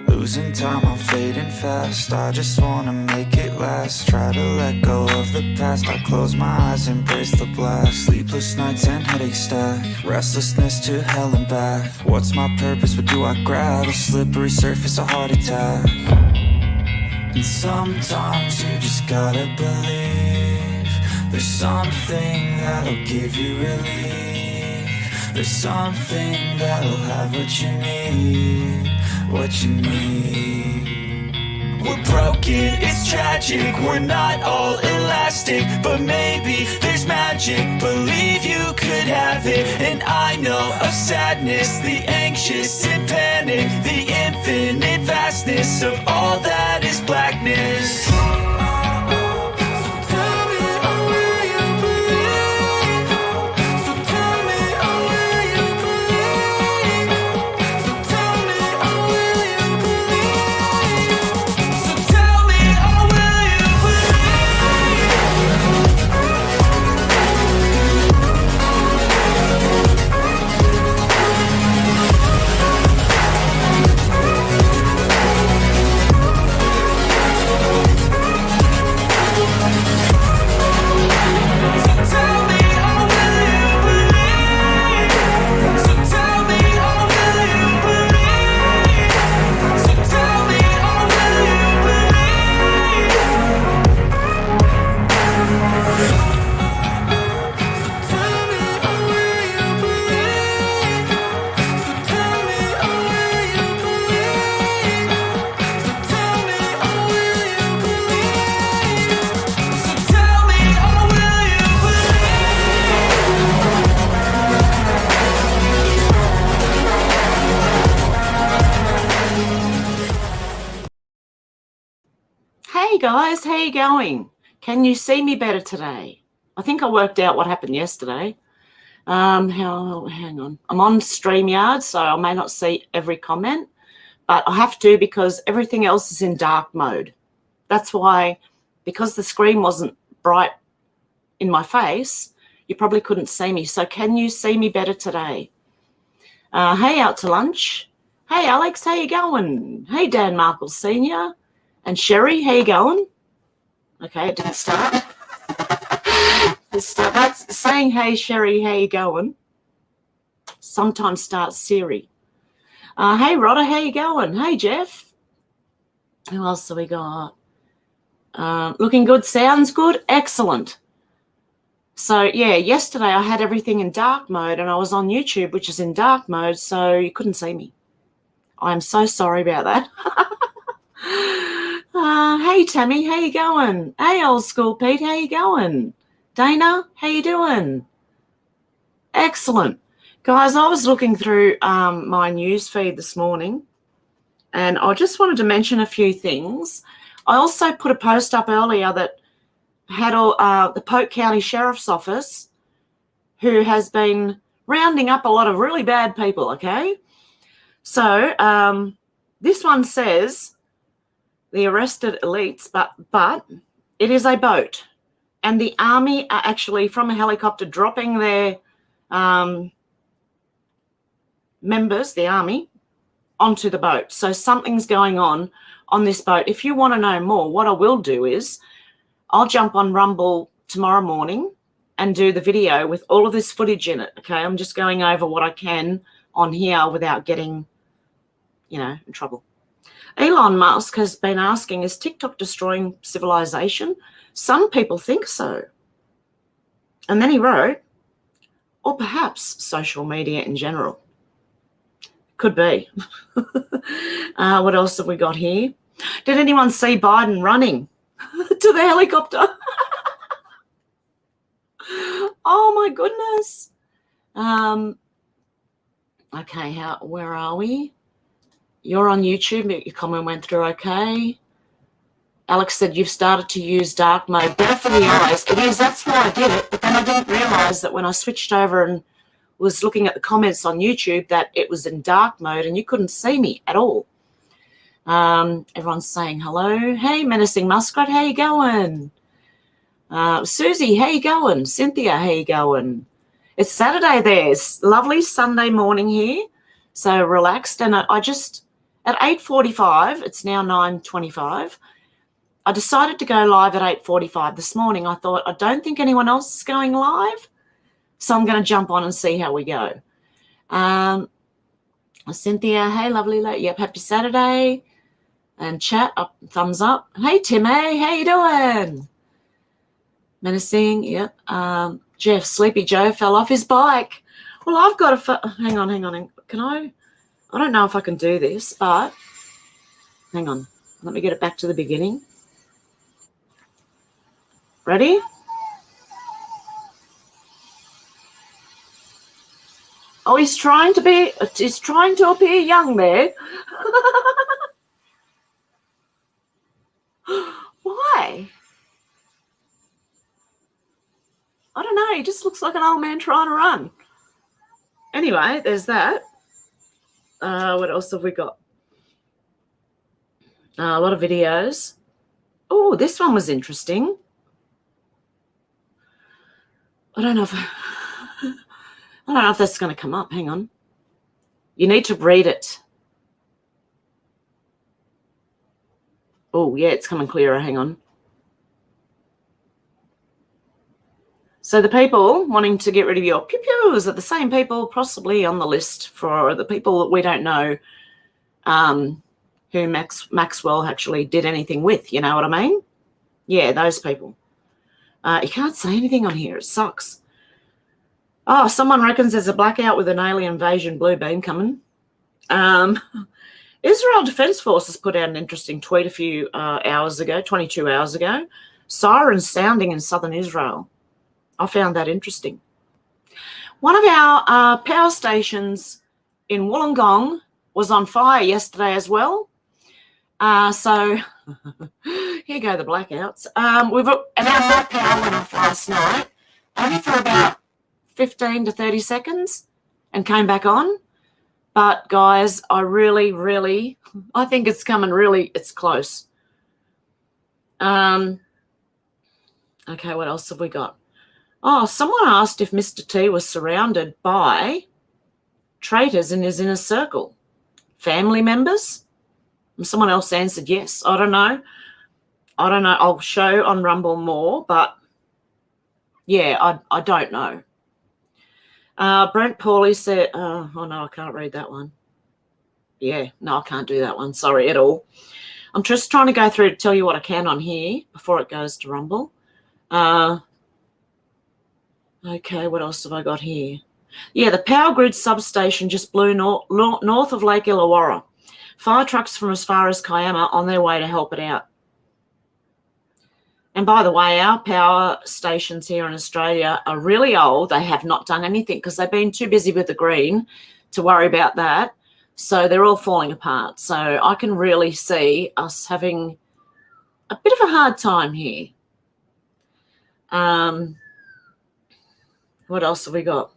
Losing time, I'm fading fast. I just wanna make it last. Try to let go of the past. I close my eyes, embrace the blast. Sleepless nights and headaches stack. Restlessness to hell and back. What's my purpose? What do I grab? A slippery surface, a heart attack. And sometimes you just gotta believe there's something that'll give you relief. There's something that'll have what you need. What you need. We're broken, it's tragic. We're not all elastic, but maybe there's magic. Believe you could have it. And I know of sadness, the anxious and panic, the infinite vastness of all that is blackness. Hey guys, how you going? Can you see me better today? I think I worked out what happened yesterday. Hang on. I'm on StreamYard, so I may not see every comment, but I have to because everything else is in dark mode. That's why, because the screen wasn't bright in my face, you probably couldn't see me. So can you see me better today? Hey, out to lunch. Hey, Alex, how you going? Hey, Dan Markle Sr. And Sherry, how you going? Okay, it didn't start. That's saying, hey, Sherry, how you going? Sometimes starts Siri. Hey, Rodder, how you going? Hey, Jeff. Who else have we got? Looking good, sounds good, excellent. So, yeah, yesterday I had everything in dark mode and I was on YouTube, which is in dark mode, so you couldn't see me. I'm so sorry about that. Hey, Tammy, how you going? Hey, old school Pete, how you going? Dana, how you doing? Excellent. Guys, I was looking through my news feed this morning and I just wanted to mention a few things. I also put a post up earlier that had the Polk County Sheriff's Office, who has been rounding up a lot of really bad people, okay? So this one says the arrested elites, but it is a boat. And the army are actually from a helicopter dropping their members, the army, onto the boat. So something's going on this boat. If you want to know more, what I will do is I'll jump on Rumble tomorrow morning and do the video with all of this footage in it, okay? I'm just going over what I can on here without getting, in trouble. Elon Musk has been asking, is TikTok destroying civilization? Some people think so. And then he wrote, or perhaps social media in general. Could be. What else have we got here? Did anyone see Biden running to the helicopter? Oh, my goodness. Okay, where are we? You're on YouTube. Your comment went through okay. Alex said you've started to use dark mode. Better for the eyes. It is. That's why I did it. But then I didn't realize that when I switched over and was looking at the comments on YouTube that it was in dark mode and you couldn't see me at all. Everyone's saying hello. Hey, Menacing Muskrat, how you going? Susie, how you going? Cynthia, how you going? It's Saturday there. It's lovely Sunday morning here. So relaxed. And I just, at 8:45, it's now 9:25, I decided to go live at 8:45 this morning. I thought, I don't think anyone else is going live, so I'm going to jump on and see how we go. Cynthia, hey, lovely. Yep, happy Saturday. And chat, up, thumbs up. Hey, Timmy, how you doing? Menacing, yep. Jeff, Sleepy Joe fell off his bike. Well, I've got a... Hang on. Can I don't know if I can do this, but hang on. Let me get it back to the beginning. Ready? Oh, he's trying to appear young there. Why? I don't know. He just looks like an old man trying to run. Anyway, there's that. What else have we got? A lot of videos. Oh, this one was interesting. I don't know if that's going to come up. Hang on. You need to read it. Oh, yeah, it's coming clearer. Hang on. So the people wanting to get rid of your pew-pews are the same people possibly on the list for the people that we don't know who Maxwell actually did anything with. You know what I mean? Yeah, those people. You can't say anything on here. It sucks. Oh, someone reckons there's a blackout with an alien invasion blue beam coming. Israel Defense Forces put out an interesting tweet a few hours ago, 22 hours ago. Sirens sounding in southern Israel. I found that interesting. One of our power stations in Wollongong was on fire yesterday as well. So here go the blackouts. And our power went off last night, only for about 15 to 30 seconds and came back on. But guys, I really, I think it's coming it's close. Okay, what else have we got? Oh, someone asked if Mr. T was surrounded by traitors in his inner circle. Family members? And someone else answered yes. I don't know. I'll show on Rumble more, but yeah, I don't know. Brent Pauly said, oh no, I can't read that one. Yeah, no, I can't do that one. Sorry at all. I'm just trying to go through to tell you what I can on here before it goes to Rumble. Okay, what else have I got here? Yeah, the power grid substation just blew north of Lake Illawarra. Fire trucks from as far as Kiama on their way to help it out. And by the way, our power stations here in Australia are really old. They have not done anything because they've been too busy with the green to worry about that. So they're all falling apart. So I can really see us having a bit of a hard time here. What else have we got?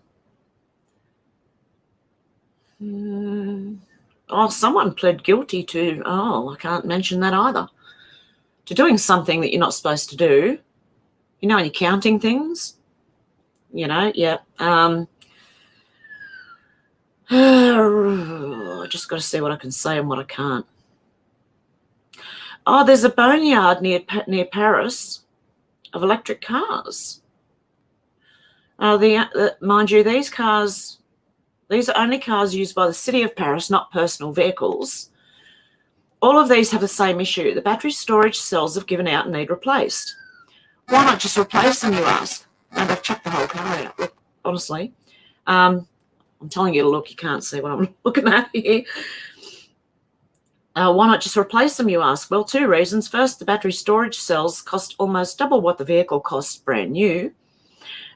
Oh, someone pled guilty to, I can't mention that either, to doing something that you're not supposed to do. You know, when you're counting things, you know, yeah. I just got to see what I can say and what I can't. Oh, there's a boneyard near Paris of electric cars. Mind you, these are only cars used by the city of Paris, not personal vehicles. All of these have the same issue. The battery storage cells have given out and need replaced. Why not just replace them, you ask? And they've chucked the whole car out. Look, honestly. I'm telling you to look. You can't see what I'm looking at here. Why not just replace them, you ask? Well, two reasons. First, the battery storage cells cost almost double what the vehicle costs brand new.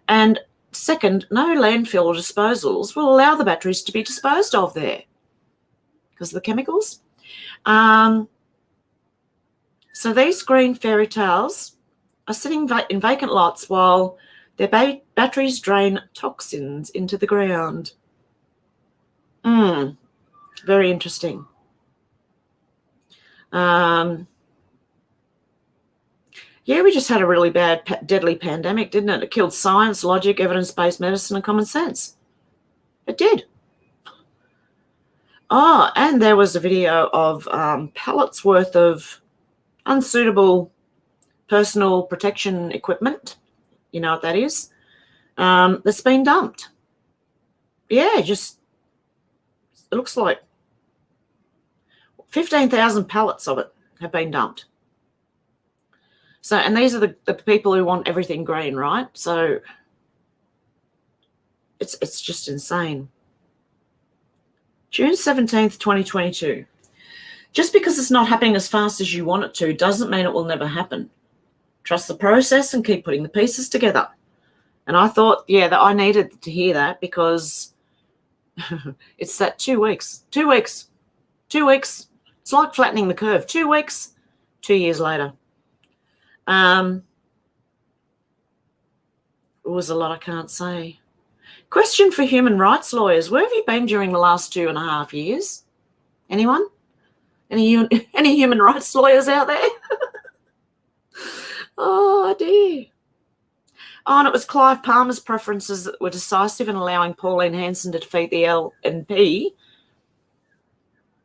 And second, no landfill or disposals will allow the batteries to be disposed of there because of the chemicals. So these green fairy tales are sitting in vacant lots while their batteries drain toxins into the ground. Very interesting. Yeah, we just had a really bad, deadly pandemic, didn't it? It killed science, logic, evidence-based medicine, and common sense. It did. Oh, and there was a video of pallets worth of unsuitable personal protection equipment. You know what that is? That's been dumped. Yeah, just, it looks like 15,000 pallets of it have been dumped. So, and these are the people who want everything green, right? So it's just insane. June 17th, 2022. Just because it's not happening as fast as you want it to doesn't mean it will never happen. Trust the process and keep putting the pieces together. And I thought, yeah, that I needed to hear that because it's that 2 weeks. 2 weeks. 2 weeks. It's like flattening the curve. 2 weeks, 2 years later. It was a lot I can't say. Question for human rights lawyers. Where have you been during the last 2.5 years? Anyone? Any human rights lawyers out there? Oh, dear. Oh, and it was Clive Palmer's preferences that were decisive in allowing Pauline Hanson to defeat the LNP.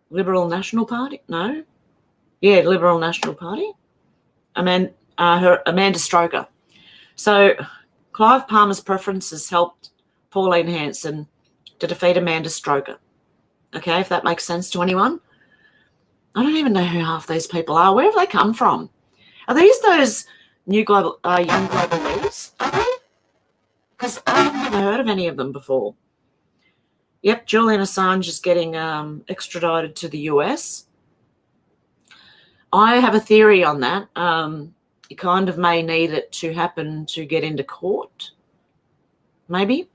Liberal National Party? No. Yeah, Liberal National Party. Amanda Stroker. So Clive Palmer's preferences helped Pauline Hanson to defeat Amanda Stroker. Okay, if that makes sense to anyone. I don't even know who half these people are. Where have they come from? Are these those new global, young global leaders? Are they? Because I've never heard of any of them before. Yep, Julian Assange is getting extradited to the US. I have a theory on that. You kind of may need it to happen to get into court. Maybe.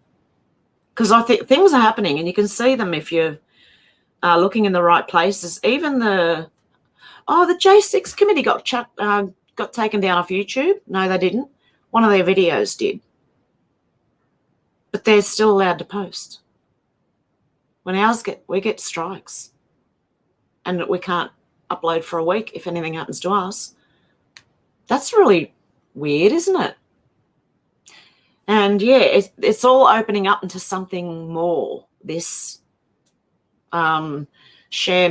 Because I think things are happening and you can see them if you're looking in the right places. Even the J6 committee got taken down off YouTube. No, they didn't. One of their videos did. But they're still allowed to post. When ours we get strikes. And we can't upload for a week if anything happens to us. That's really weird, isn't it? And yeah, it's all opening up into something more. This sham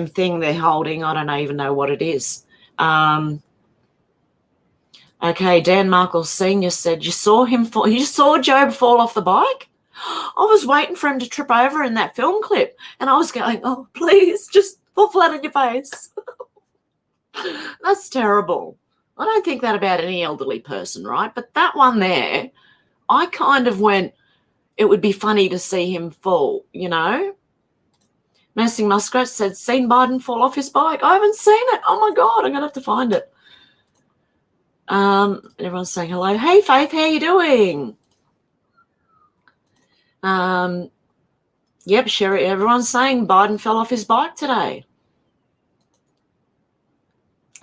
thing they're holding, I don't even know what it is. Okay, Dan Markle Sr. said, you saw Job fall off the bike? I was waiting for him to trip over in that film clip. And I was going, oh, please, just fall flat on your face. That's terrible. I don't think that about any elderly person, right? But that one there, I kind of went, it would be funny to see him fall, you know? Nursing Muskrat said, seen Biden fall off his bike? I haven't seen it. Oh, my God, I'm going to have to find it. Everyone's saying hello. Hey, Faith, how you doing? Yep, Sherry, everyone's saying Biden fell off his bike today.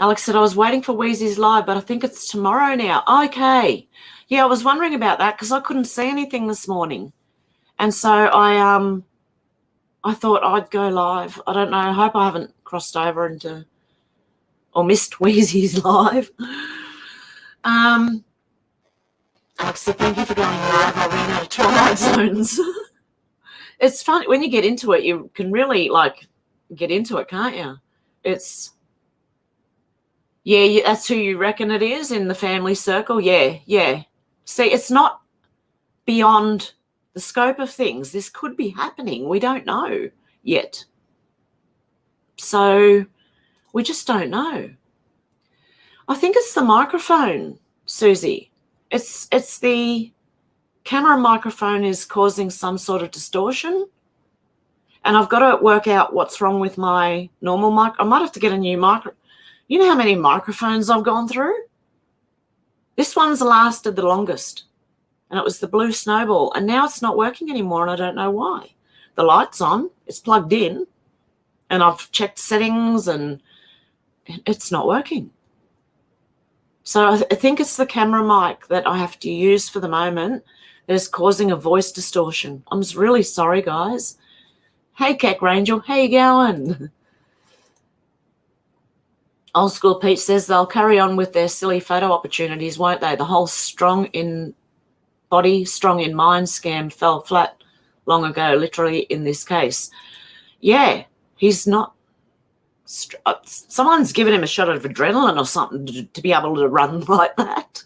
Alex said, I was waiting for Wheezy's live, but I think it's tomorrow now. Okay. Yeah, I was wondering about that because I couldn't see anything this morning. And so I thought I'd go live. I don't know. I hope I haven't crossed over into or missed Wheezy's live. Alex said, thank you for going live. I ran out of Twilight Zones. It's fun. When you get into it, you can really, get into it, can't you? It's... Yeah, that's who you reckon it is in the family circle? Yeah. See, it's not beyond the scope of things. This could be happening. We don't know yet. So we just don't know. I think it's the microphone, Susie. It's the camera microphone is causing some sort of distortion. And I've got to work out what's wrong with my normal mic. I might have to get a new microphone. You know how many microphones I've gone through? This one's lasted the longest. And it was the Blue Snowball. And now it's not working anymore, and I don't know why. The light's on. It's plugged in. And I've checked settings, and it's not working. So I think it's the camera mic that I have to use for the moment that is causing a voice distortion. I'm really sorry, guys. Hey, Keck Rangel. How you going? Old School Pete says they'll carry on with their silly photo opportunities, won't they? The whole strong in body, strong in mind scam fell flat long ago, literally in this case. Yeah, he's not. Someone's given him a shot of adrenaline or something to be able to run like that.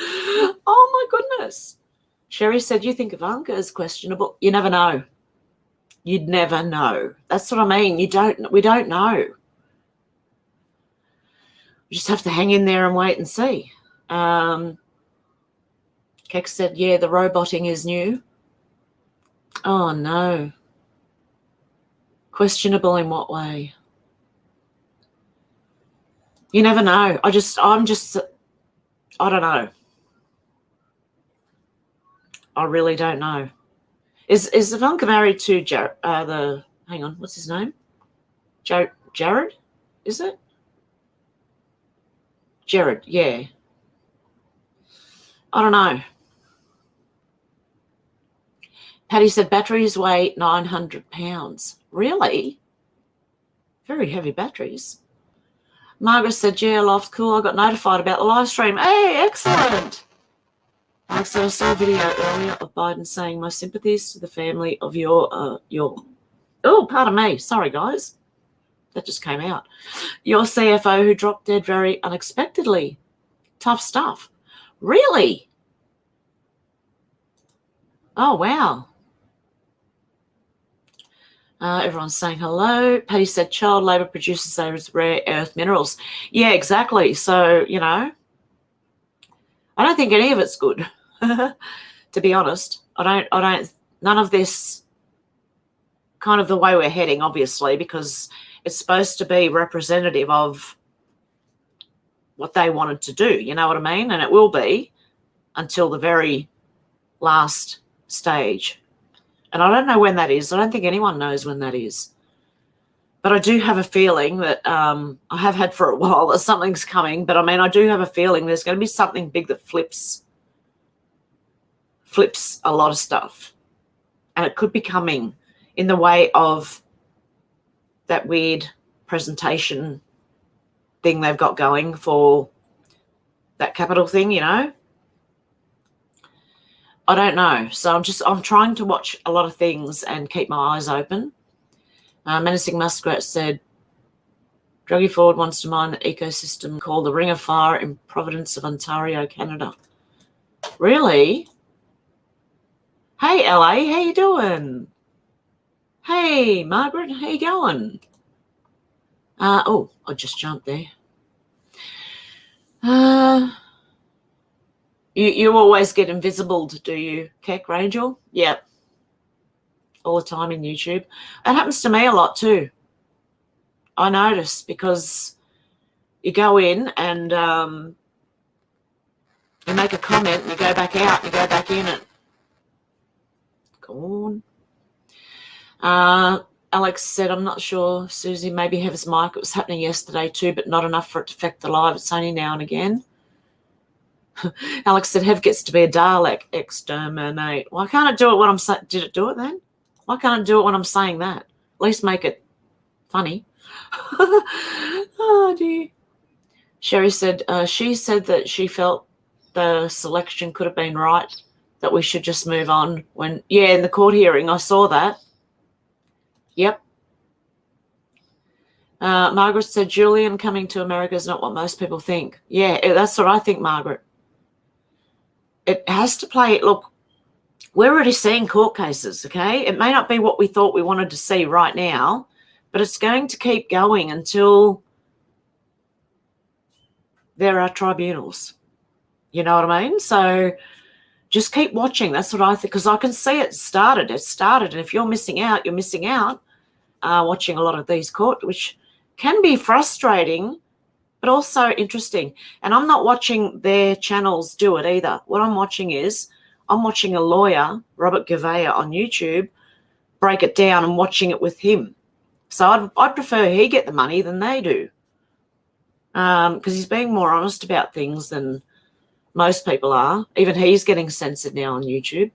Oh, my goodness. Sherry said, you think Ivanka is questionable? You never know. You'd never know. That's what I mean. We don't know. We just have to hang in there and wait and see. Keck said, yeah, the roboting is new. Oh, no. Questionable in what way? You never know. I don't know. I really don't know. Is Ivanka married to hang on, what's his name? Jared? Is it? Jared, yeah. I don't know. Patty said batteries weigh 900 pounds. Really? Very heavy batteries. Margaret said, yeah, loft, cool. I got notified about the live stream. Hey, excellent. Alex said, I saw a video earlier of Biden saying, my sympathies to the family of your oh, pardon me. Sorry, guys. That just came out. Your CFO who dropped dead very unexpectedly. Tough stuff. Really? Oh, wow. Everyone's saying hello. Patty said child labour produces those rare earth minerals. Yeah, exactly. So, I don't think any of it's good, to be honest. None of this kind of the way we're heading, obviously, because it's supposed to be representative of what they wanted to do. You know what I mean? And it will be until the very last stage. And I don't know when that is. I don't think anyone knows when that is. But I do have a feeling that I have had for a while that something's coming. But, I do have a feeling there's going to be something big that flips a lot of stuff. And it could be coming in the way of that weird presentation thing they've got going for that capital thing, I don't know. So I'm trying to watch a lot of things and keep my eyes open. Menacing Muskrat said, Druggy Ford wants to mine the ecosystem called the Ring of Fire in Providence of Ontario, Canada. Really? Hey, LA, how you doing? Hey, Margaret, how you going? Oh, I just jumped there. You always get invisible, do you, Keck Rangel? Yeah. All the time in YouTube. It happens to me a lot too. I notice because you go in and you make a comment and you go back out and you go back in and go on. Alex said, I'm not sure, Susie, maybe Hev's mic. It was happening yesterday too, but not enough for it to affect the live. It's only now and again. Alex said, Hev gets to be a Dalek. Exterminate. Why can't I do it when I'm saying? Did it do it then? Why can't I do it when I'm saying that? At least make it funny. Oh, dear. Sherry said, she said that she felt the selection could have been right, that we should just move on. In the court hearing, I saw that. Yep. Margaret said, Julian coming to America is not what most people think. Yeah, that's what I think, Margaret. It has to play. Look, we're already seeing court cases, okay? It may not be what we thought we wanted to see right now, but it's going to keep going until there are tribunals. You know what I mean? So just keep watching. That's what I think, because I can see it started. It started, and if you're missing out, you're missing out watching a lot of these court, which can be frustrating, but also interesting. And I'm not watching their channels do it either. What I'm watching is I'm watching a lawyer, Robert Gouveia, on YouTube, break it down and watching it with him. So I'd prefer he get the money than they do, because he's being more honest about things than most people are. Even he's getting censored now on YouTube.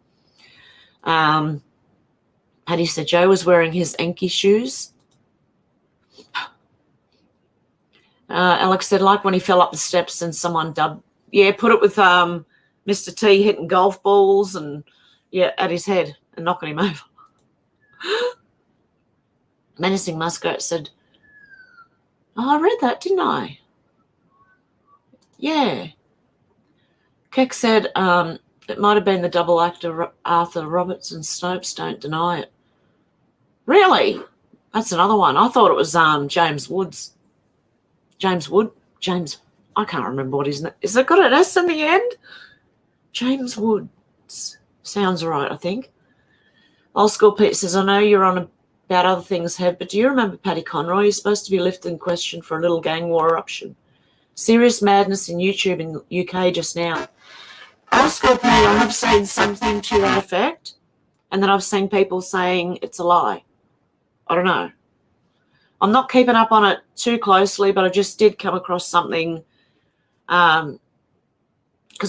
Paddy said Joe was wearing his Enki shoes. Alex said, like when he fell up the steps and someone dubbed, yeah, put it with Mr. T hitting golf balls and, yeah, at his head and knocking him over. Menacing Muskrat said, oh, I read that, didn't I? Yeah. Keck said, it might have been the double actor Arthur Roberts and Snopes, don't deny it. Really? That's another one. I thought it was James Woods. James Wood? James, I can't remember what his name is. It got an S in the end? James Woods. Sounds right, I think. Old School Pete says, I know you're on about other things, Hev, but do you remember Paddy Conroy? He's supposed to be lifted in question for a little gang war eruption. Serious madness in YouTube in the UK just now. Old School Pete, I have seen something to that effect, and then I've seen people saying it's a lie. I don't know. I'm not keeping up on it too closely, but I just did come across something because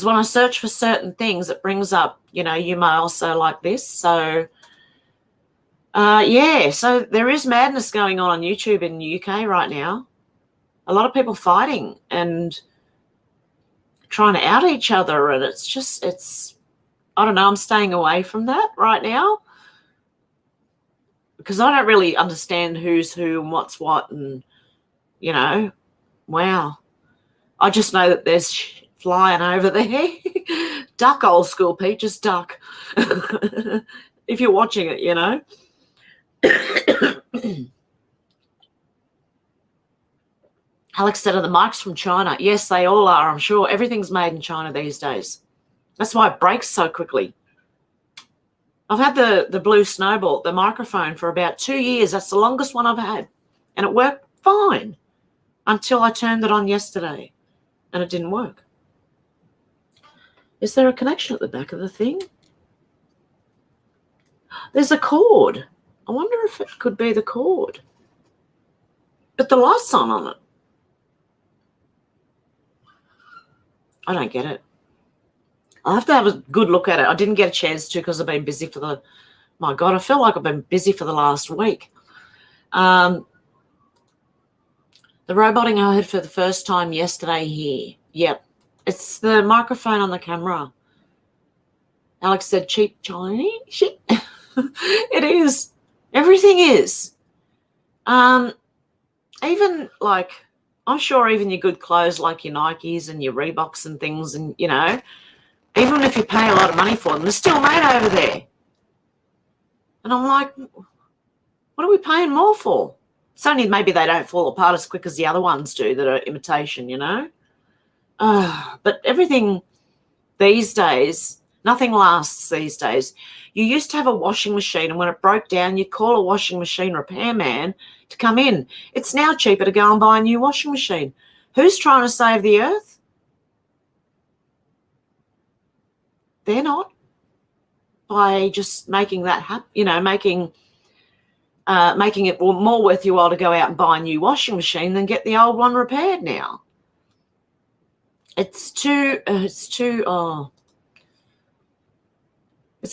when I search for certain things, it brings up, you know, you may also like this. So, yeah, so there is madness going on YouTube in the UK right now. A lot of people fighting and trying to out each other, and it's I don't know, I'm staying away from that right now because I don't really understand who's who and what's what, and, you know, wow. I just know that there's flying over there. Duck, Old School Pete, just duck. If you're watching it, you know. Alex said, are the mics from China? Yes, they all are, I'm sure. Everything's made in China these days. That's why it breaks so quickly. I've had the Blue Snowball, the microphone, for about 2 years. That's the longest one I've had. And it worked fine until I turned it on yesterday and it didn't work. Is there a connection at the back of the thing? There's a cord. I wonder if it could be the cord. But the light's on it. I don't get it. I'll have to have a good look at it. I didn't get a chance to because I've been busy for the, my God, I feel like I've been busy for the last week. The roboting I heard for the first time yesterday here. Yep. It's the microphone on the camera. Alex said cheap Chinese. Shit. It is. Everything is. Even like, I'm sure even your good clothes like your Nikes and your Reeboks and things, and, you know, even if you pay a lot of money for them, they're still made over there. And I'm like, what are we paying more for? It's only maybe they don't fall apart as quick as the other ones do that are imitation, you know. But everything these days, nothing lasts these days. You used to have a washing machine, and when it broke down, you'd call a washing machine repairman to come in. It's now cheaper to go and buy a new washing machine. Who's trying to save the earth? They're not. By just making that happen, you know, making it more worth your while to go out and buy a new washing machine than get the old one repaired now. It's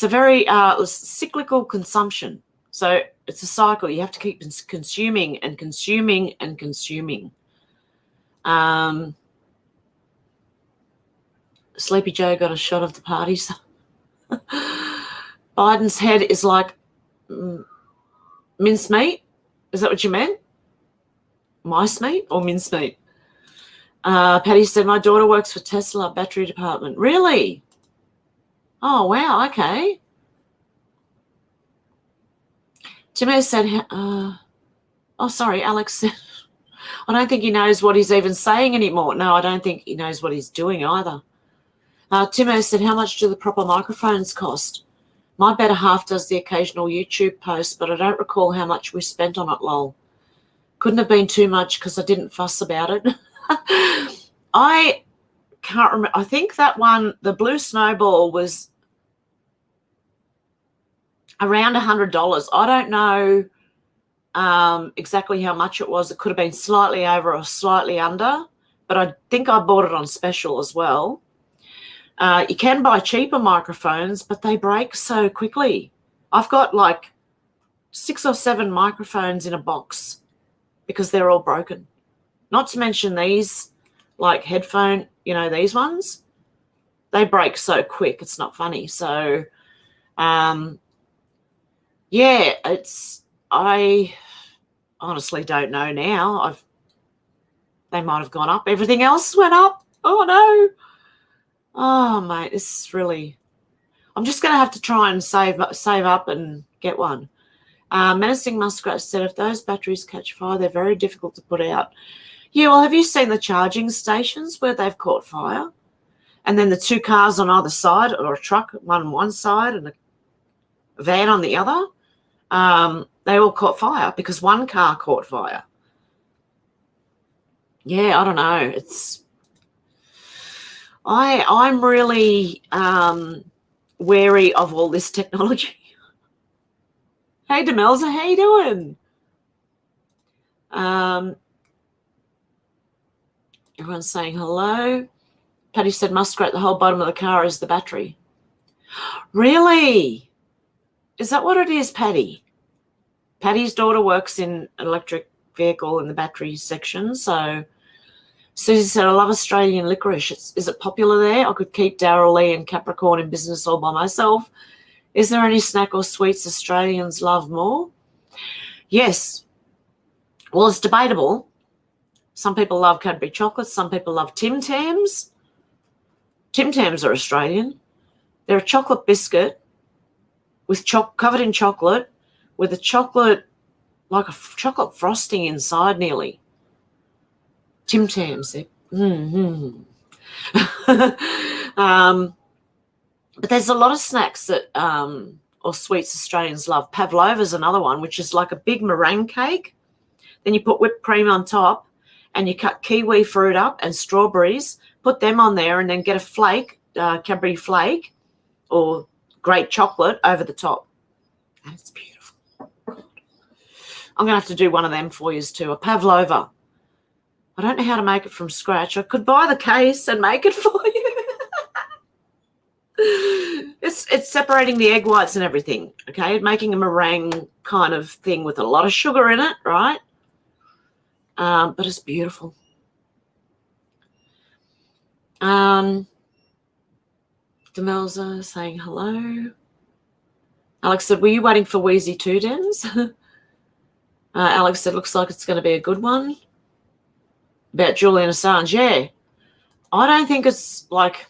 a very cyclical consumption. So it's a cycle. You have to keep consuming and consuming and consuming. Sleepy Joe got a shot of the parties. Biden's head is like mincemeat. Is that what you meant? Mice meat or mincemeat? Patty said, my daughter works for Tesla battery department. Really? Oh, wow, okay. Timo said, oh, sorry, Alex said, I don't think he knows what he's even saying anymore. No, I don't think he knows what he's doing either. Timo said, how much do the proper microphones cost? My better half does the occasional YouTube post, but I don't recall how much we spent on it, lol. Couldn't have been too much because I didn't fuss about it. I can't remember. I think that one, the Blue Snowball, was around $100. I don't know exactly how much it was. It could have been slightly over or slightly under, but I think I bought it on special as well. You can buy cheaper microphones, but they break so quickly. I've got like 6 or 7 microphones in a box because they're all broken. Not to mention these, like headphone, you know, these ones, they break so quick. It's not funny. So, yeah, I honestly don't know now. They might have gone up. Everything else went up. Oh, no. Oh, mate, this is really... I'm just going to have to try and save up and get one. Menacing Muskrat said, if those batteries catch fire, they're very difficult to put out. Yeah, well, have you seen the charging stations where they've caught fire? And then the two cars on either side, or a truck, one side and a van on the other, they all caught fire because one car caught fire. Yeah, I don't know. I'm really wary of all this technology. Hey, Demelza, how you doing? Everyone's saying hello. Patty said, Muskrat, the whole bottom of the car is the battery. Really? Is that what it is, Patty? Patty's daughter works in an electric vehicle in the battery section. So Susie said, I love Australian licorice. Is it popular there? I could keep Darryl Lee and Capricorn in business all by myself. Is there any snack or sweets Australians love more? Yes. Well, it's debatable. Some people love Cadbury chocolates. Some people love Tim Tams. Tim Tams are Australian. They're a chocolate biscuit with covered in chocolate with a chocolate, like a chocolate frosting inside nearly. Tim Tams. But there's a lot of snacks that or sweets Australians love. Pavlova's another one, which is like a big meringue cake. Then you put whipped cream on top and you cut kiwi fruit up and strawberries, put them on there and then get a flake, Cadbury flake or great chocolate over the top. And it's beautiful. I'm going to have to do one of them for you too, a pavlova. I don't know how to make it from scratch. I could buy the case and make it for you. It's separating the egg whites and everything, okay? Making a meringue kind of thing with a lot of sugar in it, right? But it's beautiful. Demelza saying hello. Alex said, were you waiting for Wheezy 2 Dems? Alex said, looks like it's going to be a good one. About Julian Assange, yeah. I don't think it's like...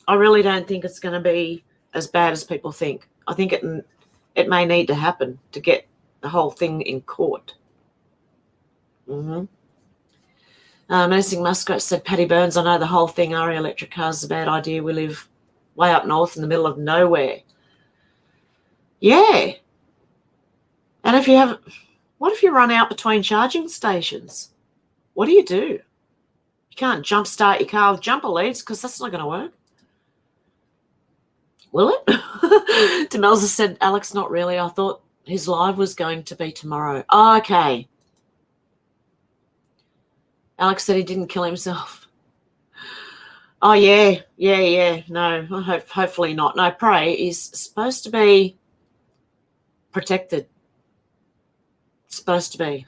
I really don't think it's going to be as bad as people think. I think it may need to happen to get the whole thing in court. Menacing Muskrat said, Patty Burns, I know the whole thing, RE electric cars is a bad idea. We live way up north in the middle of nowhere. Yeah. And what if you run out between charging stations? What do? You can't jump start your car with jumper leads because that's not going to work. Will it? Demelza said, Alex, not really. I thought his live was going to be tomorrow. Oh, okay. Alex said he didn't kill himself. Oh, yeah. No, hopefully not. No, Prey is supposed to be protected. It's supposed to be.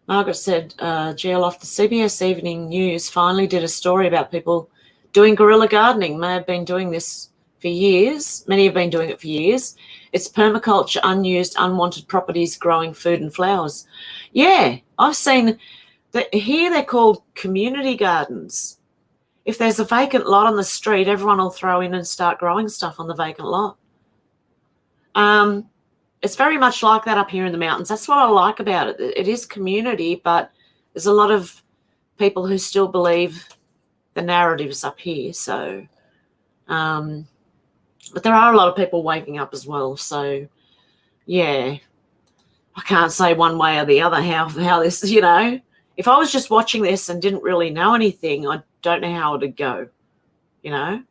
Margaret said, GL off the CBS Evening News finally did a story about people doing guerrilla gardening. May have been doing this for years. Many have been doing it for years. It's permaculture, unused, unwanted properties growing food and flowers. Yeah, I've seen that here they're called community gardens. If there's a vacant lot on the street, everyone will throw in and start growing stuff on the vacant lot. It's very much like that up here in the mountains. That's what I like about it. It is community, but there's a lot of people who still believe the narratives up here. So, but there are a lot of people waking up as well. So, yeah, I can't say one way or the other how this, you know. If I was just watching this and didn't really know anything, I don't know how it would go, you know.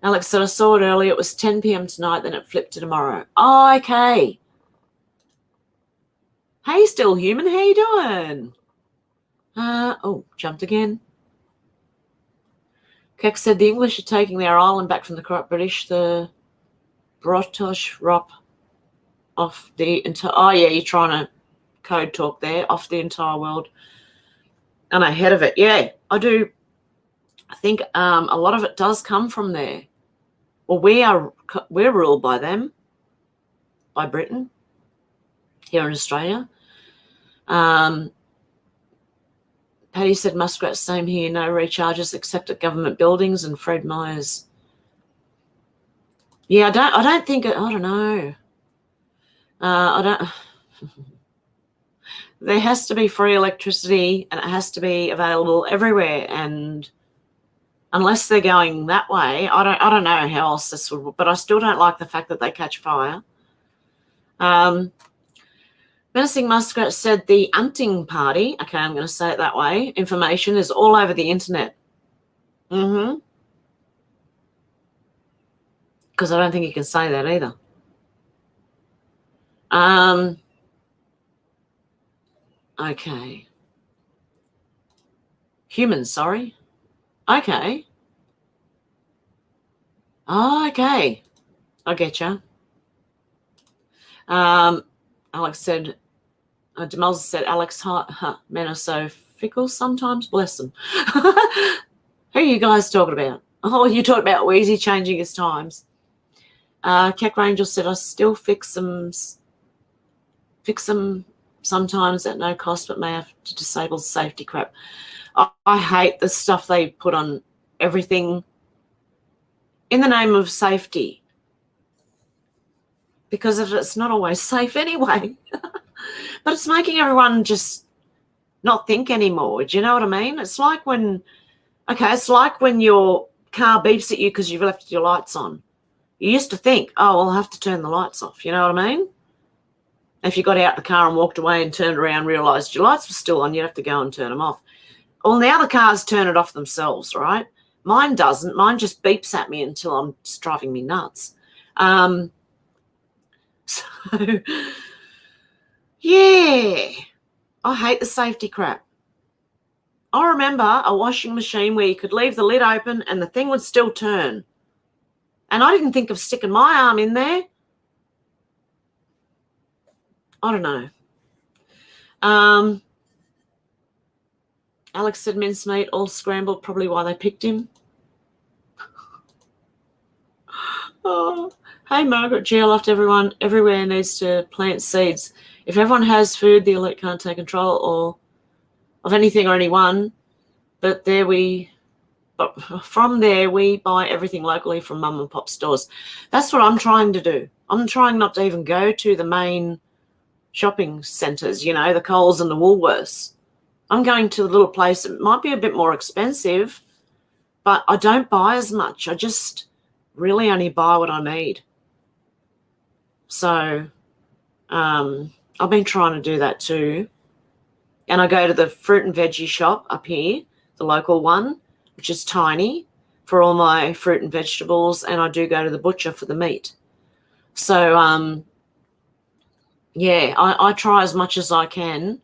Alex said, I saw it earlier. It was 10 p.m. tonight, then it flipped to tomorrow. Oh, okay. Hey, Still Human, how you doing? Oh, jumped again. Keck said the English are taking their island back from the corrupt British. The British rop off the entire... Oh, yeah, you're trying to code talk there, off the entire world and ahead of it. Yeah, I do. I think a lot of it does come from there. Well, we're ruled by them, by Britain, here in Australia. Patty said, Muskrat, same here, no recharges except at government buildings. And Fred Myers. Yeah, I don't think, I don't know. I don't, there has to be free electricity and it has to be available everywhere. And unless they're going that way, I don't know how else this would, but I still don't like the fact that they catch fire. Menacing Muskrat said the Unting Party, okay, I'm going to say it that way, information is all over the internet. Because I don't think you can say that either. Okay. Humans, sorry. Okay. Oh, okay. I get you. Alex said, Demelza said, Alex, men are so fickle sometimes. Bless them. Who are you guys talking about? Oh, you talking about Wheezy changing his times. Keck Rangel said, I still fix them sometimes at no cost, but may have to disable safety crap. I hate the stuff they put on everything in the name of safety, because it's not always safe anyway. But it's making everyone just not think anymore. Do you know what I mean? It's like when your car beeps at you because you've left your lights on. You used to think, oh, I'll have to turn the lights off. You know what I mean? If you got out the car and walked away and turned around, realised your lights were still on, you'd have to go and turn them off. Well, now the cars turn it off themselves, right? Mine doesn't. Mine just beeps at me until it's driving me nuts. So, yeah, I hate the safety crap. I remember a washing machine where you could leave the lid open and the thing would still turn. And I didn't think of sticking my arm in there. I don't know. Alex said mincemeat, all scrambled, probably why they picked him. Oh, hey, Margaret G, I loved everyone. Everywhere needs to plant seeds. If everyone has food, the elite can't take control or of anything or anyone. But from there, we buy everything locally from mum and pop stores. That's what I'm trying to do. I'm trying not to even go to the main shopping centres, the Coles and the Woolworths. I'm going to the little place. It might be a bit more expensive, but I don't buy as much. I just really only buy what I need. So I've been trying to do that too. And I go to the fruit and veggie shop up here, the local one, which is tiny, for all my fruit and vegetables, and I do go to the butcher for the meat. So, yeah, I try as much as I can.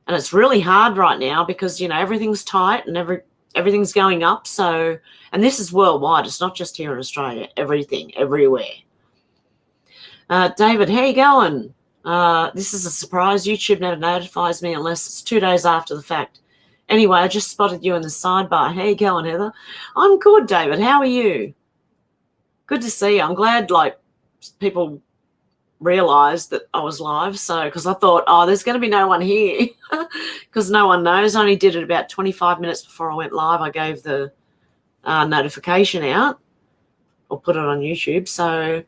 And it's really hard right now because, everything's tight and everything's going up. So, and this is worldwide. It's not just here in Australia. Everything, everywhere. David, how you going? This is a surprise. YouTube never notifies me unless it's 2 days after the fact. Anyway, I just spotted you in the sidebar. How you going, Heather? I'm good, David. How are you? Good to see you. I'm glad, people realised that I was live. So, because I thought, there's going to be no one here because no one knows. I only did it about 25 minutes before I went live. I gave the notification out or put it on YouTube. So,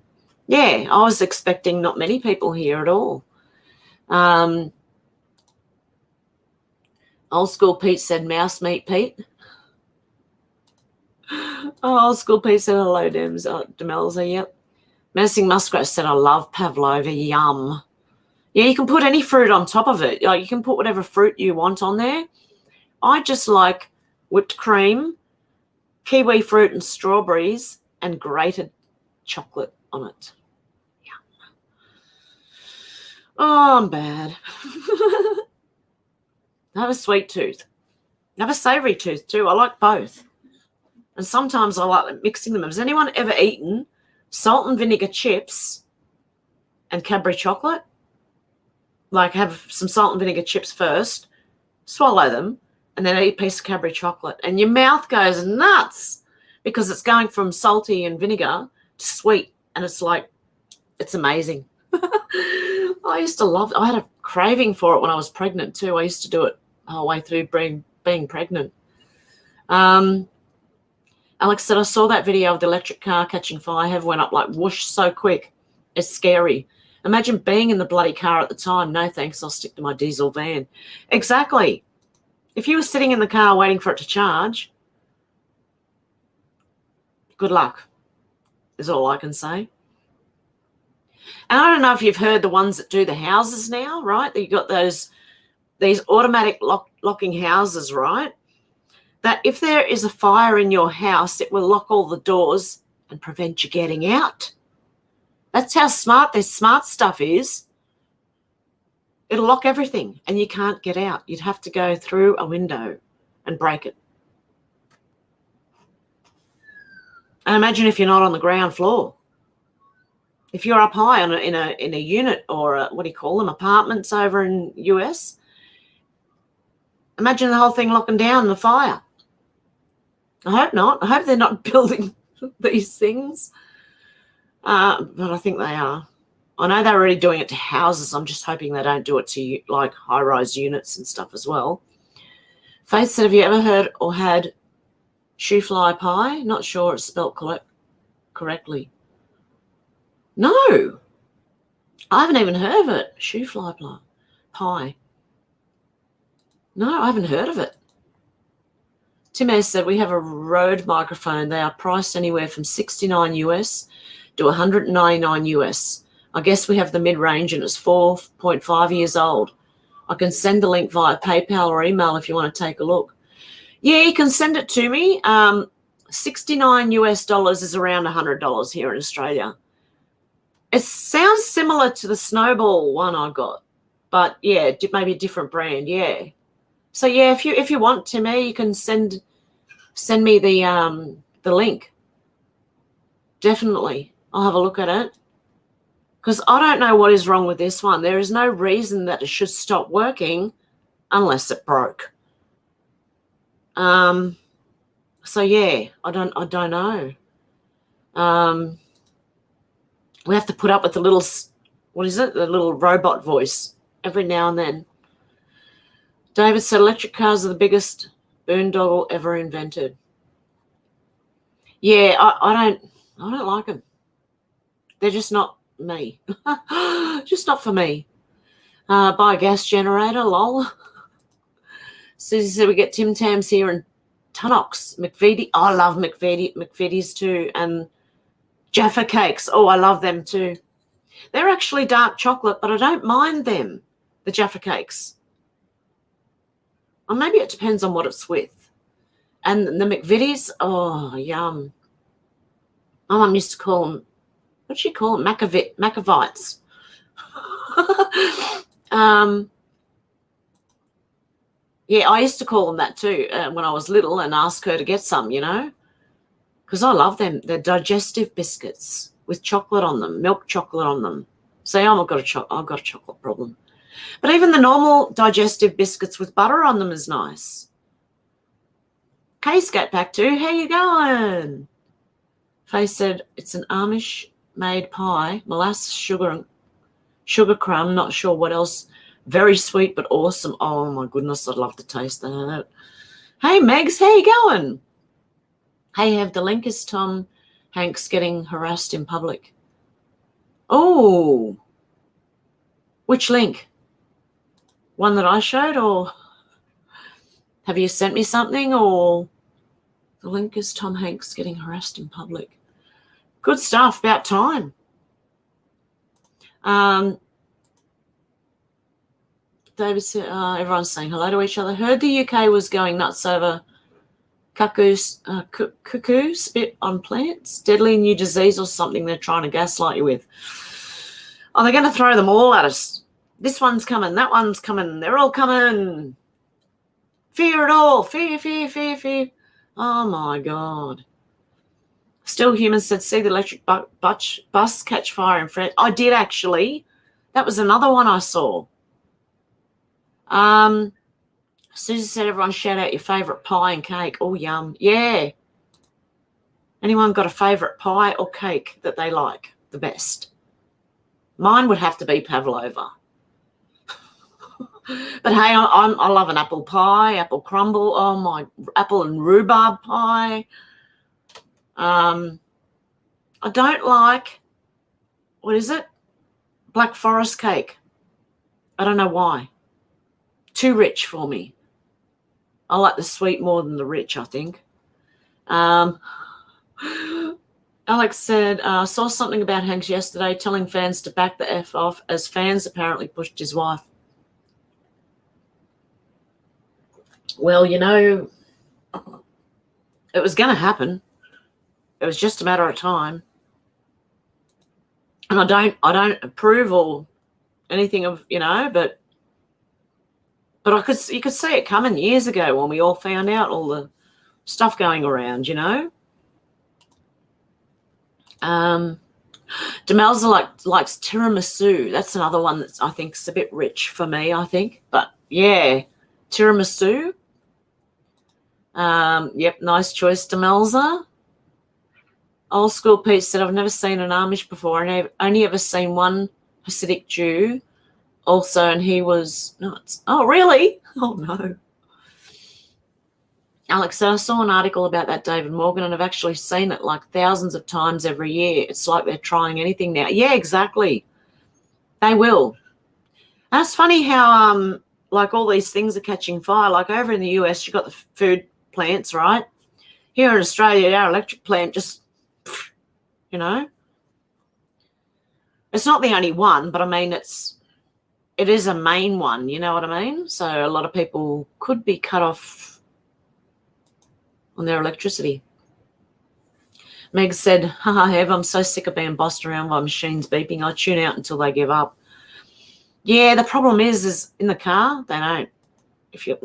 yeah, I was expecting not many people here at all. Old School Pete said mouse meat, Pete. Old School Pete said hello, Demelza, yep. Menacing Muskrat said, I love pavlova, yum. Yeah, you can put any fruit on top of it. You can put whatever fruit you want on there. I just like whipped cream, kiwi fruit and strawberries, and grated chocolate on it. Yum. Oh, I'm bad. I have a sweet tooth. I have a savoury tooth too. I like both. And sometimes I like mixing them. Has anyone ever eaten salt and vinegar chips and Cadbury chocolate? like have some salt and vinegar chips first, swallow them, and then eat a piece of Cadbury chocolate. And your mouth goes nuts because it's going from salty and vinegar to sweet. And it's like, it's amazing. I used to love it. I had a craving for it when I was pregnant too. I used to do it the whole way through being pregnant. Alex said, I saw that video of the electric car catching fire. Hev went up like whoosh so quick. It's scary. Imagine being in the bloody car at the time. No thanks, I'll stick to my diesel van. Exactly. If you were sitting in the car waiting for it to charge, good luck is all I can say. And I don't know if you've heard the ones that do the houses now, right? You've got these automatic locking houses, right? That if there is a fire in your house, it will lock all the doors and prevent you getting out. That's how smart this smart stuff is. It'll lock everything and you can't get out. You'd have to go through a window and break it. And imagine if you're not on the ground floor. If you're up high in a unit or what do you call them, apartments over in US, imagine the whole thing locking down in the fire. I hope not. I hope they're not building these things. But I think they are. I know they're already doing it to houses. I'm just hoping they don't do it to like high-rise units and stuff as well. Faith said, have you ever heard or had shoe fly pie? Not sure it's spelt correctly. No, I haven't even heard of it. Shoe fly pie. No, I haven't heard of it. Tim S said, we have a Rode microphone. They are priced anywhere from $69 US to $199 US. I guess we have the mid-range and it's 4.5 years old. I can send the link via PayPal or email if you want to take a look. Yeah, you can send it to me. $69 US is around $100 here in Australia. It sounds similar to the Snowball one I got, but yeah, maybe a different brand. Yeah. So yeah, if you want, Timmy, you can send me the link. Definitely, I'll have a look at it because I don't know what is wrong with this one. There is no reason that it should stop working unless it broke. So yeah, I don't know. We have to put up with the little, what is it? The little robot voice every now and then. David said, electric cars are the biggest boondoggle ever invented. Yeah, I don't like them. They're just not me. Just not for me. Buy a gas generator, lol. Susie said, we get Tim Tams here in Tunnock's. McVitie. Oh, I love McVitie's too. And Jaffa cakes. Oh, I love them too. They're actually dark chocolate, but I don't mind them, the Jaffa cakes. Or maybe it depends on what it's with. And the McVitie's, oh, yum. My mum used to call them, what did she call them? Macavites. Yeah, I used to call them that too when I was little and ask her to get some, you know, because I love them. They're digestive biscuits with chocolate on them, milk chocolate on them. Say, I've got a chocolate problem. But even the normal digestive biscuits with butter on them is nice. Hey, Scat Pack 2, how you going? Faye said, it's an Amish-made pie, molasses, sugar crumb, not sure what else. Very sweet but awesome. Oh, my goodness, I'd love to taste that. Hey, Megs, how you going? Hey, Hev, the link is Tom Hanks getting harassed in public. Oh, which link? One that I showed, or have you sent me something? Or the link is Tom Hanks getting harassed in public. Good stuff. About time. David said, everyone's saying hello to each other. Heard the UK was going nuts over cuckoo spit on plants. Deadly new disease or something they're trying to gaslight you with. Oh, they're going to throw them all at us. This one's coming. That one's coming. They're all coming. Fear it all. Fear, fear, fear, fear. Oh, my God. Still Human said, see the electric bus catch fire in France. I did, actually. That was another one I saw. Susie said, everyone shout out your favourite pie and cake. Oh, yum. Yeah. Anyone got a favourite pie or cake that they like the best? Mine would have to be pavlova. But hey, I love an apple pie, apple crumble. Oh, my, apple and rhubarb pie. I don't like, what is it? Black forest cake. I don't know why. Too rich for me. I like the sweet more than the rich, I think. Alex said, saw something about Hanks yesterday telling fans to back the F off as fans apparently pushed his wife. Well, you know, it was going to happen. It was just a matter of time. And I don't approve or anything of, you know, but you could see it coming years ago when we all found out all the stuff going around, you know. Demelza likes tiramisu. That's another one that I think is a bit rich for me, I think. But yeah, tiramisu. Yep, nice choice, Demelza. Old School Pete said, I've never seen an Amish before. I've only ever seen one Hasidic Jew also, and he was nuts. Oh, really? Oh, no. Alex said, I saw an article about that David Morgan, and I've actually seen it like thousands of times every year. It's like they're trying anything now. Yeah, exactly. They will. And it's funny how, like, all these things are catching fire. Like, over in the US, you've got the food plants, right? Here in Australia, our electric plant just, you know. It's not the only one, but I mean, it is a main one, you know what I mean? So a lot of people could be cut off on their electricity. Meg said, haha, Hev, I'm so sick of being bossed around by machines beeping. I tune out until they give up. Yeah, the problem is in the car, they don't. If you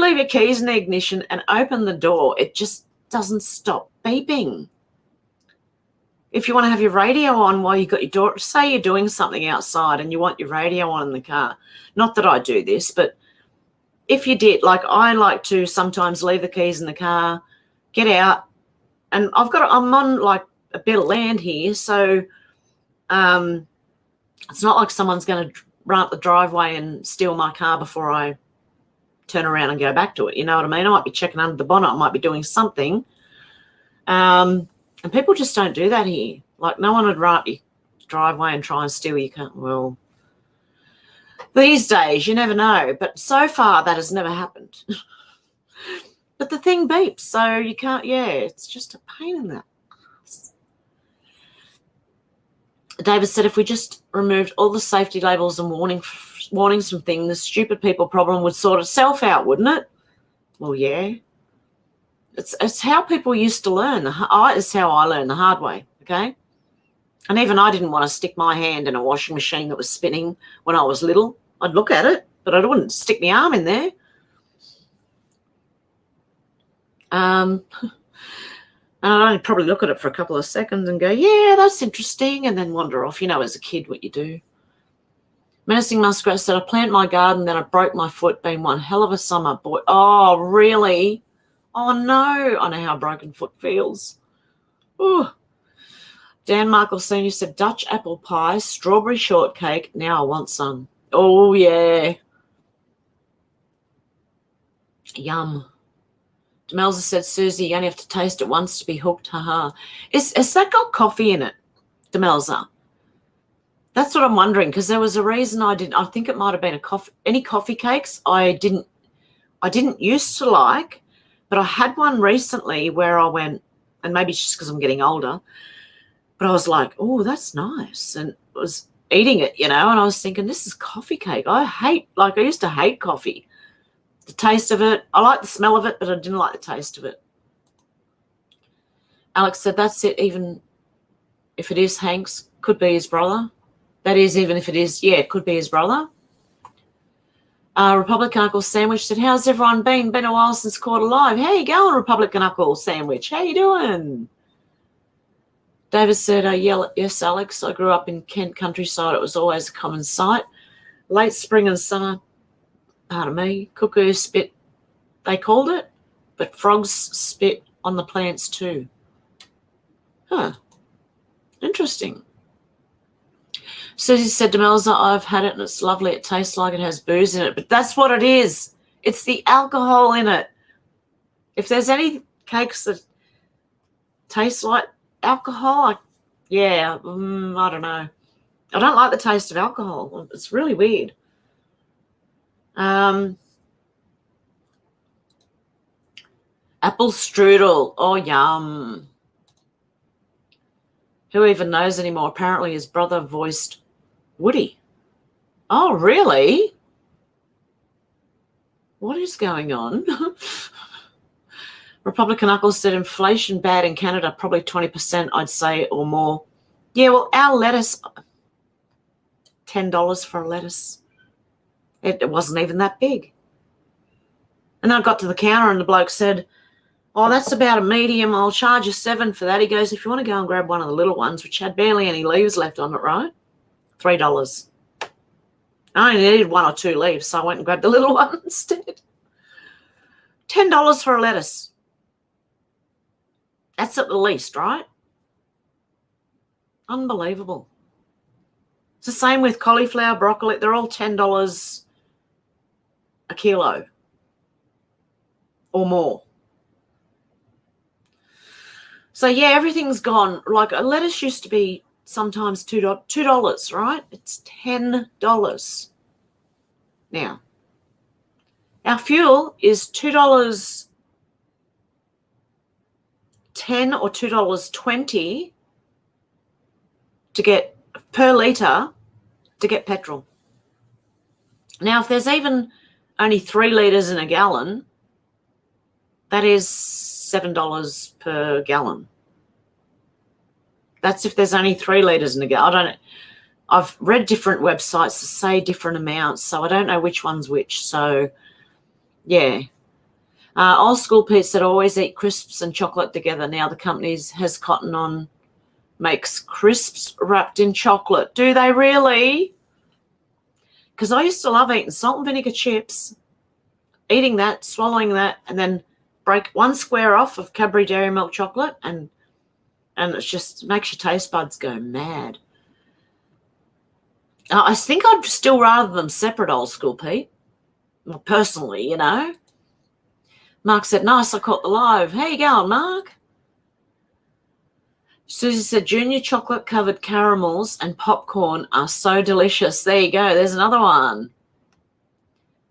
leave your keys in the ignition and open the door, it just doesn't stop beeping. If you want to have your radio on while you've got your door, say you're doing something outside and you want your radio on in the car. Not that I do this, but if you did, like I like to sometimes leave the keys in the car, get out, and I'm on like a bit of land here, so it's not like someone's going to run up the driveway and steal my car before I turn around and go back to it. You know what I mean? I might be checking under the bonnet. I might be doing something. And people just don't do that here. Like no one would run up your driveway and try and steal your car. Well, these days, you never know. But so far, that has never happened. But the thing beeps, so you can't, yeah, it's just a pain in the ass. David said, if we just removed all the safety labels and warnings from things, the stupid people problem would sort itself out, wouldn't it? Well, yeah. It's how people used to learn. It's how I learned the hard way, okay? And even I didn't want to stick my hand in a washing machine that was spinning when I was little. I'd look at it, but I wouldn't stick my arm in there. And I'd only probably look at it for a couple of seconds and go, yeah, that's interesting, and then wander off. You know, as a kid, what you do. Menacing Muskrat said, I planted my garden, then I broke my foot, been one hell of a summer. Boy, oh, really? Oh, no. I know how a broken foot feels. Ooh. Dan Markle Sr. said, Dutch apple pie, strawberry shortcake. Now I want some. Oh, yeah. Yum. Demelza said, Susie, you only have to taste it once to be hooked. Haha. Has that got coffee in it, Demelza? That's what I'm wondering, because there was a reason I didn't. I think it might have been any coffee cakes I didn't used to like, but I had one recently where I went, and maybe it's just because I'm getting older, but I was like, oh, that's nice, and I was eating it, you know, and I was thinking, this is coffee cake. I used to hate coffee. The taste of it, I like the smell of it, but I didn't like the taste of it. Alex said, that's it, even if it is Hank's, could be his brother. That is, even if it is, yeah, it could be his brother. Republican Uncle Sandwich said, how's everyone been? Been a while since caught alive. How you going, Republican Uncle Sandwich? How you doing? David said, yes, Alex, I grew up in Kent countryside. It was always a common sight. Late spring and summer, pardon me, cuckoo spit, they called it, but frogs spit on the plants too. Huh. Interesting. Susie said to Melza, I've had it and it's lovely. It tastes like it has booze in it. But that's what it is. It's the alcohol in it. If there's any cakes that taste like alcohol, I don't know. I don't like the taste of alcohol. It's really weird. Apple strudel. Oh, yum. Who even knows anymore? Apparently his brother voiced Woody. Oh, really? What is going on? Republican Knuckles said inflation bad in Canada, probably 20%, I'd say, or more. Yeah, well, our lettuce, $10 for a lettuce. It wasn't even that big. And I got to the counter and the bloke said, oh, that's about a medium. I'll charge you $7 for that. He goes, if you want to go and grab one of the little ones, which had barely any leaves left on it, right? $3. I only needed 1 or 2 leaves, so I went and grabbed the little one instead. $10 for a lettuce. That's at the least, right? Unbelievable. It's the same with cauliflower, broccoli. They're all $10 a kilo or more. So, yeah, everything's gone. Like a lettuce used to be sometimes $2, right? It's $10 now. Our fuel is $2.10 or $2.20 to get per litre to get petrol. Now, if there's even only 3 litres in a gallon, that is $7 per gallon. That's if there's only 3 litres in a gallon. I've read different websites that say different amounts, so I don't know which one's which. So, yeah. Old School Pete said, always eat crisps and chocolate together. Now the company has Cotton On, makes crisps wrapped in chocolate. Do they really? Because I used to love eating salt and vinegar chips, eating that, swallowing that, and then break 1 square off of Cadbury Dairy Milk chocolate, and it just makes your taste buds go mad. I think I'd still rather them separate, Old School Pete. Well, personally, you know. Mark said, nice, I caught the live. How you going, Mark? Susie said, junior chocolate-covered caramels and popcorn are so delicious. There you go. There's another one.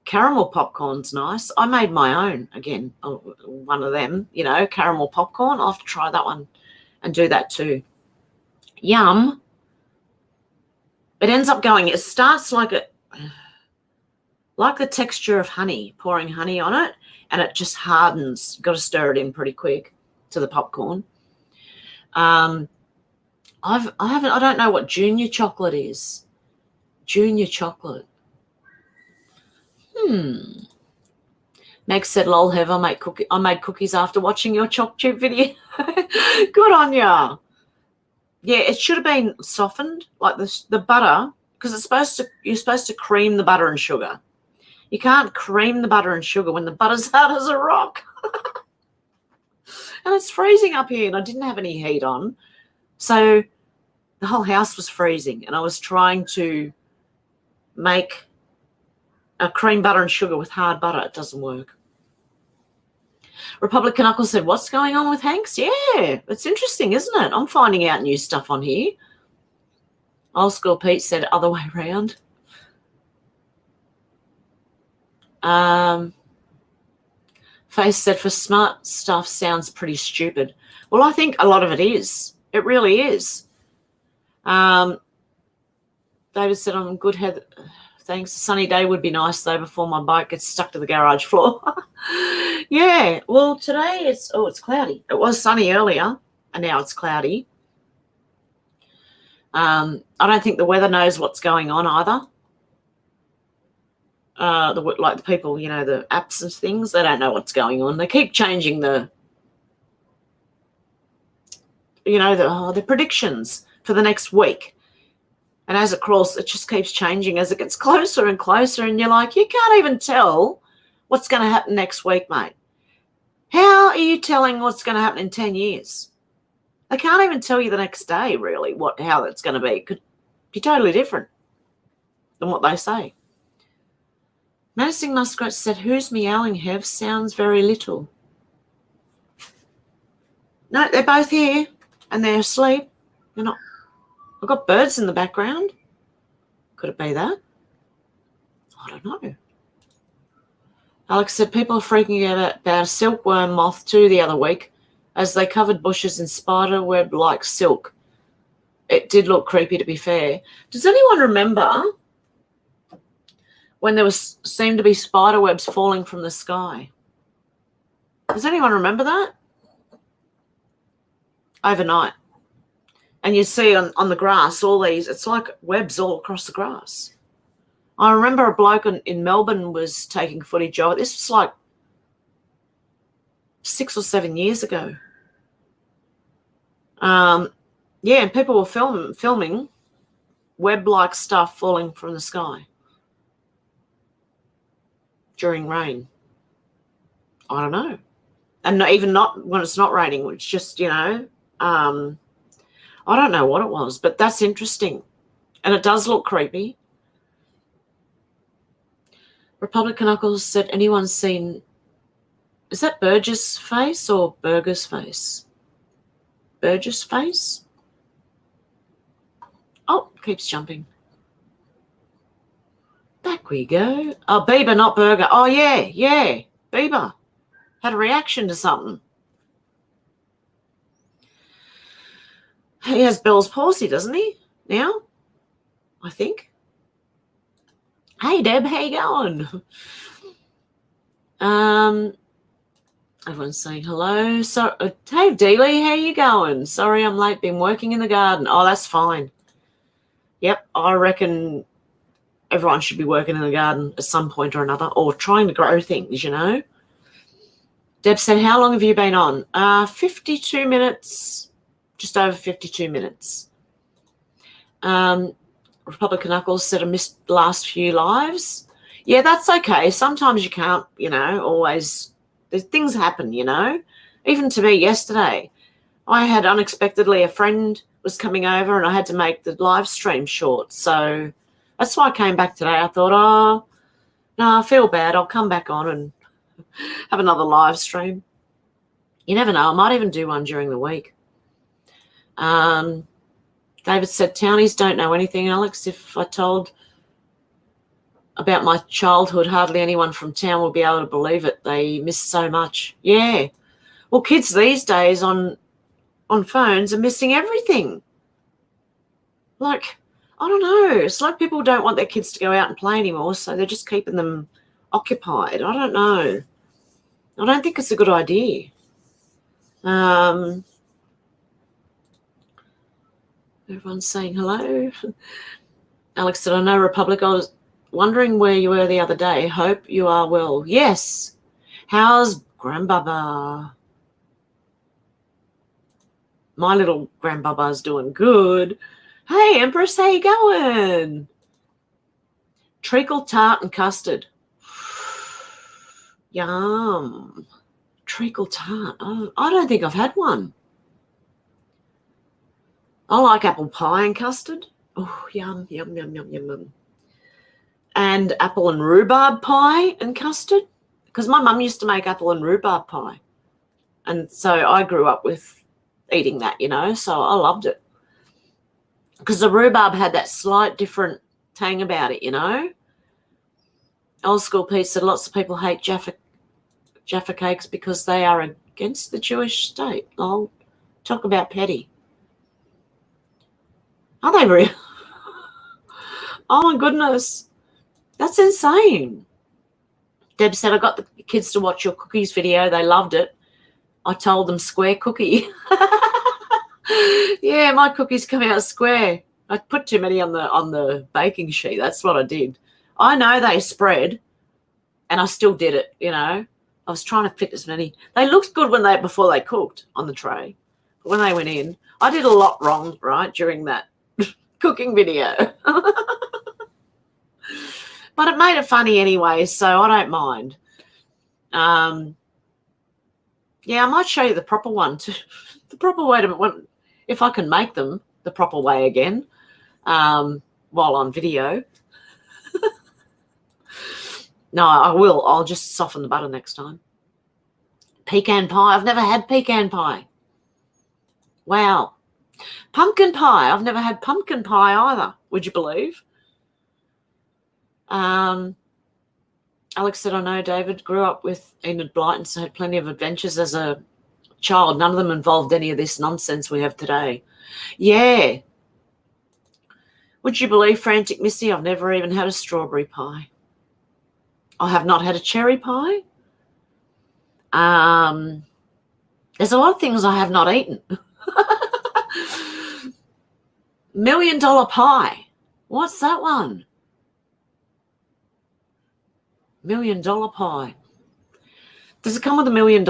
Caramel popcorn's nice. I made my own, again, one of them, you know, caramel popcorn. I'll have to try that one and do that too. Yum. It ends up going, it starts like the texture of honey, pouring honey on it, and it just hardens. You've got to stir it in pretty quick to the popcorn. I don't know what junior chocolate is. Junior chocolate. Meg said, lol, Hev, I made cookies after watching your choc chip video. Good on ya. Yeah, it should have been softened, like the butter, because you're supposed to cream the butter and sugar. You can't cream the butter and sugar when the butter's hard as a rock. And it's freezing up here, and I didn't have any heat on. So the whole house was freezing, and I was trying to make a cream butter and sugar with hard butter. It doesn't work. Republican Uncle said, what's going on with Hanks? Yeah, it's interesting, isn't it? I'm finding out new stuff on here. Old School Pete said other way around. Face said, for smart stuff sounds pretty stupid. Well, I think a lot of it is. It really is. David said, I'm good, Heather. Thanks. A sunny day would be nice, though, before my bike gets stuck to the garage floor. Yeah. Well, today it's cloudy. It was sunny earlier, and now it's cloudy. I don't think the weather knows what's going on either. Like the people, you know, the apps and things, they don't know what's going on. They keep changing the predictions for the next week. And as it crawls, it just keeps changing as it gets closer and closer. And you're like, you can't even tell what's going to happen next week, mate. How are you telling what's going to happen in 10 years? They can't even tell you the next day, really, how it's going to be. It could be totally different than what they say. Menacing Muskrat said, who's meowing, Hev? Sounds very little. No, they're both here and they're asleep. They're not. I've got birds in the background. Could it be that? I don't know. Alex said people are freaking out about a silkworm moth too the other week as they covered bushes in spider web like silk. It did look creepy, to be fair. Does anyone remember when there seemed to be spider webs falling from the sky? Does anyone remember that? Overnight. And you see on the grass all these, it's like webs all across the grass. I remember a bloke in Melbourne was taking footage of it. This was like 6 or 7 years ago. Yeah, and people were filming web-like stuff falling from the sky during rain. I don't know. And not when it's not raining, it's just, I don't know what it was, but that's interesting. And it does look creepy. Republican Knuckles said, anyone seen, is that Burgess' face or Burger's face? Burgess' face? Oh, keeps jumping. Back we go. Oh, Bieber, not Burger. Oh, yeah. Bieber had a reaction to something. He has Bell's palsy, doesn't he? Now, I think. Hey, Deb, how you going? Everyone's saying hello. So, hey, Dealey, how you going? Sorry I'm late. Been working in the garden. Oh, that's fine. Yep, I reckon everyone should be working in the garden at some point or another, or trying to grow things, Deb said, how long have you been on? 52 minutes, just over 52 minutes. Republican Knuckles said I missed the last few lives. Yeah, that's okay. Sometimes you can't, always. Things happen, Even to me yesterday, I had unexpectedly a friend was coming over and I had to make the live stream short. So that's why I came back today. I thought, oh, no, I feel bad. I'll come back on and have another live stream. You never know. I might even do one during the week. David said, townies don't know anything, Alex. If I told about my childhood, hardly anyone from town will be able to believe it. They miss so much. Yeah. Well, kids these days on phones are missing everything. Like, I don't know. It's like people don't want their kids to go out and play anymore, so they're just keeping them occupied. I don't know. I don't think it's a good idea. Everyone's saying hello. Alex said, I know, Republic. I was wondering where you were the other day. Hope you are well. Yes. How's Grandbaba? My little Grandbaba's doing good. Hey, Empress, how you going? Treacle tart and custard. Yum. Treacle tart. Oh, I don't think I've had one. I like apple pie and custard. Oh, yum, yum, yum, yum, yum, yum. And apple and rhubarb pie and custard. Because my mum used to make apple and rhubarb pie. And so I grew up with eating that, so I loved it. Because the rhubarb had that slight different tang about it, Old School Pete said lots of people hate Jaffa cakes because they are against the Jewish state. I'll talk about petty. Are they real? Oh, my goodness. That's insane. Deb said, I got the kids to watch your cookies video. They loved it. I told them square cookie. Yeah, my cookies come out square. I put too many on the baking sheet. That's what I did. I know they spread, and I still did it, I was trying to fit as many. They looked good before they cooked on the tray. But when they went in, I did a lot wrong, right, during that cooking video. But it made it funny anyway, so I don't mind. Yeah, I might show you the proper one too. The proper way to, if I can make them the proper way again, while on video. No, I will. I'll just soften the butter next time. Pecan pie. I've never had pecan pie. Wow. Pumpkin pie. I've never had pumpkin pie either. Would you believe? Alex said, I know David grew up with Enid Blyton, so had plenty of adventures as a child. None of them involved any of this nonsense we have today. Yeah. Would you believe, Frantic Missy, I've never even had a strawberry pie. I have not had a cherry pie. There's a lot of things I have not eaten. $1 million pie. What's that one? $1 million pie. Does it come with $1 million?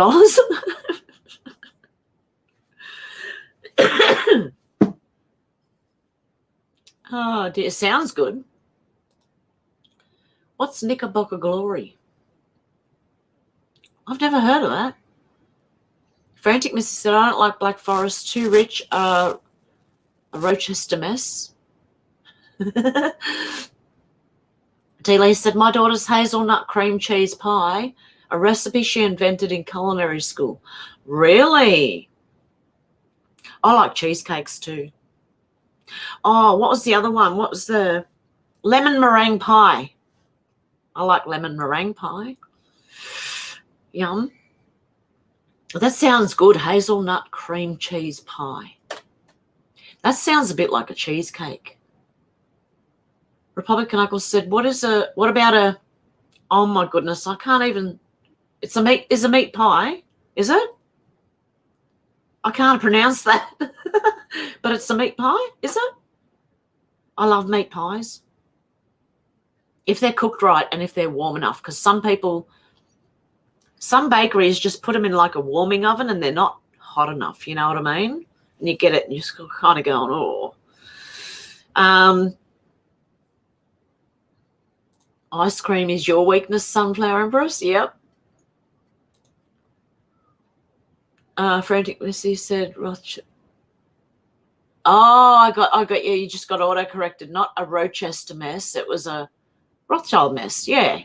Oh dear, sounds good. What's Knickerbocker Glory? I've never heard of that. Frantic Missy said, I don't like Black Forest, too rich, a Rochester mess. D-Lee said, my daughter's hazelnut cream cheese pie, a recipe she invented in culinary school. Really? I like cheesecakes too. Oh, what was the other one? What was the lemon meringue pie? I like lemon meringue pie. Yum. That sounds good. Hazelnut cream cheese pie. That sounds a bit like a cheesecake. Republican Uncle said, what about a, oh my goodness, I can't even, it's a meat pie, is it? I can't pronounce that. But it's a meat pie, is it? I love meat pies. If they're cooked right and if they're warm enough, because some bakeries just put them in like a warming oven and they're not hot enough, you know what I mean? And you get it and you're just kind of going, oh. Ice cream is your weakness, Sunflower Empress. Yep. Frantic Missy said, Rochester. Oh, I got you. You just got auto-corrected. Not a Rochester mess. It was a Rothschild mess. Yeah.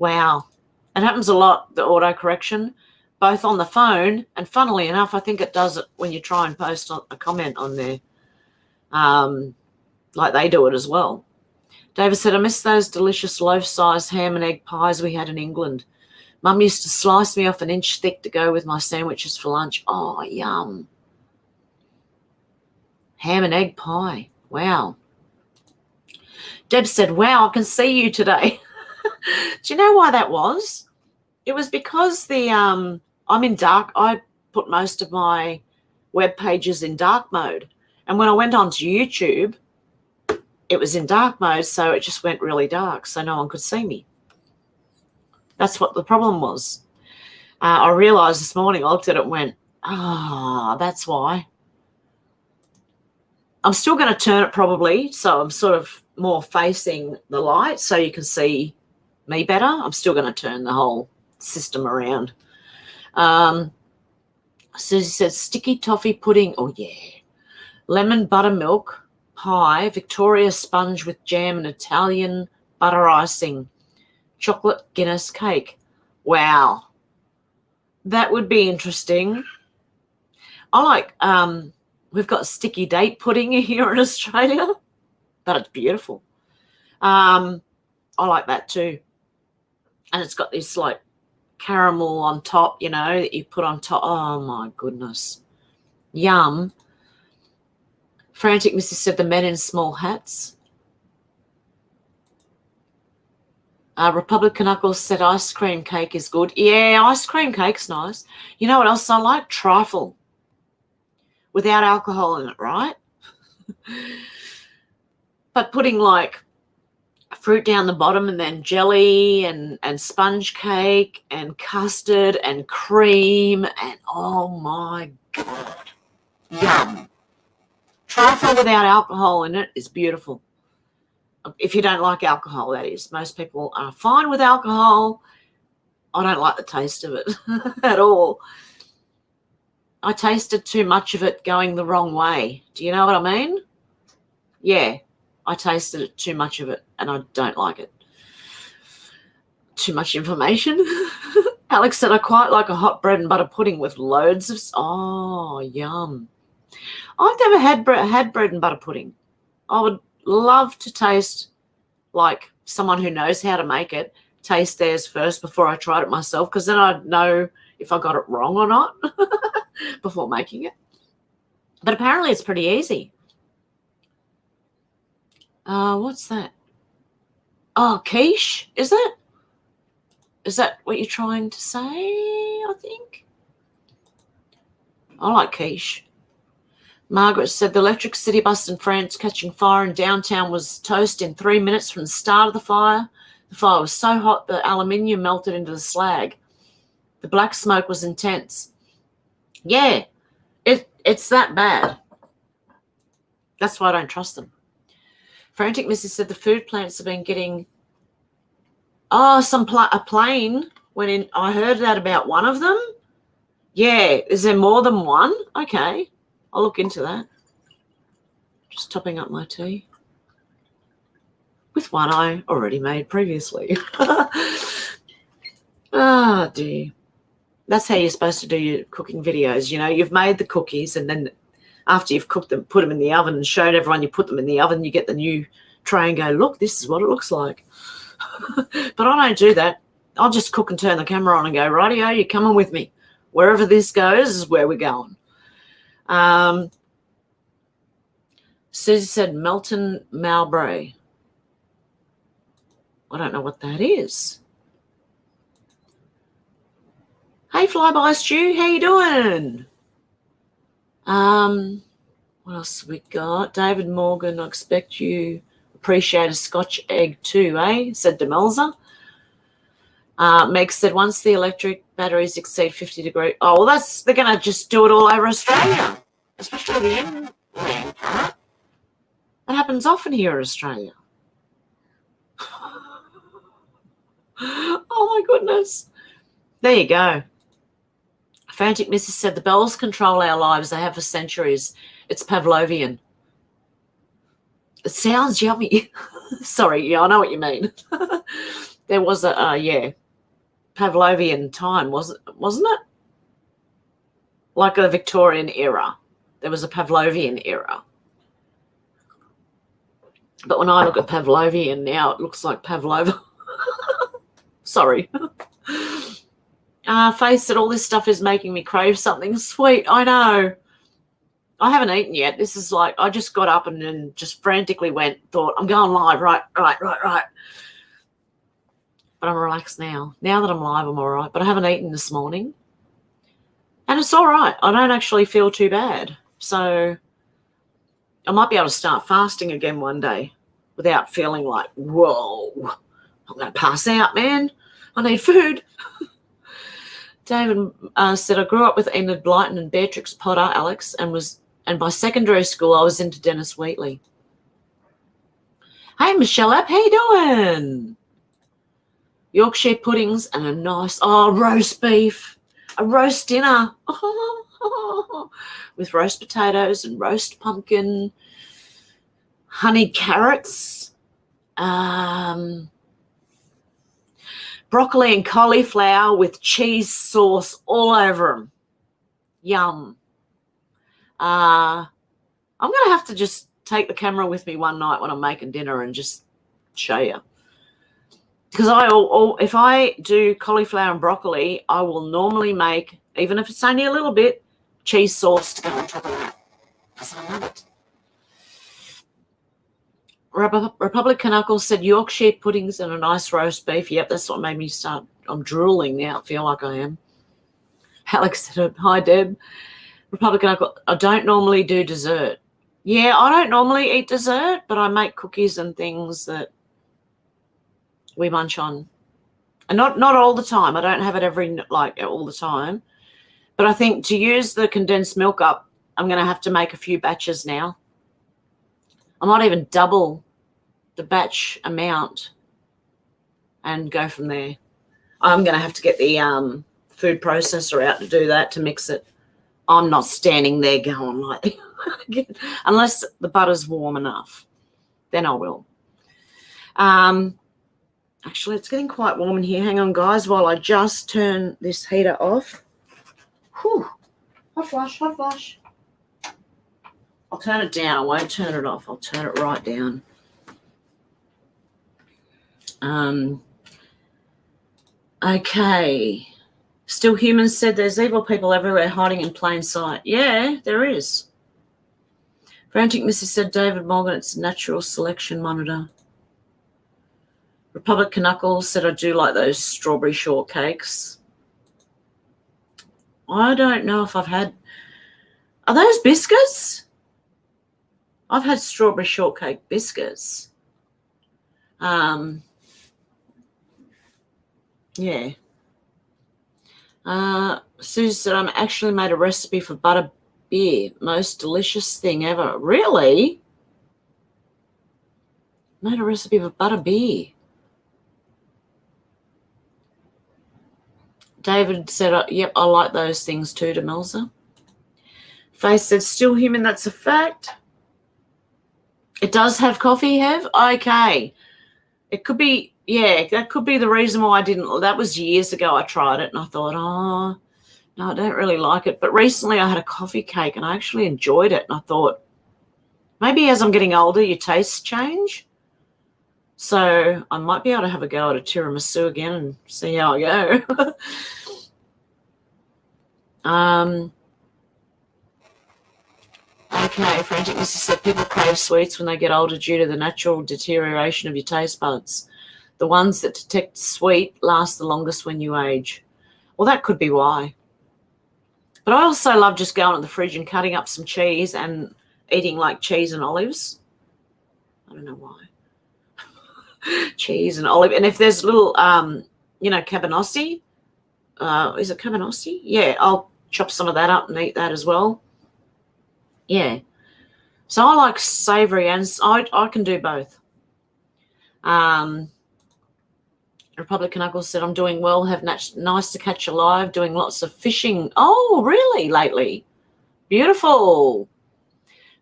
Wow. It happens a lot, the auto-correction, both on the phone and, funnily enough, I think it does it when you try and post a comment on there. Like they do it as well. David said, I miss those delicious loaf-sized ham and egg pies we had in England. Mum used to slice me off an inch thick to go with my sandwiches for lunch. Oh, yum. Ham and egg pie. Wow. Deb said, wow, I can see you today. Do you know why that was? It was because I'm in dark. I put most of my web pages in dark mode. And when I went onto YouTube, it was in dark mode, so it just went really dark, so no one could see me. That's what the problem was. I realised this morning, I looked at it and went, that's why. I'm still going to turn it probably, so I'm sort of more facing the light so you can see me better. I'm still going to turn the whole system around. Susie said, sticky toffee pudding. Oh, yeah. Lemon buttermilk pie, Victoria sponge with jam and Italian butter icing, chocolate Guinness cake. Wow. That would be interesting. I like, we've got sticky date pudding here in Australia, but it's beautiful. I like that too. And it's got this like caramel on top, you know, that you put on top. Oh, my goodness. Yum. Frantic Missy said the men in small hats. Republican Knuckles said ice cream cake is good. Yeah, ice cream cake's nice. You know what else I like? Trifle. Without alcohol in it, right? But putting like fruit down the bottom and then jelly and sponge cake and custard and cream and oh my God. Yum. Trifle without alcohol in it is beautiful. If you don't like alcohol, that is. Most people are fine with alcohol. I don't like the taste of it at all. I tasted too much of it going the wrong way. Do you know what I mean? Yeah, I tasted it, too much of it, and I don't like it. Too much information. Alex said, I quite like a hot bread and butter pudding with loads of... Oh, yum. I've never had bread and butter pudding. I would love to taste, like, someone who knows how to make it, taste theirs first before I tried it myself, because then I'd know if I got it wrong or not before making it. But apparently it's pretty easy. What's that? Oh, quiche, is it? Is that what you're trying to say, I think? I like quiche. Margaret said the electric city bus in France catching fire in downtown was toast in 3 minutes from the start of the fire. The fire was so hot the aluminium melted into the slag. The black smoke was intense. Yeah, it's that bad. That's why I don't trust them. Frantic Missy said the food plants have been getting... Oh, a plane went in. I heard that about one of them. Yeah, is there more than one? Okay, I'll look into that. Just topping up my tea with one I already made previously. Oh, dear. That's how you're supposed to do your cooking videos. You know, you've made the cookies, and then after you've cooked them, put them in the oven and showed everyone you put them in the oven, you get the new tray and go, look, this is what it looks like. But I don't do that. I'll just cook and turn the camera on and go, rightio, you're coming with me. Wherever this goes is where we're going. Susie said Melton Mowbray. I don't know what that is. Hey, Flyby Stu, how you doing? What else have we got? David Morgan, I expect you appreciate a Scotch egg too, eh? Said Demelza. Meg said once the electric batteries exceed 50 degrees. Oh, well, they're going to just do it all over Australia, especially the inland part. That happens often here in Australia. Oh, my goodness. There you go. Frantic Mrs. said the bells control our lives. They have for centuries. It's Pavlovian. It sounds yummy. Sorry, yeah, I know what you mean. There was a, Pavlovian time, wasn't it? Like a Victorian era. There was a Pavlovian era. But when I look at Pavlovian now, it looks like Pavlova. Sorry. Faith said all this stuff is making me crave something sweet. I know. I haven't eaten yet. This is like, I just got up and then just frantically thought, I'm going live. Right. But I'm relaxed now. Now that I'm live, I'm all right. But I haven't eaten this morning. And it's all right. I don't actually feel too bad. So I might be able to start fasting again one day without feeling like, whoa, I'm going to pass out, man. I need food. David said, I grew up with Enid Blyton and Beatrix Potter, Alex, and by secondary school, I was into Dennis Wheatley. Hey, Michelle App, how you doing? Yorkshire puddings and a nice, roast beef, a roast dinner with roast potatoes and roast pumpkin, honey carrots, broccoli and cauliflower with cheese sauce all over them. Yum. I'm going to have to just take the camera with me one night when I'm making dinner and just show you. Because if I do cauliflower and broccoli, I will normally make, even if it's only a little bit, cheese sauce to go on top of that. Because I love it. Republican Uncle said Yorkshire puddings and a nice roast beef. Yep, that's what made me start. I'm drooling now. I feel like I am. Alex said, hi, Deb. Republican Uncle, I don't normally do dessert. Yeah, I don't normally eat dessert, but I make cookies and things that we munch on. And not all the time. I don't have it all the time. But I think to use the condensed milk up, I'm going to have to make a few batches now I might even double the batch amount and go from there. I'm going to have to get the food processor out to do that, to mix it. I'm not standing there going like, unless the butter's warm enough, then I will. Actually, it's getting quite warm in here. Hang on, guys, while I just turn this heater off. Whew. Hot flush, hot flush. I'll turn it down. I won't turn it off. I'll turn it right down. Okay. Still Humans said there's evil people everywhere hiding in plain sight. Yeah, there is. Frantic Missy said David Morgan, it's a natural selection monitor. Republic Knuckles said I do like those strawberry shortcakes. I don't know if I've had... Are those biscuits? I've had strawberry shortcake biscuits. Yeah. Susie said, I'm actually made a recipe for butter beer. Most delicious thing ever. Really? Made a recipe for butter beer. David said, yep, I like those things too, Demelza. Faith said, still human, that's a fact. It does have coffee, Hev? Okay. It could be, yeah, that could be the reason why I didn't. That was years ago I tried it and I thought, oh, no, I don't really like it. But recently I had a coffee cake and I actually enjoyed it. And I thought, maybe as I'm getting older, your tastes change. So I might be able to have a go at a tiramisu again and see how I go. Okay, Frantic Missy said people crave sweets when they get older due to the natural deterioration of your taste buds. The ones that detect sweet last the longest when you age. Well, that could be why. But I also love just going to the fridge and cutting up some cheese and eating like cheese and olives. I don't know why. Cheese and olive. And if there's little, cabanossi, is it cabanossi? Yeah, I'll chop some of that up and eat that as well. Yeah. So I like savoury and I can do both. Republican Uncle said, I'm doing well, have nice to catch you live, doing lots of fishing. Oh, really, lately? Beautiful.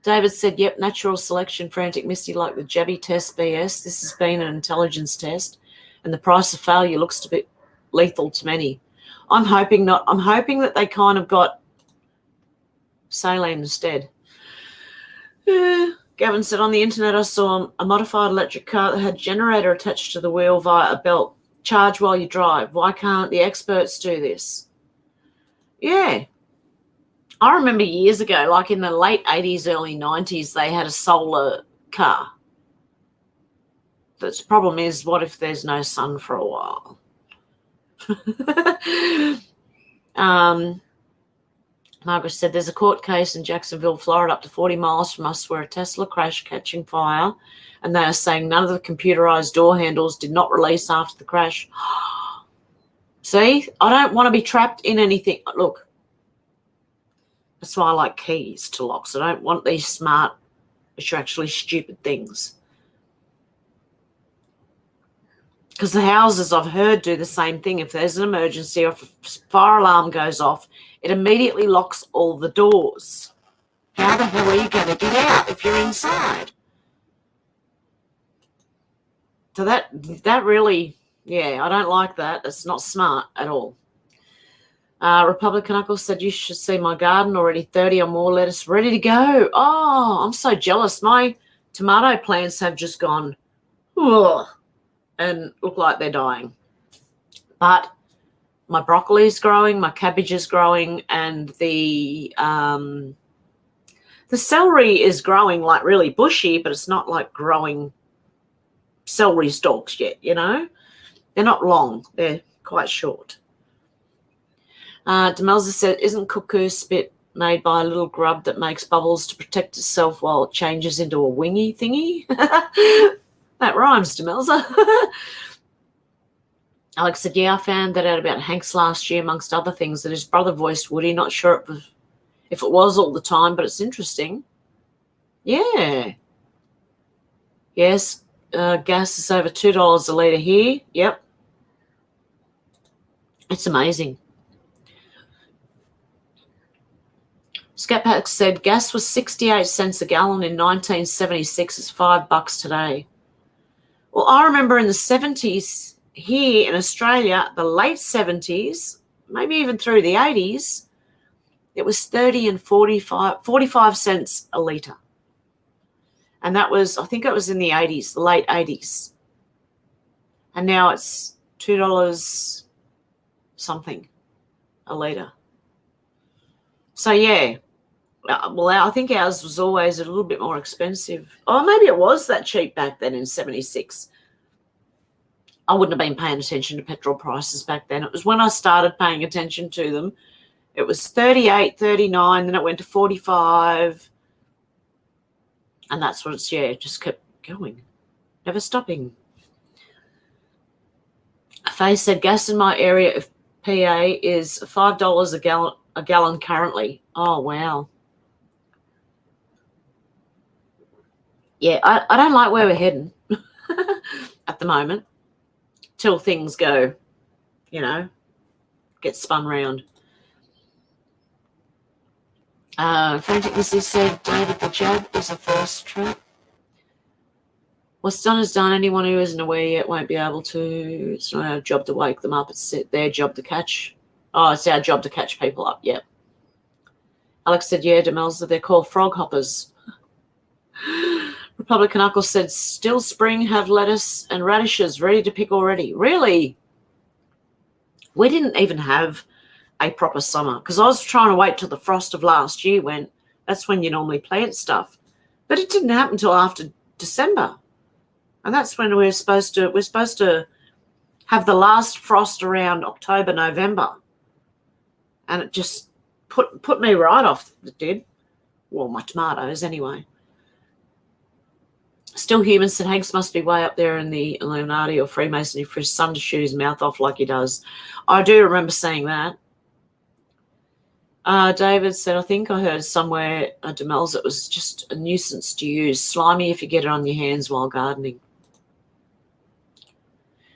David said, yep, natural selection, Frantic Misty, like the Jabby test BS. This has been an intelligence test, and the price of failure looks to be lethal to many. I'm hoping not. I'm hoping that they kind of got saline instead. Gavin said, on the internet, I saw a modified electric car that had a generator attached to the wheel via a belt. Charge while you drive. Why can't the experts do this? Yeah. I remember years ago, like in the late 80s, early 90s, they had a solar car. The problem is, what if there's no sun for a while? Margaret said, there's a court case in Jacksonville, Florida, up to 40 miles from us where a Tesla crashed catching fire, and they are saying none of the computerized door handles did not release after the crash. See, I don't want to be trapped in anything. Look, that's why I like keys to locks. I don't want these smart, which are actually stupid things. Because the houses, I've heard, do the same thing. If there's an emergency or if a fire alarm goes off, it immediately locks all the doors. How the hell are you going to get out if you're inside? So that really, yeah, I don't like that. It's not smart at all. Republican Uncle said, you should see my garden already, 30 or more lettuce ready to go. Oh, I'm so jealous. My tomato plants have just gone, ugh, and look like they're dying. But my broccoli is growing, my cabbage is growing, and the celery is growing like really bushy, but it's not like growing celery stalks yet, you know. They're not long. They're quite short. Demelza said, isn't cuckoo spit made by a little grub that makes bubbles to protect itself while it changes into a wingy thingy? That rhymes, Demelza. Alex said, yeah, I found that out about Hanks last year, amongst other things, that his brother voiced Woody. Not sure if it was all the time, but it's interesting. Yeah. Yes, gas is over $2 a litre here. Yep. It's amazing. Scatpack said gas was 68 cents a gallon in 1976. It's $5 today. Well, I remember in the 70s here in Australia, the late 70s, maybe even through the 80s, it was 30 and 45 cents a litre. And that was, I think it was in the 80s, the late 80s. And now it's $2 something a litre. So, yeah. Well, I think ours was always a little bit more expensive. Oh, maybe it was that cheap back then in 76. I wouldn't have been paying attention to petrol prices back then. It was when I started paying attention to them. It was 38, 39, then it went to 45. And that's what it's, yeah, just kept going. Never stopping. Faye said gas in my area of PA is $5 a gallon currently. Oh, wow. Yeah, I don't like where we're heading at the moment till things go, you know, get spun round. Frantic Missy said, David, the jab is a first trap. What's done is done. Anyone who isn't aware yet won't be able to. It's not our job to wake them up. It's their job to catch. Oh, it's our job to catch people up. Yep. Alex said, yeah, Demelza, they're called frog hoppers. Republican Uncle said, still spring, have lettuce and radishes ready to pick already. Really? We didn't even have a proper summer because I was trying to wait till the frost of last year when that's when you normally plant stuff. But it didn't happen until after December. And that's when we're supposed to have the last frost around October, November. And it just put me right off. It did. Well, my tomatoes anyway. Still Human said Hanks must be way up there in the Illuminati or Freemasonry for his son to shoot his mouth off like he does. I do remember seeing that. David said, I think I heard somewhere, Demel's, it was just a nuisance to use. Slimy if you get it on your hands while gardening.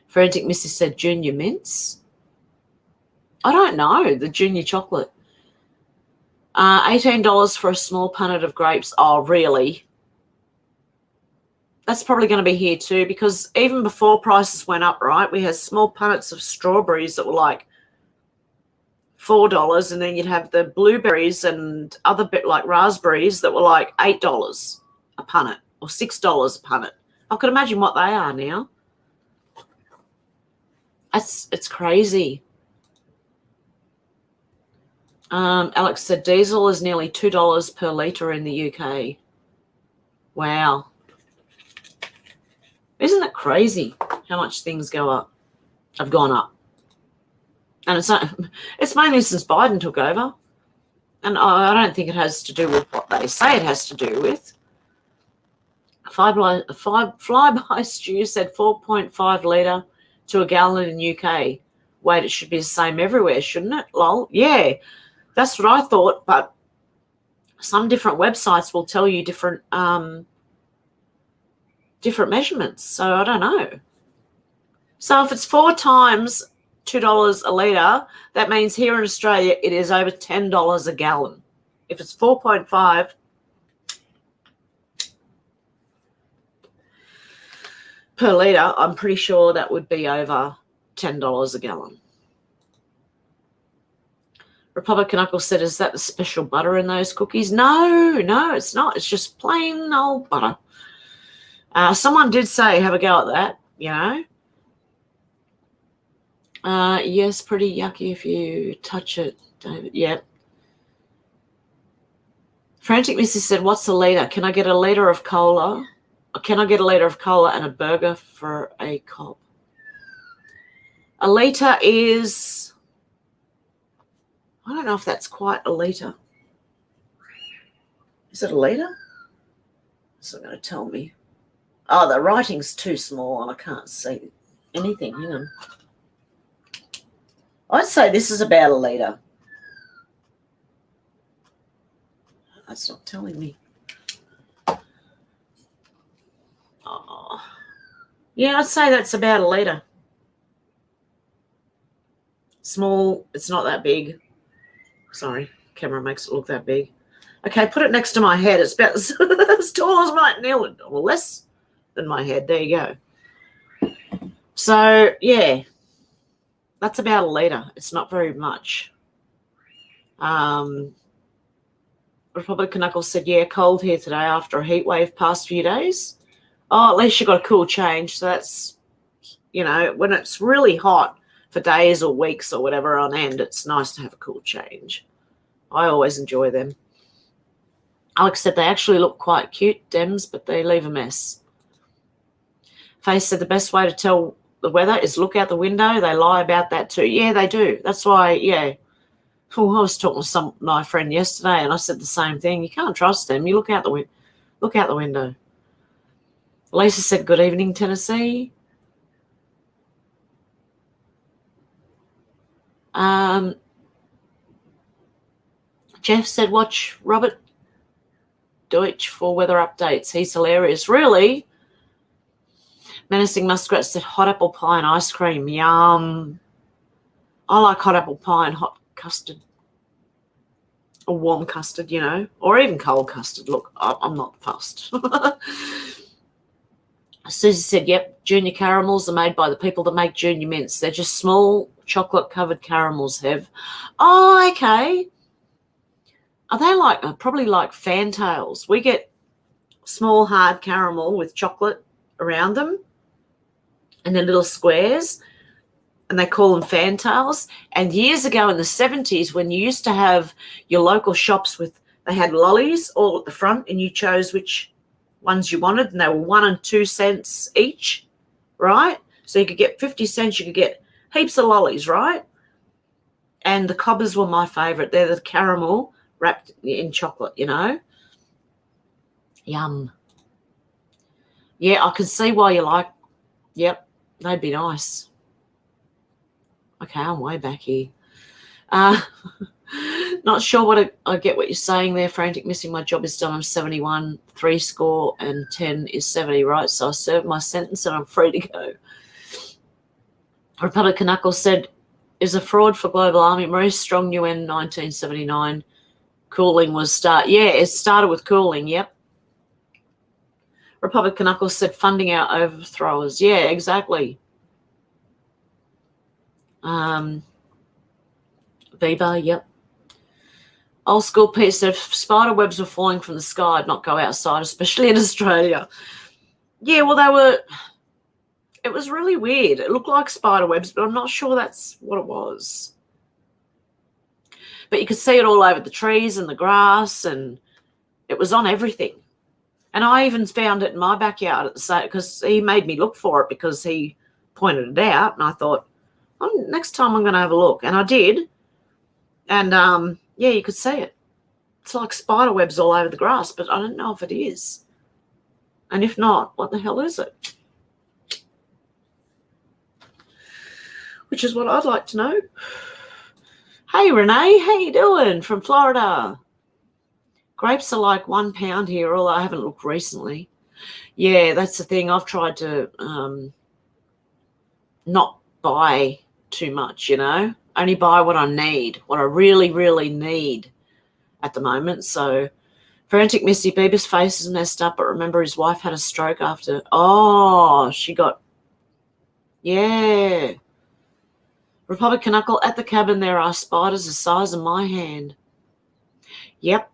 Frantic Missy said, Junior mints? I don't know, the junior chocolate. $18 for a small punnet of grapes. Oh, really? That's probably going to be here too because even before prices went up, right, we had small punnets of strawberries that were like $4, and then you'd have the blueberries and other bit like raspberries that were like $8 a punnet or $6 a punnet. I could imagine what they are now. It's crazy. Alex said diesel is nearly $2 per litre in the UK. Wow. Isn't it crazy how much things have gone up? And it's mainly since Biden took over. And I don't think it has to do with what they say it has to do with. Flyby Stew said 4.5 litre to a gallon in UK. Wait, it should be the same everywhere, shouldn't it? Lol. Yeah, that's what I thought. But some different websites will tell you different measurements. So I don't know. So if it's 4 times $2 a litre, that means here in Australia it is over $10 a gallon. If it's 4.5 per litre, I'm pretty sure that would be over $10 a gallon. Republican Uncle said, is that the special butter in those cookies? No, it's not. It's just plain old butter. Someone did say have a go at that, you know. Yes, pretty yucky if you touch it, David. Yep. Frantic Missy said, what's a litre? Can I get a litre of cola? Or can I get a litre of cola and a burger for a cop? A litre is, I don't know if that's quite a litre. Is it a litre? It's not going to tell me. Oh, the writing's too small and I can't see anything. Hang on. I'd say this is about a litre. That's not telling me. Oh, Yeah, I'd say that's about a litre. Small, it's not that big. Sorry, camera makes it look that big. Okay, put it next to my head. It's about as tall as my nail, or less than my head. There you go. So, yeah, that's about a litre. It's not very much. Republican Knuckles said, yeah, cold here today after a heat wave past few days. Oh, at least you got a cool change. So that's, you know, when it's really hot for days or weeks or whatever on end, it's nice to have a cool change. I always enjoy them. Alex said they actually look quite cute, Dems, but they leave a mess. Faye said the best way to tell the weather is look out the window. They lie about that too. Yeah, they do. That's why, yeah. Oh, I was talking to my friend yesterday, and I said the same thing. You can't trust them. You look out the window. Lisa said, good evening, Tennessee. Jeff said, watch Robert Deutsch for weather updates. He's hilarious. Really? Menacing Muskrat said, hot apple pie and ice cream. Yum. I like hot apple pie and hot custard. Or warm custard, you know, or even cold custard. Look, I'm not fussed. Susie said, yep, junior caramels are made by the people that make junior mints. They're just small chocolate-covered caramels, Hev. Oh, okay. Are they like, probably like fantails? We get small, hard caramel with chocolate around them, and they're little squares, and they call them fantails. And years ago in the 70s, when you used to have your local shops they had lollies all at the front, and you chose which ones you wanted, and they were 1 and 2 cents each, right? So you could get 50 cents, you could get heaps of lollies, right? And the cobbers were my favourite. They're the caramel wrapped in chocolate, you know. Yum. Yeah, I can see why you like, yep, they'd be nice. Okay, I'm way back here. Not sure what I get what you're saying there, Frantic Missing. My job is done. I'm 71, 3 score, and 10 is 70, right? So I served my sentence and I'm free to go. Republican Knuckles said, is a fraud for Global Army. Maurice Strong, UN 1979. Cooling was start. Yeah, it started with cooling, yep. Republican Knuckles said, funding our overthrowers. Yeah, exactly. Bieber, yep. Old school Pete said, if spider webs were falling from the sky, I'd not go outside, especially in Australia. Yeah, well, it was really weird. It looked like spider webs, but I'm not sure that's what it was. But you could see it all over the trees and the grass, and it was on everything. And I even found it in my backyard at the same, because he made me look for it because he pointed it out, and I thought, oh, next time I'm going to have a look. And I did. And, yeah, you could see it. It's like spider webs all over the grass, but I don't know if it is. And if not, what the hell is it? Which is what I'd like to know. Hey, Renee, how you doing from Florida? Grapes are like £1 here, although I haven't looked recently. Yeah, that's the thing. I've tried to not buy too much, you know. Only buy what I need, what I really, really need at the moment. So Frantic Missy Bieber's face is messed up, but remember his wife had a stroke after. Oh, she got, yeah. Republican Knuckle, at the cabin there are spiders the size of my hand. Yep.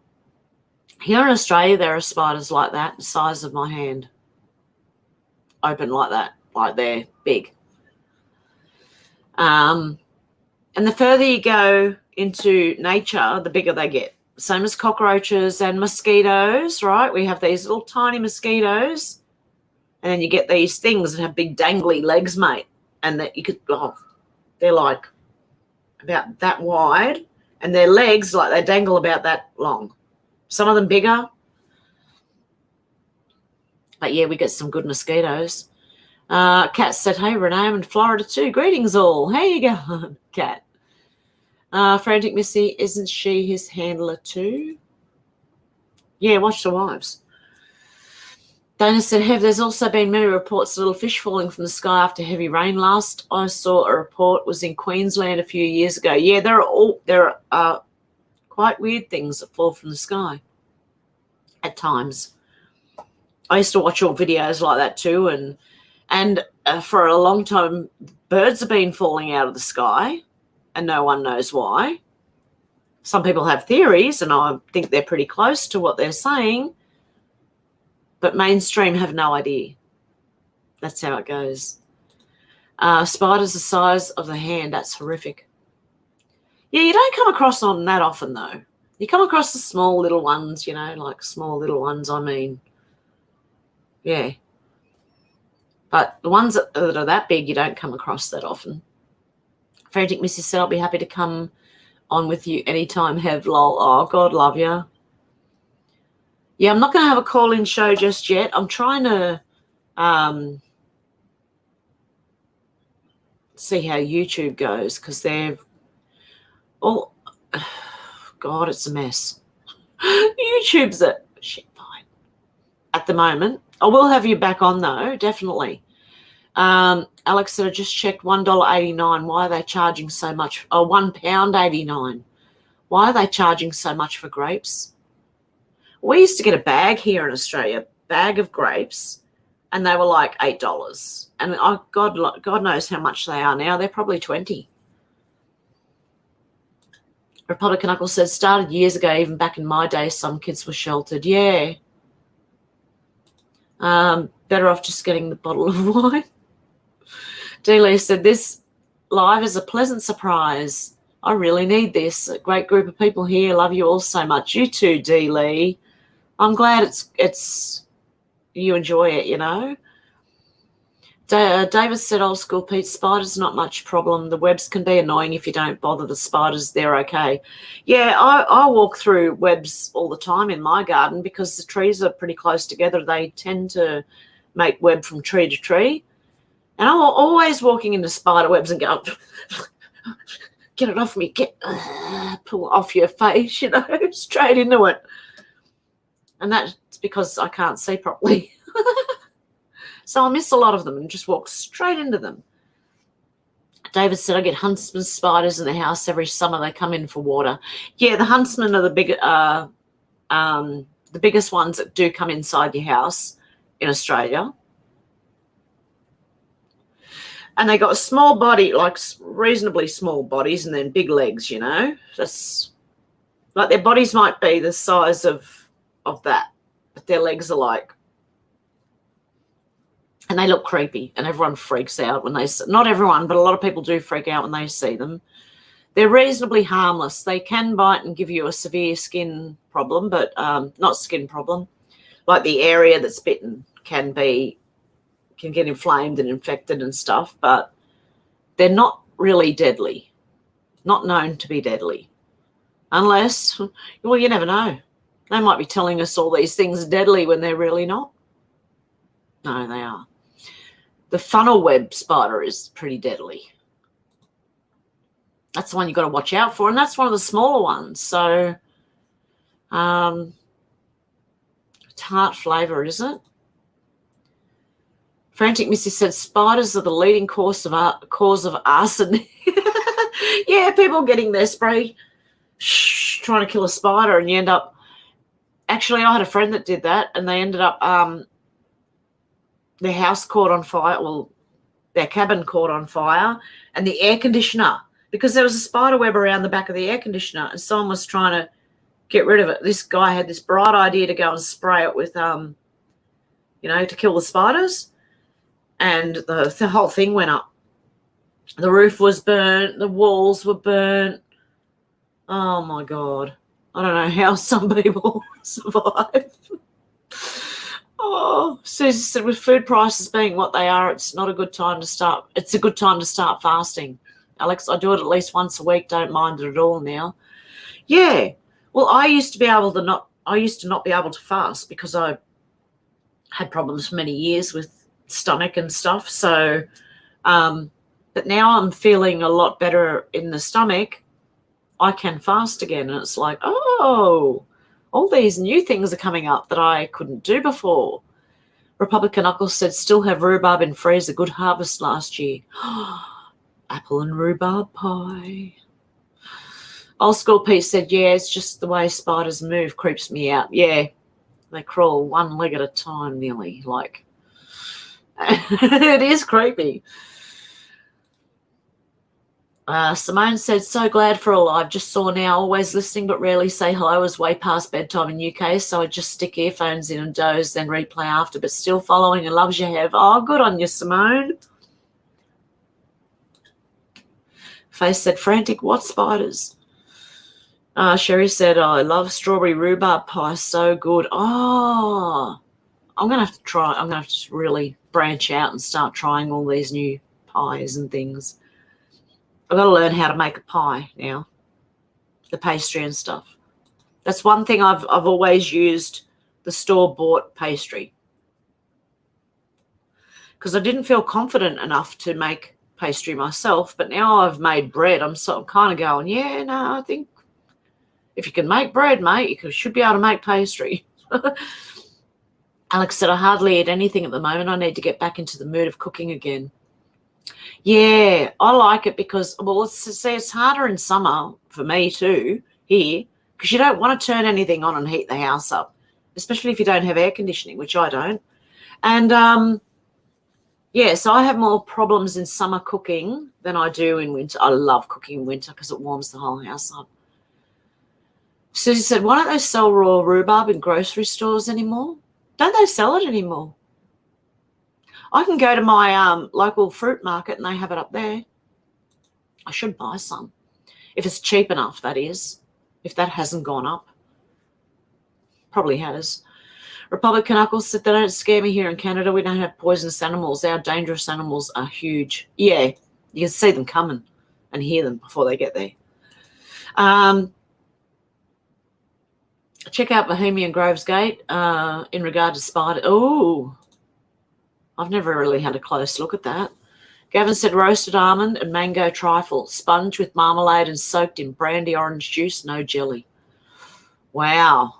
Here in Australia there are spiders like that, the size of my hand. Open like that, like they're big. And the further you go into nature, the bigger they get. Same as cockroaches and mosquitoes, right? We have these little tiny mosquitoes, and then you get these things that have big dangly legs, mate, and that you could, oh, they're like about that wide, and their legs, like they dangle about that long. Some of them bigger. But, yeah, we get some good mosquitoes. Kat said, hey, Renee, I'm in Florida too. Greetings all. How you going, Kat? Frantic Missy, isn't she his handler too? Yeah, watch the wives. Dana said, Hev, there's also been many reports of little fish falling from the sky after heavy rain. Last I saw a report was in Queensland a few years ago. Yeah, there are quite weird things that fall from the sky at times. I used to watch all videos like that too, and for a long time, birds have been falling out of the sky, and no one knows why. Some people have theories, and I think they're pretty close to what they're saying, but mainstream have no idea. That's how it goes. Spiders the size of the hand, that's horrific. Yeah, you don't come across them that often, though. You come across the small little ones, you know, like small little ones, I mean. Yeah. But the ones that are that big, you don't come across that often. Frantic Missy said, I'll be happy to come on with you anytime, Hev, lol. Oh, God love you. Yeah, I'm not going to have a call-in show just yet. I'm trying to see how YouTube goes because they're all... God, it's a mess. YouTube's a shit fight at the moment. I will have you back on, though, definitely. Alex said, I just checked $1.89. Why are they charging so much? Oh, £1.89. Why are they charging so much for grapes? We used to get a bag here in Australia, bag of grapes, and they were like $8. And God knows how much they are now. They're probably 20. Republican Uncle says, started years ago, even back in my day, some kids were sheltered. Yeah. Better off just getting the bottle of wine. D-Lee said, this live is a pleasant surprise. I really need this. A great group of people here. Love you all so much. You too, D-Lee. I'm glad it's you enjoy it, you know. David said, old school Pete, spiders not much problem. The webs can be annoying if you don't bother the spiders. They're okay. Yeah, I walk through webs all the time in my garden because the trees are pretty close together. They tend to make web from tree to tree. And I'm always walking into spider webs and go, get it off me, pull it off your face, you know, straight into it. And that's because I can't see properly. So I miss a lot of them and just walk straight into them. David said, I get huntsman spiders in the house every summer. They come in for water. Yeah, the huntsmen are the biggest ones that do come inside your house in Australia. And they got a small body, like reasonably small bodies, and then big legs, you know. That's like their bodies might be the size of that, but their legs are like, and they look creepy, and everyone freaks out when they see, not everyone, but a lot of people do freak out when they see them. They're reasonably harmless. They can bite and give you a severe skin problem, but not skin problem. Like the area that's bitten can get inflamed and infected and stuff, but they're not really deadly, not known to be deadly. Unless, well, you never know. They might be telling us all these things are deadly when they're really not. No, they are. The funnel web spider is pretty deadly. That's the one you've got to watch out for, and that's one of the smaller ones. So, tart flavour, is it? Frantic Missy said, spiders are the leading cause of arson. Yeah, people getting their spray, trying to kill a spider, and you end up... Actually, I had a friend that did that, and they ended up... their house caught on fire, well, their cabin caught on fire, and the air conditioner, because there was a spider web around the back of the air conditioner, and someone was trying to get rid of it. This guy had this bright idea to go and spray it with, to kill the spiders, and the whole thing went up. The roof was burnt, the walls were burnt. Oh, my God. I don't know how some people survive. Oh, Susie said, with food prices being what they are, it's not a good time to start. It's a good time to start fasting. Alex, I do it at least once a week. Don't mind it at all now. Yeah. Well, I used to not be able to fast because I had problems for many years with stomach and stuff. So, but now I'm feeling a lot better in the stomach. I can fast again. And it's like, oh, all these new things are coming up that I couldn't do before. Republican Uncle said, still have rhubarb in freezer. Good harvest last year. Apple and rhubarb pie. Old School Pete said, yeah, it's just the way spiders move creeps me out. Yeah, they crawl one leg at a time nearly. Like, it is creepy. Simone said, so glad for a live. Just saw now, always listening but rarely say hello as way past bedtime in UK, so I just stick earphones in and doze, then replay after, but still following and loves you, Hev. Oh, good on you, Simone. Face said, frantic, what spiders? Sherry said, oh, I love strawberry rhubarb pie, so good. Oh, I'm going to have to try. I'm going to have to really branch out and start trying all these new pies and things. I've got to learn how to make a pie now, the pastry and stuff. That's one thing I've always used, the store-bought pastry, because I didn't feel confident enough to make pastry myself. But now I've made bread, I'm kind of going, yeah, no, I think if you can make bread, mate, you should be able to make pastry. Alex said, I hardly eat anything at the moment. I need to get back into the mood of cooking again. Yeah, I like it because, well, it's harder in summer for me too here, because you don't want to turn anything on and heat the house up, especially if you don't have air conditioning, which I don't. And, yeah, so I have more problems in summer cooking than I do in winter. I love cooking in winter because it warms the whole house up. Susie said, why don't they sell raw rhubarb in grocery stores anymore? Don't they sell it anymore? I can go to my local fruit market and they have it up there. I should buy some. If it's cheap enough, that is. If that hasn't gone up. Probably has. Republican Uncle said, they don't scare me here in Canada. We don't have poisonous animals. Our dangerous animals are huge. Yeah, you can see them coming and hear them before they get there. Check out Bohemian Groves Gate in regard to spider. Oh, I've never really had a close look at that. Gavin said roasted almond and mango trifle, sponge with marmalade and soaked in brandy orange juice, no jelly. Wow.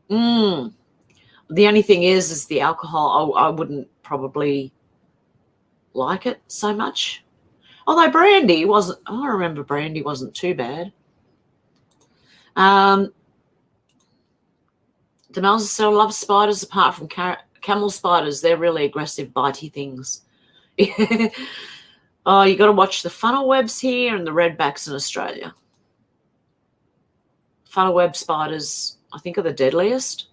The only thing is the alcohol. I wouldn't probably like it so much. Although brandy wasn't, I remember brandy wasn't too bad. Demelza said, I love spiders apart from camel spiders. They're really aggressive, bitey things. Oh, you got to watch the funnel webs here and the redbacks in Australia. Funnel web spiders, I think, are the deadliest.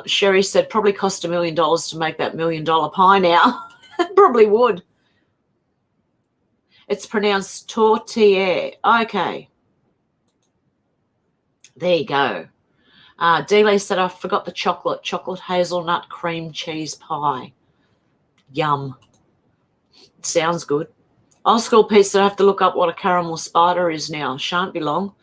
Sherry said, probably cost $1 million to make that $1 million pie now. Probably would. It's pronounced tortilla. Okay. There you go. Dealey said, I forgot the chocolate hazelnut cream cheese pie. Yum. Sounds good. Old School Pete said, I have to look up what a caramel spider is now. Shan't be long.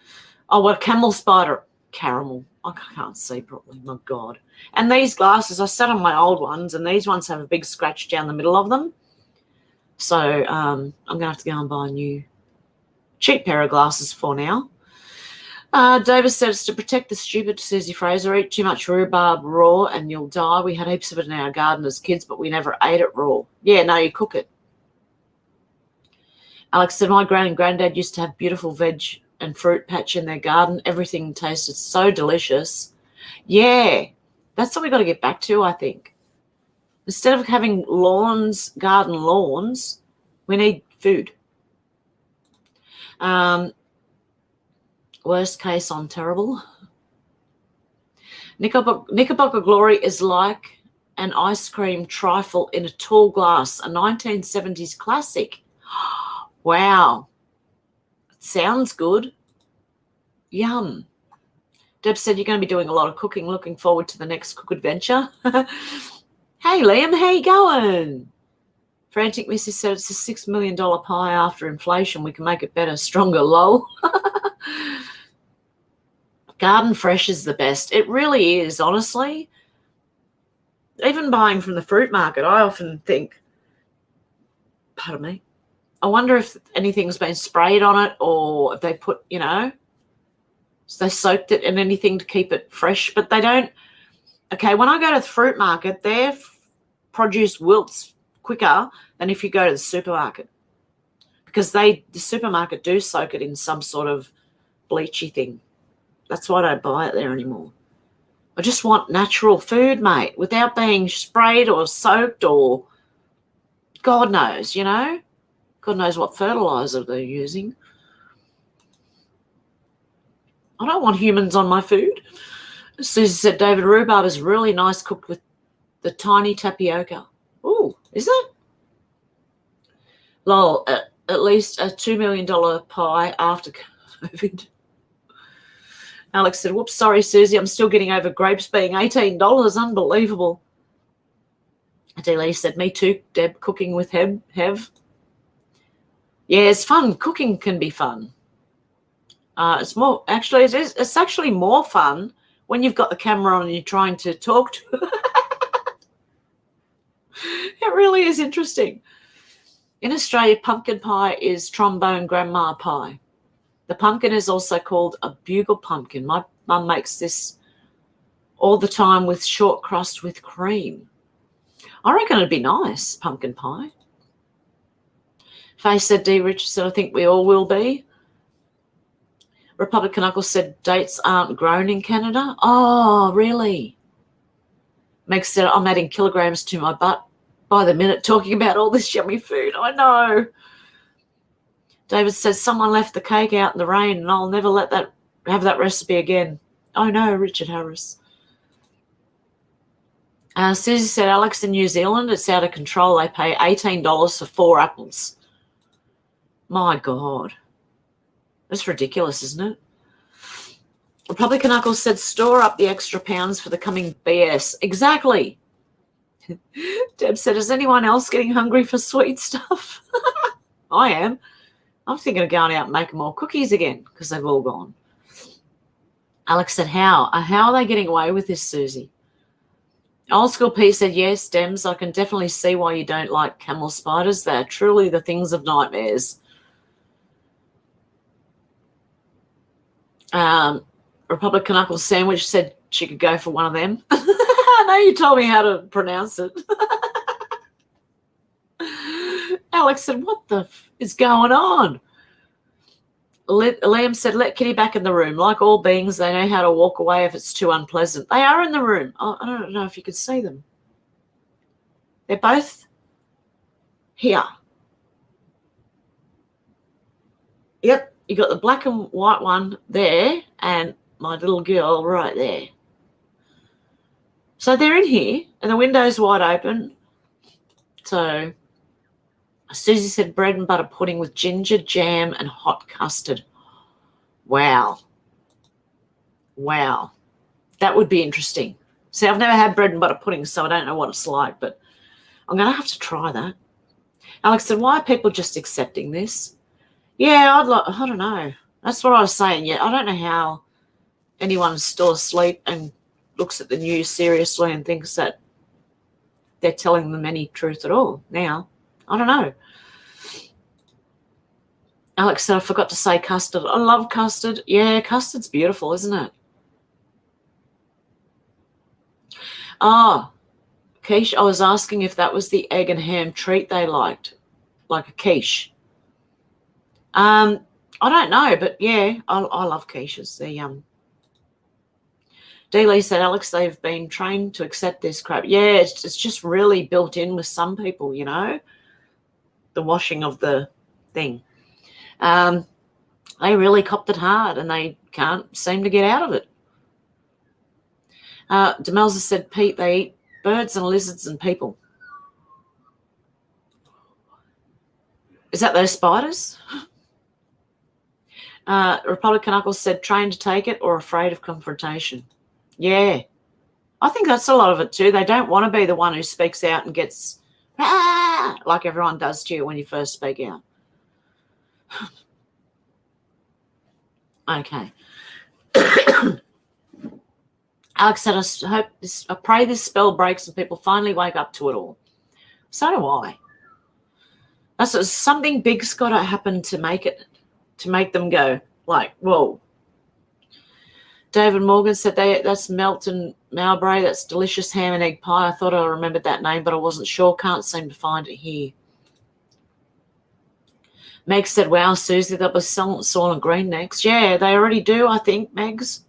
Oh, what a camel spider. Caramel. I can't see properly. My God. And these glasses, I sat on my old ones, and these ones have a big scratch down the middle of them. So I'm going to have to go and buy a new cheap pair of glasses for now. Davis said, it's to protect the stupid, Susie Fraser. Eat too much rhubarb raw and you'll die. We had heaps of it in our garden as kids, but we never ate it raw. Yeah, no, you cook it. Alex said, my gran and granddad used to have beautiful veg and fruit patch in their garden. Everything tasted so delicious. Yeah, that's what we got to get back to, I think. Instead of having lawns, garden lawns, we need food. Worst case on terrible. Knickerbocker Glory is like an ice cream trifle in a tall glass, a 1970s classic. Wow. It sounds good. Yum. Deb said, you're going to be doing a lot of cooking. Looking forward to the next cook adventure. Hey, Liam, how you going? Frantic Missy said, it's a $6 million pie after inflation. We can make it better, stronger, lol. Garden fresh is the best. It really is, honestly. Even buying from the fruit market, I often think, pardon me, I wonder if anything's been sprayed on it or if they put, so they soaked it in anything to keep it fresh. But they don't. Okay, when I go to the fruit market, their produce wilts quicker than if you go to the supermarket, because the supermarket do soak it in some sort of bleachy thing. That's why I don't buy it there anymore. I just want natural food, mate, without being sprayed or soaked or God knows, you know? God knows what fertilizer they're using. I don't want humans on my food. Susie said David, rhubarb is really nice cooked with the tiny tapioca. Ooh, is it? Lol, at least a $2 million pie after COVID. Alex said, whoops, sorry, Susie, I'm still getting over grapes being $18. Unbelievable. Adelie said, me too, Deb, cooking with Hev. Yeah, it's fun. Cooking can be fun. It's actually more fun when you've got the camera on and you're trying to talk to it. It really is interesting. In Australia, pumpkin pie is trombone grandma pie. The pumpkin is also called a bugle pumpkin. My mum makes this all the time with short crust with cream. I reckon it'd be nice, pumpkin pie. Faye said, D. Richardson, I think we all will be. Republican Uncle said, dates aren't grown in Canada. Oh, really? Meg said, I'm adding kilograms to my butt by the minute talking about all this yummy food. I know. David says, someone left the cake out in the rain and I'll never have that recipe again. Oh, no, Richard Harris. Susie said, Alex, in New Zealand, it's out of control. They pay $18 for 4 apples. My God. That's ridiculous, isn't it? Republican Uncle said, store up the extra pounds for the coming BS. Exactly. Deb said, is anyone else getting hungry for sweet stuff? I am. I'm thinking of going out and making more cookies again because they've all gone. Alex said, how? How are they getting away with this, Susie? Old School P said, yes, Dems, I can definitely see why you don't like camel spiders. They're truly the things of nightmares. Republican Uncle Sandwich said she could go for one of them. I know you told me how to pronounce it. Alex said, what the is going on? Liam said, let Kitty back in the room. Like all beings, they know how to walk away if it's too unpleasant. They are in the room. I don't know if you could see them. They're both here. Yep, you got the black and white one there and my little girl right there. So they're in here and the window's wide open. So Susie said bread and butter pudding with ginger, jam, and hot custard. Wow. Wow. That would be interesting. See, I've never had bread and butter pudding, so I don't know what it's like, but I'm going to have to try that. Alex said, why are people just accepting this? Yeah, I don't know. That's what I was saying. Yeah, I don't know how anyone's still asleep and looks at the news seriously and thinks that they're telling them any truth at all now. I don't know. Alex said, I forgot to say custard. I love custard. Yeah, custard's beautiful, isn't it? Oh, quiche. I was asking if that was the egg and ham treat they liked, like a quiche. I don't know, but yeah, I love quiches. They're yum. D. Lee said, Alex, they've been trained to accept this crap. Yeah, it's just really built in with some people, you know, the washing of the thing. They really copped it hard and they can't seem to get out of it. Demelza said, Pete, they eat birds and lizards and people. Is that those spiders? Republican Uncle said, trained to take it or afraid of confrontation. Yeah, I think that's a lot of it too. They don't want to be the one who speaks out and gets, like everyone does to you when you first speak out. Okay. Alex said, I pray this spell breaks and people finally wake up to it all. So do I. That's something big's got to happen to make them go like, whoa. David Morgan said that's Melton Mowbray. That's delicious ham and egg pie. I thought I remembered that name, but I wasn't sure. Can't seem to find it here. Meg said, wow, Susie, that was Soil and Green next. Yeah, they already do, I think, Megs.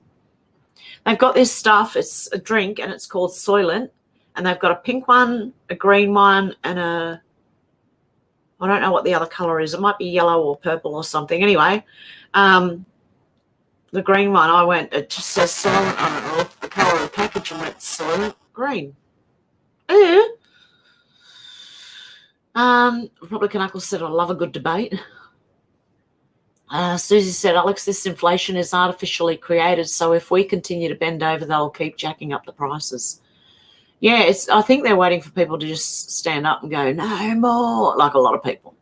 They've got this stuff. It's a drink, and it's called Soylent. And they've got a pink one, a green one, and I don't know what the other colour is. It might be yellow or purple or something. Anyway, the green one, it just says Soylent. I don't know the colour of the package, and it's Soylent green. Ew. Republican Uncle said, I love a good debate. Susie said, Alex, this inflation is artificially created, so if we continue to bend over, they'll keep jacking up the prices. Yeah, I think they're waiting for people to just stand up and go, no more, like a lot of people.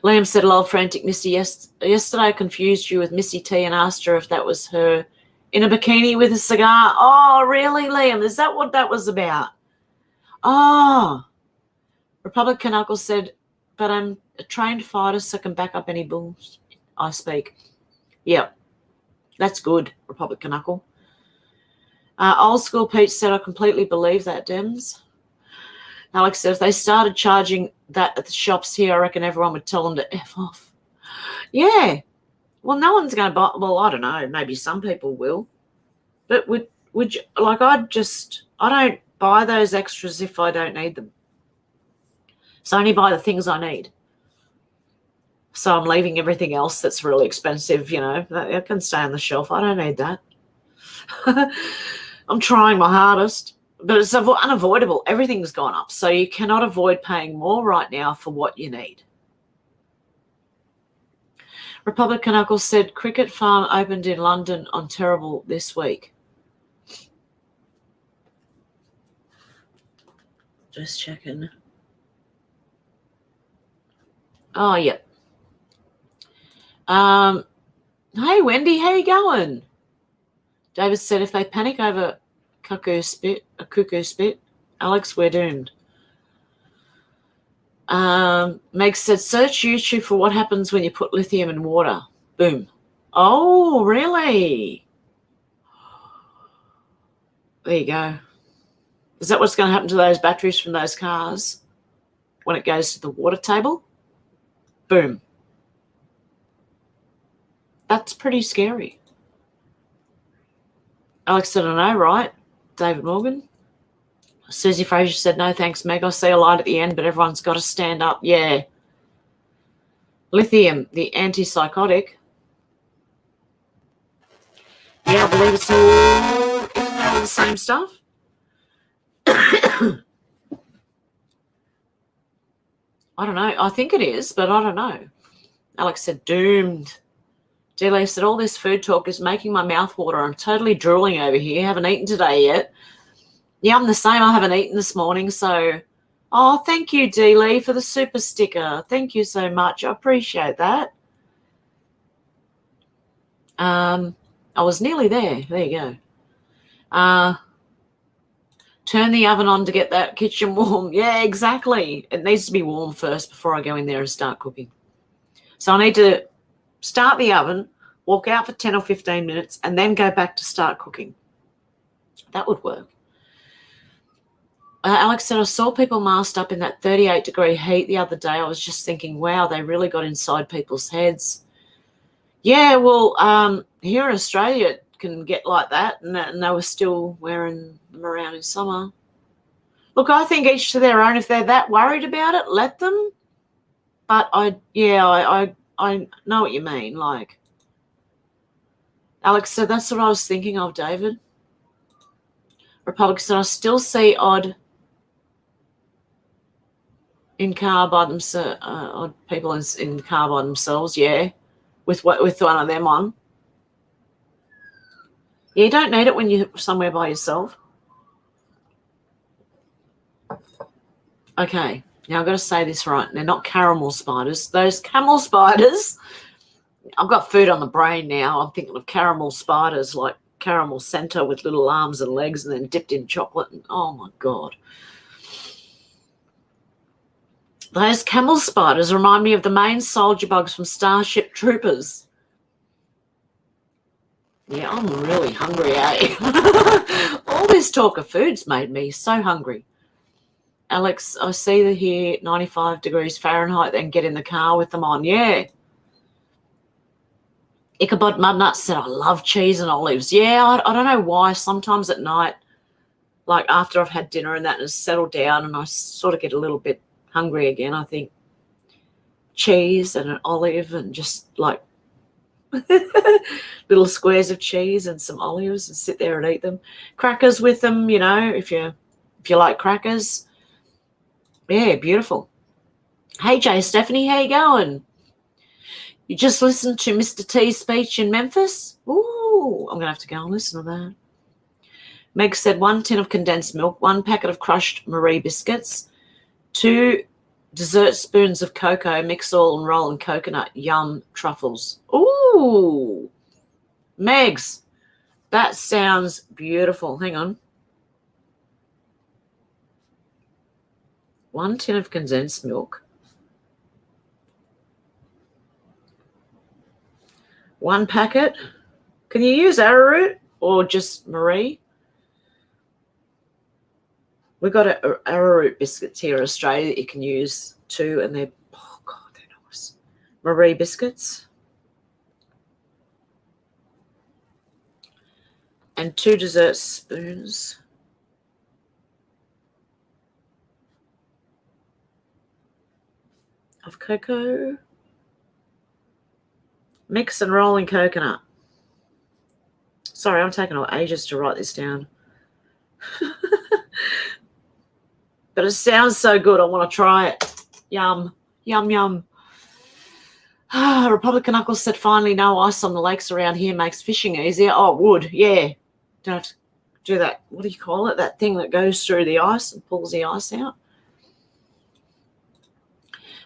Liam said, lol, frantic Missy, yesterday I confused you with Missy T and asked her if that was her in a bikini with a cigar. Oh, really, Liam? Is that what that was about? Oh. Republican Uncle said, but I'm a trained fighter, so I can back up any bulls I speak. Yeah, that's good, Republican Uncle. Old School Pete said, I completely believe that, Dems. Alex said, if they started charging that at the shops here, I reckon everyone would tell them to F off. Yeah. Well, no one's going to buy. Well, I don't know. Maybe some people will. But would you, like, I don't buy those extras if I don't need them. So I only buy the things I need. So I'm leaving everything else that's really expensive, it can stay on the shelf. I don't need that. I'm trying my hardest, but it's unavoidable. Everything's gone up. So you cannot avoid paying more right now for what you need. Republican Uncle said, Cricket Farm opened in London, Ontario this week. Just checking. Oh, yep. Hey, Wendy, how you going? David said, if they panic over a cuckoo spit, Alex, we're doomed. Meg said, search YouTube for what happens when you put lithium in water. Boom. Oh, really? There you go. Is that what's going to happen to those batteries from those cars when it goes to the water table? Boom. That's pretty scary. Alex said, I know, right? David Morgan. Susie Fraser said, no, thanks, Meg. I'll see a light at the end, but everyone's got to stand up. Yeah. Lithium, the antipsychotic. Yeah, I believe it's all the same stuff. I don't know. I think it is, but I don't know. Alex said, doomed. Delia said, all this food talk is making my mouth water. I'm totally drooling over here. Haven't eaten today yet. Yeah, I'm the same. I haven't eaten this morning. So, thank you, Delia, for the super sticker. Thank you so much. I appreciate that. I was nearly there. There you go. Turn the oven on to get that kitchen warm. Yeah, exactly. It needs to be warm first before I go in there and start cooking. So I need to start the oven, walk out for 10 or 15 minutes, and then go back to start cooking. That would work. Alex said, I saw people masked up in that 38-degree heat the other day. I was just thinking, wow, they really got inside people's heads. Yeah, well, here in Australia it can get like that, and they were still wearing them around in summer. Look, I think each to their own. If they're that worried about it, let them. But I know what you mean. Like, Alex said, that's what I was thinking of, David. Republican said, I still see odd in car by themselves, odd people in car by themselves, yeah, with one of them on. Yeah, you don't need it when you're somewhere by yourself. Okay, now I've got to say this right. They're not caramel spiders. Those camel spiders, I've got food on the brain now. I'm thinking of caramel spiders, like caramel center with little arms and legs and then dipped in chocolate. And, oh, my God. Those camel spiders remind me of the main soldier bugs from Starship Troopers. Yeah, I'm really hungry, eh? All this talk of food's made me so hungry. Alex, I see that here 95 degrees Fahrenheit, then get in the car with them on. Yeah. Ichabod Mudnut said, I love cheese and olives. Yeah, I don't know why. Sometimes at night, like after I've had dinner and that has settled down and I sort of get a little bit hungry again, I think cheese and an olive and just like little squares of cheese and some olives and sit there and eat them. Crackers with them, you know, if you like crackers. Yeah, beautiful. Hey, Jay Stephanie, how you going? You just listened to Mr. T's speech in Memphis? Ooh, I'm going to have to go and listen to that. Meg said 1 tin of condensed milk, 1 packet of crushed Marie biscuits, 2 dessert spoons of cocoa, mix all and roll in coconut, yum, truffles. Ooh, Megs, that sounds beautiful. Hang on. 1 tin of condensed milk, 1 packet. Can you use arrowroot or just Marie? We've got arrowroot biscuits here in Australia that you can use too, and they're, oh God, they're nice. Marie biscuits. And 2 dessert spoons of cocoa. Mix and roll in coconut. Sorry, I'm taking ages to write this down. But it sounds so good. I want to try it. Yum, yum, yum. Republican Uncle said, finally, no ice on the lakes around here makes fishing easier. Oh, it would, yeah. Don't have to do that. What do you call it? That thing that goes through the ice and pulls the ice out.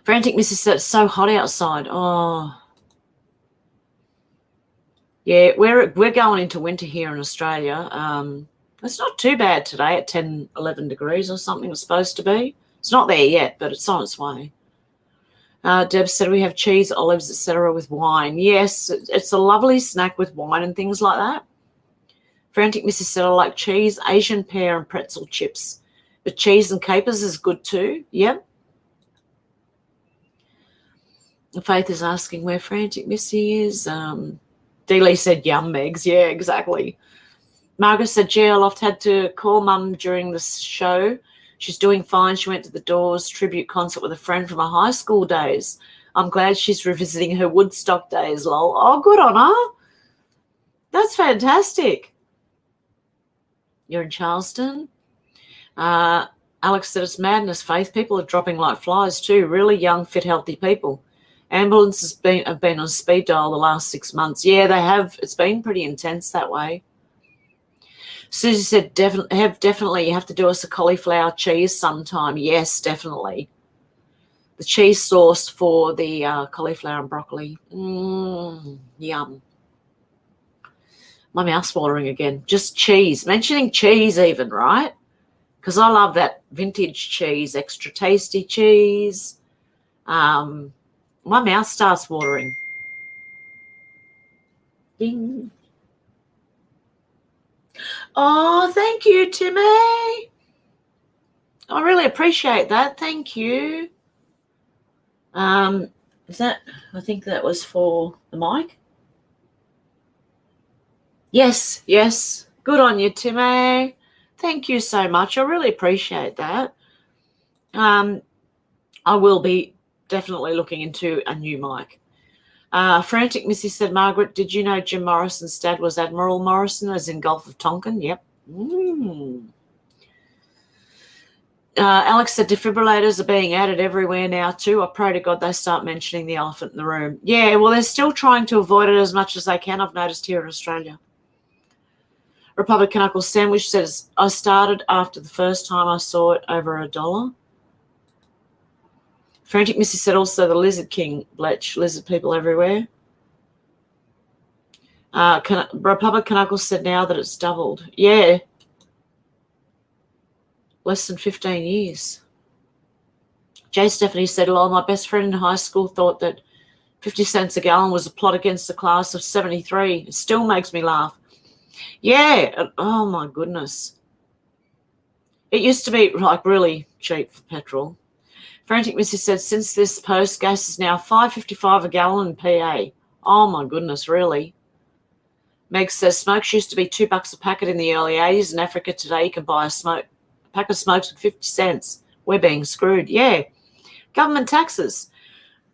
Frantic Mrs. said, it's so hot outside. Oh. Yeah, we're going into winter here in Australia. It's not too bad today at 10, 11 degrees or something it's supposed to be. It's not there yet, but it's on its way. Deb said we have cheese, olives, etc. with wine. Yes, it's a lovely snack with wine and things like that. Frantic Mrs. said I like cheese, Asian pear and pretzel chips. But cheese and capers is good too. Yep. Faith is asking where Frantic Missy is. Dealey said, yum, Megs. Yeah, exactly. Margaret said, gee, I had to call Mum during the show. She's doing fine. She went to the Doors tribute concert with a friend from her high school days. I'm glad she's revisiting her Woodstock days, lol. Oh, good on her. That's fantastic. You're in Charleston. Alex said it's madness, Faith. People are dropping like flies too. Really young, fit, healthy people. Ambulances have been on speed dial the last 6 months. Yeah, they have. It's been pretty intense that way. Susie said, definitely, you have to do us a cauliflower cheese sometime. Yes, definitely. The cheese sauce for the cauliflower and broccoli. Yum. My mouth's watering again. Just cheese. Mentioning cheese even, right? Because I love that vintage cheese, extra tasty cheese. My mouth starts watering. Ding. Oh, thank you, Timmy. I really appreciate that. Thank you. Is that, I think that was for the mic. Yes, yes. Good on you, Timmy. Thank you so much. I really appreciate that. I will be definitely looking into a new mic. Frantic Missy said, Margaret, did you know Jim Morrison's dad was Admiral Morrison, as in Gulf of Tonkin? Yep. Alex said, defibrillators are being added everywhere now too. I pray to God they start mentioning the elephant in the room. Yeah, well, they're still trying to avoid it as much as they can, I've noticed here in Australia. Republican Uncle Sandwich says, I started after the first time I saw it over $1. Frantic Missy said also the Lizard King, Bletch, lizard people everywhere. Republican Uncle said now that it's doubled. Yeah. Less than 15 years. Jay Stephanie said, lol, my best friend in high school thought that 50 cents a gallon was a plot against the class of 73. It still makes me laugh. Yeah. Oh, my goodness. It used to be like really cheap for petrol. Frantic Missy said, since this post, gas is now $5.55 a gallon in PA. Oh, my goodness, really? Meg says, smokes used to be $2 a packet in the early 80s. In Africa today, you can buy a pack of smokes for 50 cents. We're being screwed. Yeah. Government taxes.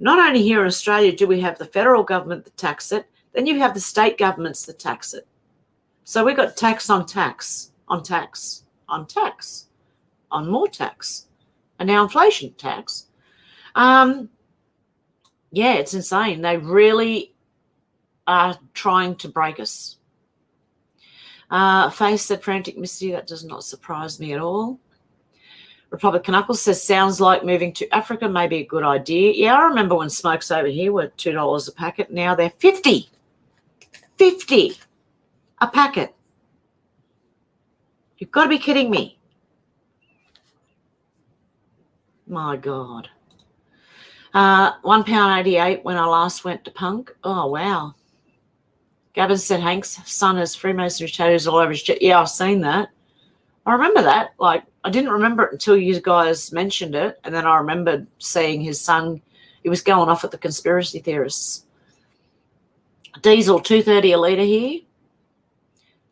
Not only here in Australia do we have the federal government that tax it, then you have the state governments that tax it. So we've got tax on tax, on tax, on tax, on more tax, and now inflation tax. Yeah, it's insane. They really are trying to break us. Face said, Frantic Misty, that does not surprise me at all. Republican Knuckles says, sounds like moving to Africa may be a good idea. Yeah, I remember when smokes over here were $2 a packet. Now they're 50. 50 a packet. You've got to be kidding me. My God. £1.88 when I last went to Punk. Oh, wow. Gavin said Hank's son has Freemasonry tattoos all over his chest. Yeah, I've seen that. I remember that. Like, I didn't remember it until you guys mentioned it. And then I remembered seeing his son. He was going off at the conspiracy theorists. Diesel, $2.30 a litre here.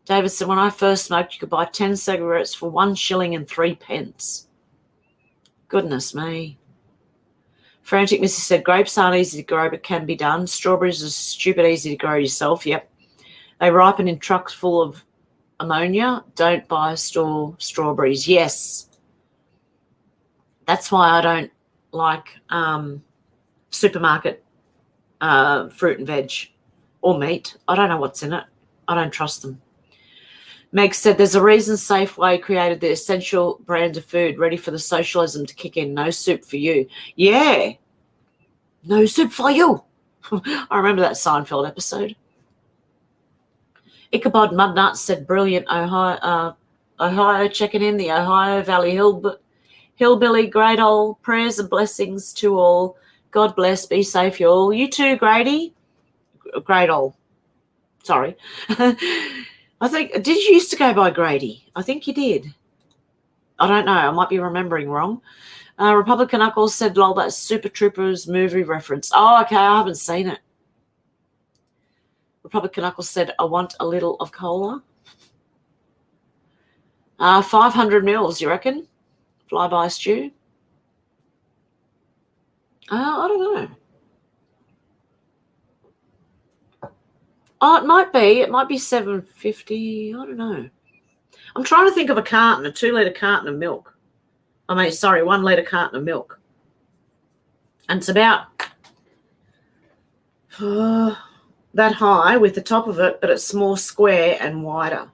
David said, when I first smoked, you could buy 10 cigarettes for 1 shilling and 3 pence. Goodness me. Frantic Missy said, grapes aren't easy to grow, but can be done. Strawberries are stupid easy to grow yourself. Yep. They ripen in trucks full of ammonia. Don't buy store strawberries. Yes. That's why I don't like supermarket fruit and veg or meat. I don't know what's in it. I don't trust them. Meg said, there's a reason Safeway created the essential brand of food ready for the socialism to kick in. No soup for you. Yeah. No soup for you. I remember that Seinfeld episode. Ichabod Mudnut said, brilliant. Ohio checking in. The Ohio Valley Hillbilly. Great old prayers and blessings to all. God bless. Be safe, you all. You too, Grady. Great old. Sorry. I think, did you used to go by Grady? I think you did. I don't know. I might be remembering wrong. Republican Knuckles said, lol, that's Super Troopers movie reference. Oh, okay. I haven't seen it. Republican Knuckles said, I want a little of cola. 500 mils, you reckon? Flyby stew? I don't know. Oh, it might be. It might be $7.50. I don't know. I'm trying to think of a carton, a 2-litre carton of milk. 1 litre carton of milk. And it's about that high with the top of it, but it's more square and wider.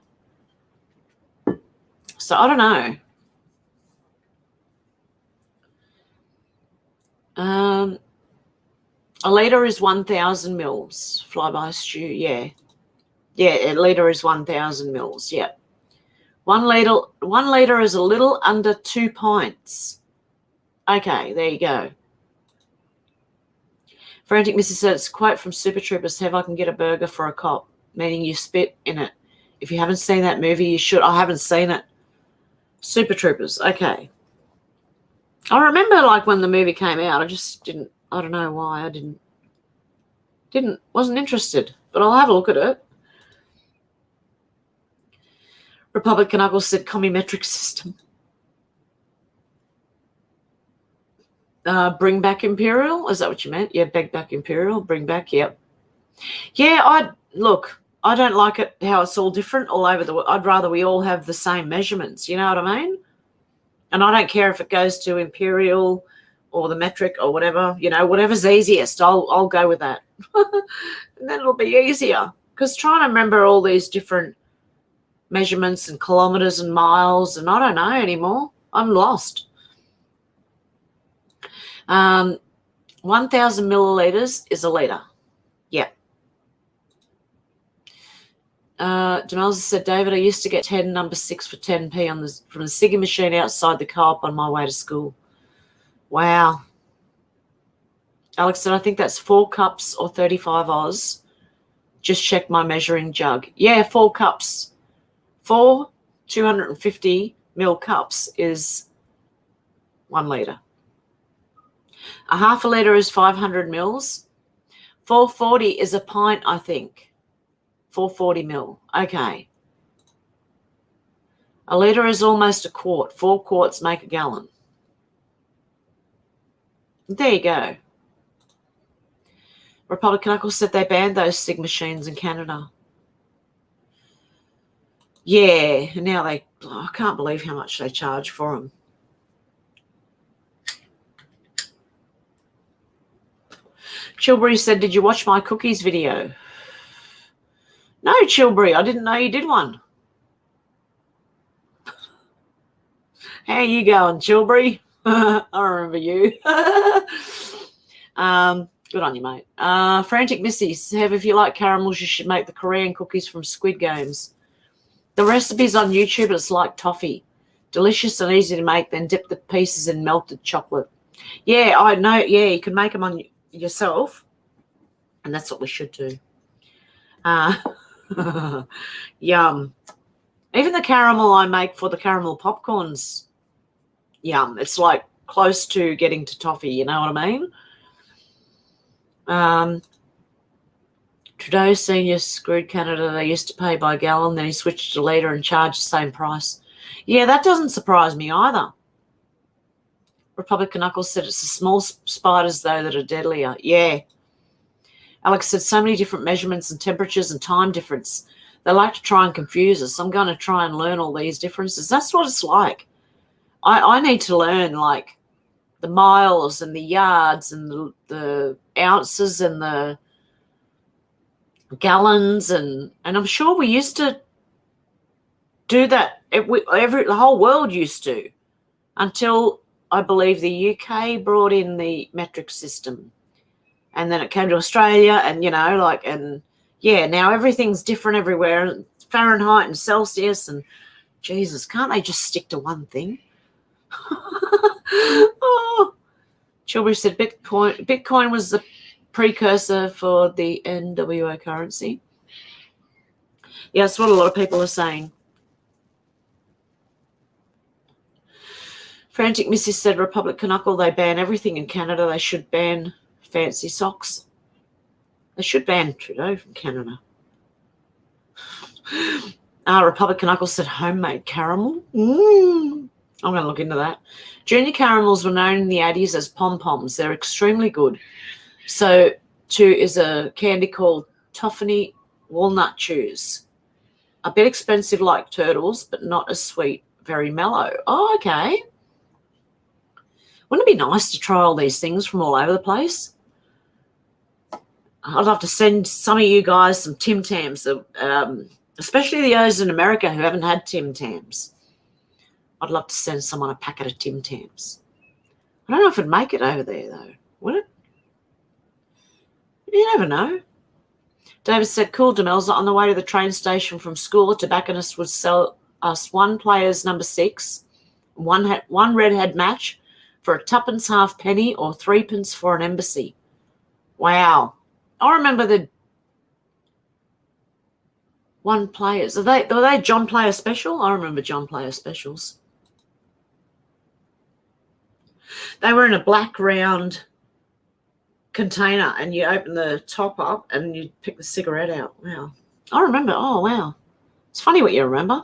So I don't know. A litre is 1,000 mils. Flyby stew, yeah. Yeah, a litre is 1,000 mils, yeah. 1 litre is a little under 2 pints. Okay, there you go. Frantic Mrs. said, it's a quote from Super Troopers, Hev, I can get a burger for a cop, meaning you spit in it. If you haven't seen that movie, you should. I haven't seen it. Super Troopers, okay. I remember, like, when the movie came out, I just didn't, I don't know why, I wasn't interested, but I'll have a look at it. Republican Knuckles said, commie-metric system. Bring back Imperial? Is that what you meant? Yeah, beg back Imperial. Bring back, yep. Yeah, I don't like it how it's all different all over the world. I'd rather we all have the same measurements, you know what I mean? And I don't care if it goes to Imperial or the metric or whatever, you know, whatever's easiest, I'll go with that. And then it'll be easier. Because trying to remember all these different measurements and kilometers and miles, and I don't know anymore. I'm lost. 1,000 milliliters is a litre. Yeah. Demelza said, David, I used to get 10 number 6 for 10p from the ciggy machine outside the co-op on my way to school. Wow. Alex said, I think that's 4 cups or 35 Oz. Just check my measuring jug. Yeah, 4 cups. 4 250 ml cups is 1 litre. A half a litre is 500 mils. 440 is a pint, I think. 440 mil. Okay. A litre is almost a quart. 4 quarts make a gallon. There you go. Republican Uncle said they banned those SIG machines in Canada. Yeah, and now I can't believe how much they charge for them. Chilbury said, did you watch my cookies video? No, Chilbury, I didn't know you did one. How you going, Chilbury? I remember you. Good on you, mate. Frantic Missies, Hev, if you like caramels, you should make the Korean cookies from Squid Games. The recipe's on YouTube. It's like toffee. Delicious and easy to make, then dip the pieces in melted chocolate. Yeah, I know. Yeah, you can make them on yourself, and that's what we should do. Yum. Even the caramel I make for the caramel popcorns, yum. It's like close to getting to toffee, you know what I mean? Trudeau Senior screwed Canada. They used to pay by gallon, then he switched to litre and charged the same price. Yeah, that doesn't surprise me either. Republican Knuckles said it's the small spiders, though, that are deadlier. Yeah. Alex said so many different measurements and temperatures and time difference. They like to try and confuse us. I'm going to try and learn all these differences. That's what it's like. I need to learn, like, the miles and the yards and the ounces and the gallons. And I'm sure we used to do that. The whole world used to, until I believe the UK brought in the metric system. And then it came to Australia and, you know, like, and yeah, now everything's different everywhere. Fahrenheit and Celsius and Jesus, can't they just stick to one thing? Oh. Chilbury said Bitcoin was the precursor for the NWO currency. Yeah, that's what a lot of people are saying. Frantic Missy said Republic Knuckle, they ban everything in Canada. They should ban fancy socks. They should ban Trudeau from Canada. Republic Knuckle said homemade caramel. I'm going to look into that. Junior caramels were known in the 80s as pom-poms. They're extremely good. So, too, is a candy called Toffee Walnut Chews. A bit expensive like turtles, but not as sweet. Very mellow. Oh, okay. Wouldn't it be nice to try all these things from all over the place? I'd love to send some of you guys some Tim Tams, especially those in America who haven't had Tim Tams. I'd love to send someone a packet of Tim Tams. I don't know if it'd make it over there, though. Would it? You never know. David said, cool, Demelza, on the way to the train station from school, a tobacconist would sell us one player's number 6, one redhead match for a 2.5 halfpenny or 3p for an embassy. Wow. I remember the one players. Were they John Player Special? I remember John Player Specials. They were in a black round container and you open the top up and you pick the cigarette out. Wow. I remember. Oh, wow. It's funny what you remember.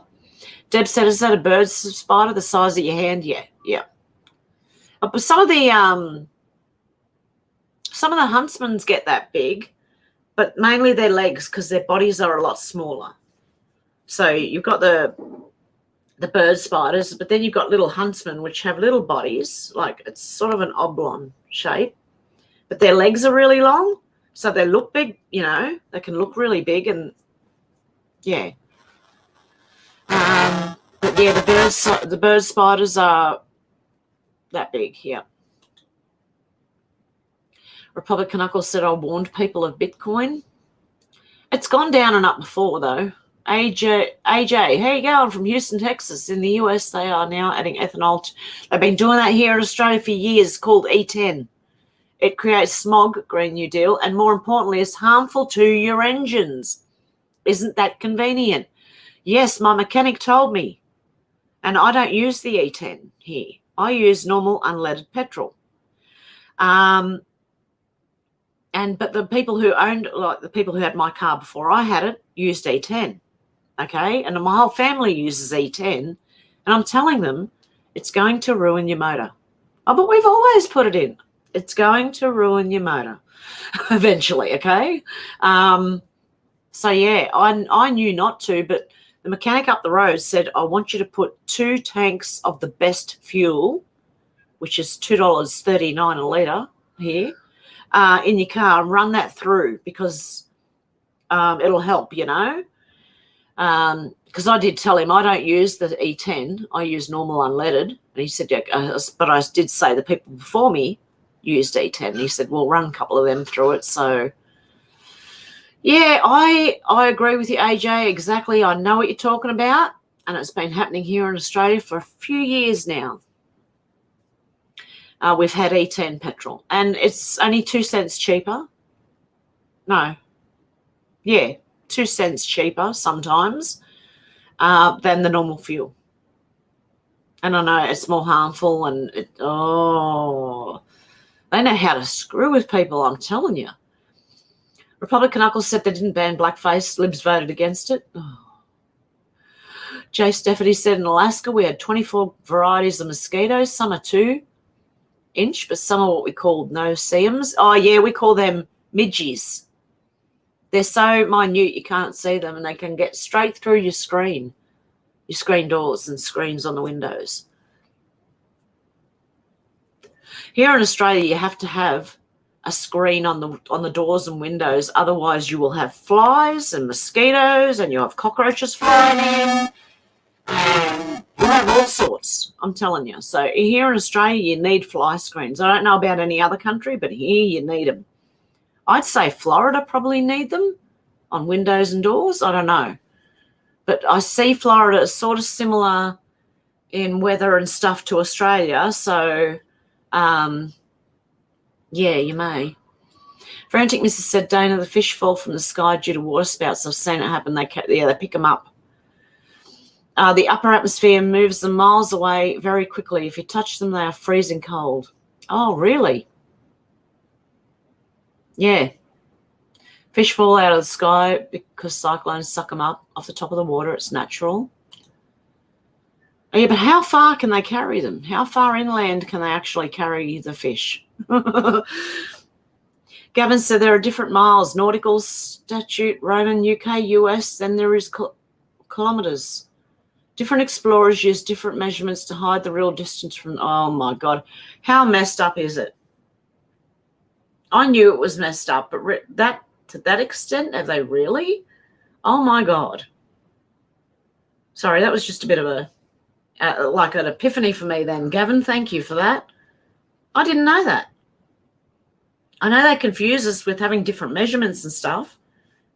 Deb said, is that a bird spider the size of your hand? Yeah. Yeah. But some of the huntsmans get that big, but mainly their legs because their bodies are a lot smaller. So you've got the bird spiders, but then you've got little huntsmen which have little bodies, like it's sort of an oblong shape, but their legs are really long, so they look big, you know, they can look really big and yeah. But yeah, the bird spiders are that big, yeah. Republican Knuckles said, I warned people of Bitcoin. It's gone down and up before, though. AJ, how you going from Houston, Texas? In the US, they are now adding ethanol. They've been doing that here in Australia for years, called E10. It creates smog, Green New Deal, and more importantly, is harmful to your engines. Isn't that convenient? Yes, my mechanic told me. And I don't use the E10 here. I use normal unleaded petrol. But the people who owned, like the people who had my car before I had it, used E10. Okay, and my whole family uses E10, and I'm telling them it's going to ruin your motor. Oh, but we've always put it in. It's going to ruin your motor eventually. Okay, so yeah, I knew not to, but the mechanic up the road said, I want you to put 2 tanks of the best fuel, which is $2.39 a litre here, in your car and run that through because it'll help, you know. Because I did tell him I don't use the E10, I use normal unleaded. And he said, yeah, but I did say the people before me used E10. And he said, well, run a couple of them through it. So yeah, I agree with you, AJ, exactly. I know what you're talking about, and it's been happening here in Australia for a few years now. We've had E10 petrol, and it's only 2 cents cheaper. No. Yeah, 2 cents cheaper sometimes than the normal fuel. And I know it's more harmful, and they know how to screw with people, I'm telling you. Republican Uncle said they didn't ban blackface. Libs voted against it. Oh. Jay Stephanie said in Alaska we had 24 varieties of mosquitoes. Some are 2-inch, but some are what we call no-see-ums. Oh, yeah, we call them midgies. They're so minute you can't see them, and they can get straight through your screen doors and screens on the windows. Here in Australia, you have to have a screen on the doors and windows. Otherwise, you will have flies and mosquitoes, and you'll have cockroaches flying in. And you'll have all sorts, I'm telling you. So here in Australia, you need fly screens. I don't know about any other country, but here you need them. I'd say Florida probably need them on windows and doors. I don't know. But I see Florida as sort of similar in weather and stuff to Australia. So, yeah, you may. Frantic Mrs. said, Dana, the fish fall from the sky due to water spouts. I've seen it happen. They pick them up. The upper atmosphere moves them miles away very quickly. If you touch them, they are freezing cold. Oh, really? Yeah. Fish fall out of the sky because cyclones suck them up off the top of the water. It's natural. Oh, yeah, but how far can they carry them? How far inland can they actually carry the fish? Gavin said there are different miles, nautical, statute, Roman, UK, US, then there is kilometres. Different explorers use different measurements to hide the real distance from, oh my God. How messed up is it? I knew it was messed up, but to that extent, have they really? Oh my God. Sorry, that was just a bit of like an epiphany for me then. Gavin, thank you for that. I didn't know that. I know they confuse us with having different measurements and stuff,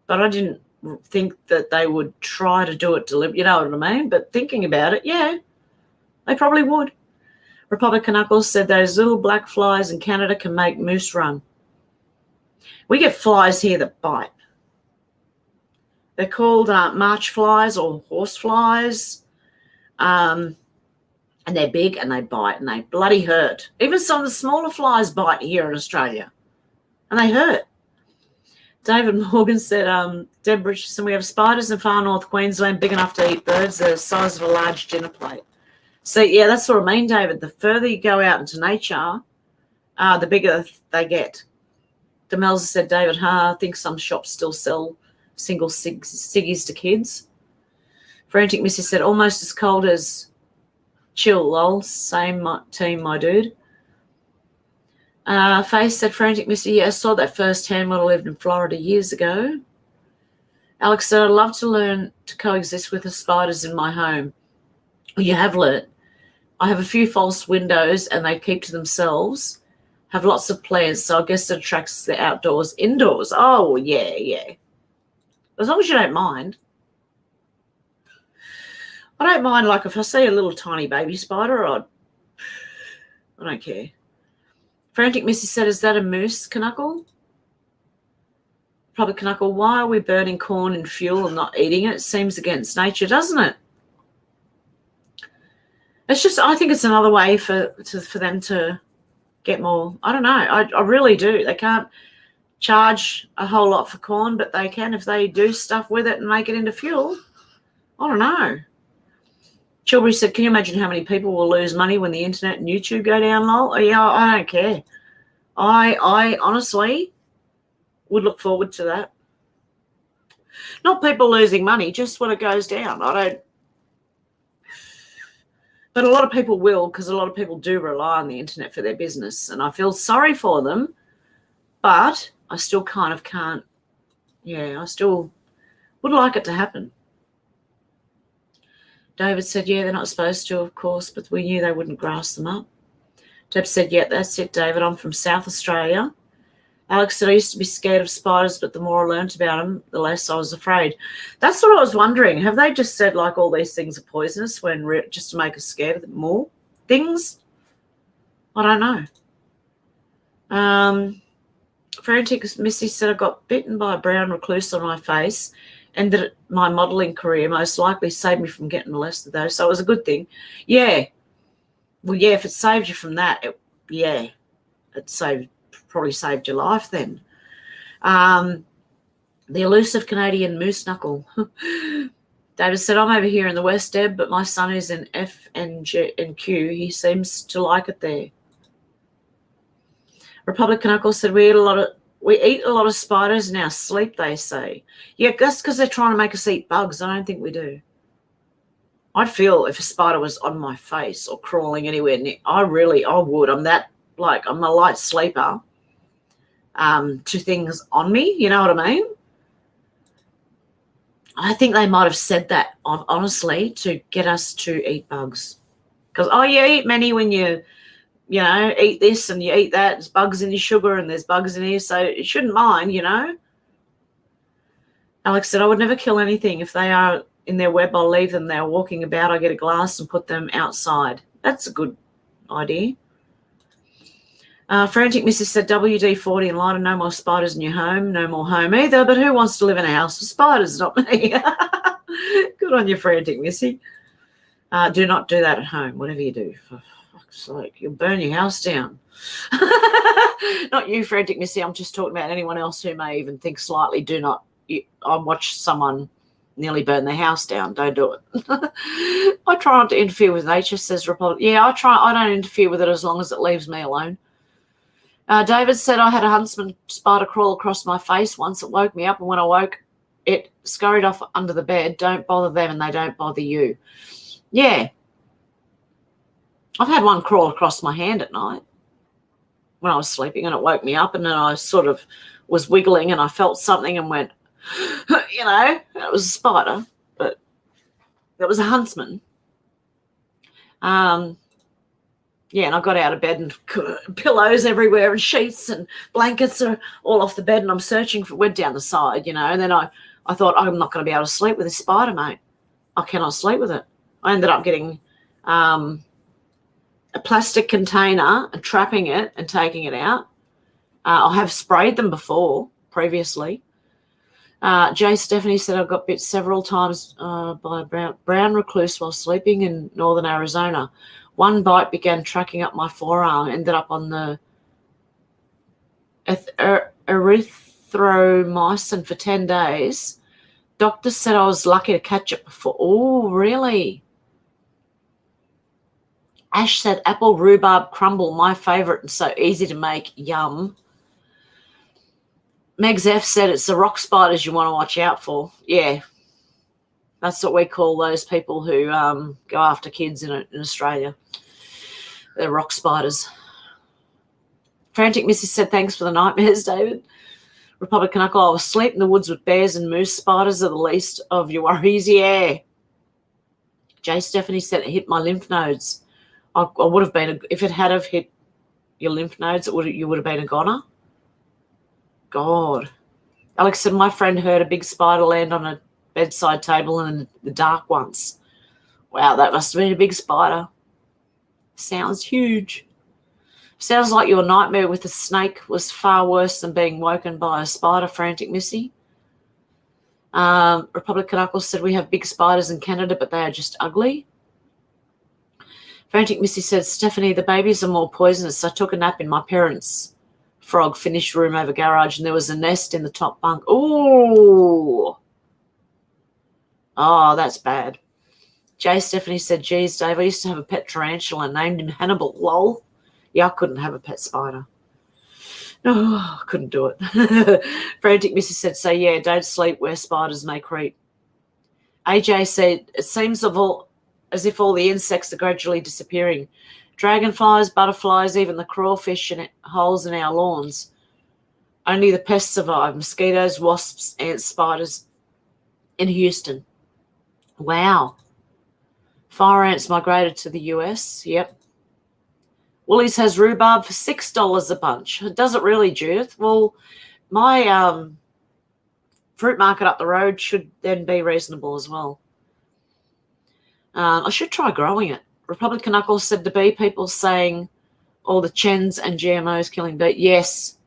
but I didn't think that they would try to do it deliberately, you know what I mean? But thinking about it, yeah, they probably would. Republican Knuckles said those little black flies in Canada can make moose run. We get flies here that bite. They're called march flies or horse flies. And they're big and they bite and they bloody hurt. Even some of the smaller flies bite here in Australia. And they hurt. David Morgan said, Deb Richardson, we have spiders in far north Queensland big enough to eat birds. They're the size of a large dinner plate. So, yeah, that's what I mean, David. The further you go out into nature, the bigger they get. Demelza said, David, I think some shops still sell single ciggies to kids. Frantic Missy said, almost as cold as chill, lol. Same team, my dude. Faith said, Frantic Missy, yeah, I saw that firsthand when I lived in Florida years ago. Alex said, I'd love to learn to coexist with the spiders in my home. Well, you have learnt. I have a few false windows and they keep to themselves. Have lots of plants, so I guess it attracts the outdoors. Indoors, oh, yeah, yeah. As long as you don't mind. I don't mind, like, if I see a little tiny baby spider, I don't care. Frantic Missy said, is that a moose, Knuckle? Probably Knuckle, why are we burning corn in fuel and not eating it? It seems against nature, doesn't it? It's just, I think it's another way for them to get more. I don't know. I really do. They can't charge a whole lot for corn, but they can if they do stuff with it and make it into fuel. I don't know. Chilbury said, can you imagine how many people will lose money when the internet and YouTube go down, lol? Oh, yeah, I don't care. I honestly would look forward to that. Not people losing money, just when it goes down. I don't. But a lot of people will, because a lot of people do rely on the internet for their business, and I feel sorry for them, but I still kind of can't. Yeah, I still would like it to happen. David said, yeah, they're not supposed to, of course, but we knew they wouldn't grass them up. Deb said, yeah, that's it, David. I'm from South Australia. Alex said, I used to be scared of spiders, but the more I learnt about them, the less I was afraid. That's what I was wondering. Have they just said, like, all these things are poisonous just to make us scared of them more things? I don't know. Frantic Missy said, I got bitten by a brown recluse on my face, and that my modelling career most likely saved me from getting molested, though, so it was a good thing. Yeah. Well, yeah, if it saved you from that, it probably saved your life then. The elusive Canadian moose knuckle. David said, I'm over here in the West, Deb, but my son is in F and Q. He seems to like it there. Republican Knuckle said, we eat a lot of spiders in our sleep, they say. Yeah, that's because they're trying to make us eat bugs. I don't think we do. I'd feel if a spider was on my face or crawling anywhere near. I would. I'm a light sleeper. To things on me, you know what I mean? I think they might have said that, honestly, to get us to eat bugs. Because, you eat many when you eat this and you eat that. There's bugs in your sugar and there's bugs in here, so you shouldn't mind, Alex said, I would never kill anything. If they are in their web, I'll leave them. They're walking about. I get a glass and put them outside. That's a good idea. Frantic Mrs. said, WD-40 and lighter, no more spiders in your home. No more home either, but who wants to live in a house with spiders? Not me. Good on you, Frantic Missy. Do not do that at home, whatever you do. For fuck's sake, you'll burn your house down. Not you, Frantic Missy. I'm just talking about anyone else who may even think slightly. Do not. I watched someone nearly burn their house down. Don't do it. I try not to interfere with nature, says Republic. Yeah, I try. I don't interfere with it as long as it leaves me alone. David said, I had a huntsman spider crawl across my face once. It woke me up, and when I woke, it scurried off under the bed. Don't bother them, and they don't bother you. Yeah. I've had one crawl across my hand at night when I was sleeping, and it woke me up, and then I sort of was wiggling, and I felt something and went, it was a spider, but it was a huntsman. Yeah, and I got out of bed and pillows everywhere and sheets and blankets are all off the bed, and I'm searching went down the side, and then I thought, I'm not going to be able to sleep with this spider, mate. I cannot sleep with it. I ended up getting a plastic container and trapping it and taking it out. I have sprayed them previously. Jay Stephanie said, I got bit several times by a brown recluse while sleeping in northern Arizona. One bite began tracking up my forearm, ended up on the erythromycin for 10 days. Doctor said I was lucky to catch it before. Oh, really? Ash said, apple rhubarb crumble, my favourite and so easy to make. Yum. Megs F said, it's the rock spiders you want to watch out for. Yeah. That's what we call those people who go after kids in Australia. They're rock spiders. Frantic Missy said, thanks for the nightmares, David. Republican Uncle, I was asleep in the woods with bears and moose. Spiders are the least of your worries. Yeah. Jay Stephanie said it hit my lymph nodes. I would have been, if it had have hit your lymph nodes, you would have been a goner. God. Alex said, my friend heard a big spider land on a bedside table in the dark once. Wow, that must have been a big spider. Sounds huge. Sounds like your nightmare with a snake was far worse than being woken by a spider, Frantic Missy. Republican Uncle said we have big spiders in Canada, but they are just ugly. Frantic Missy said, Stephanie, the babies are more poisonous. I took a nap in my parents' frog finished room over garage, and there was a nest in the top bunk. Ooh. Oh, that's bad. Jay Stephanie said, geez, Dave, I used to have a pet tarantula and named him Hannibal. Lol. Yeah, I couldn't have a pet spider. No, I couldn't do it. Frantic Missy said, so yeah, don't sleep where spiders may creep. AJ said, it seems as if all the insects are gradually disappearing. Dragonflies, butterflies, even the crawfish and holes in our lawns. Only the pests survive. Mosquitoes, wasps, ants, spiders in Houston. Wow. Fire ants migrated to the US. Yep. Woolies has rhubarb for $6 a bunch. Does it really, Judith? Well, my fruit market up the road should then be reasonable as well. I should try growing it. Republican Knuckles said the bee people saying all the chens and GMOs killing bees. Yes,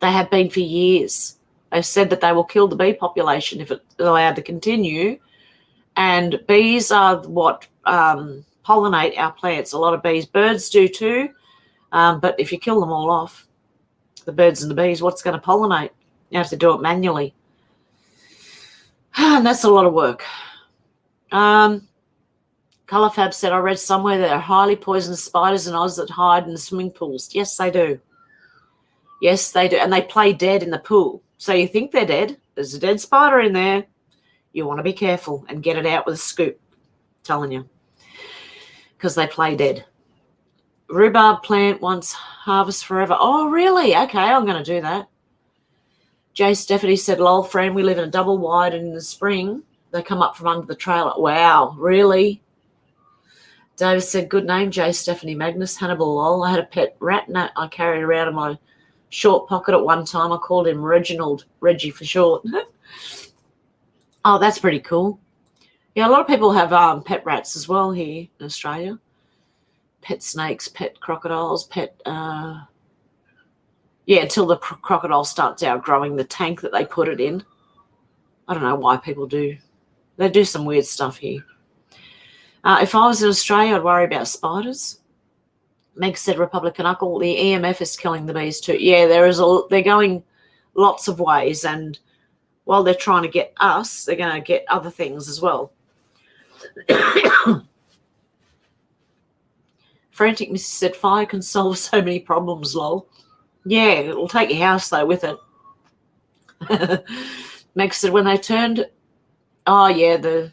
they have been for years. They've said that they will kill the bee population if it's allowed to continue. And bees are what pollinate our plants. A lot of bees. Birds do too. But if you kill them all off, the birds and the bees, what's going to pollinate? You have to do it manually. And that's a lot of work. Colourfab said, I read somewhere there are highly poisonous spiders in Oz that hide in the swimming pools. Yes, they do. Yes, they do. And they play dead in the pool. So you think they're dead. There's a dead spider in there. You want to be careful and get it out with a scoop. I'm telling you. Because they play dead. Rhubarb plant once, harvest forever. Oh, really? Okay, I'm going to do that. Jay Stephanie said, lol, friend, we live in a double wide and in the spring they come up from under the trailer. Wow, really? David said, good name, Jay Stephanie Magnus, Hannibal lol. I had a pet rat and I carried around in my short pocket at one time. I called him Reginald, Reggie for short. Oh, that's pretty cool. Yeah, a lot of people have pet rats as well here in Australia. Pet snakes, pet crocodiles, until the crocodile starts outgrowing the tank that they put it in. I don't know why people do. They do some weird stuff here. If I was in Australia, I'd worry about spiders. Meg said, Republican Uncle, the EMF is killing the bees too. Yeah, they're going lots of ways, and while they're trying to get us, they're going to get other things as well. Frantic Mrs. said, fire can solve so many problems, lol. Yeah, it'll take your house, though, with it. Meg said, when they turned, the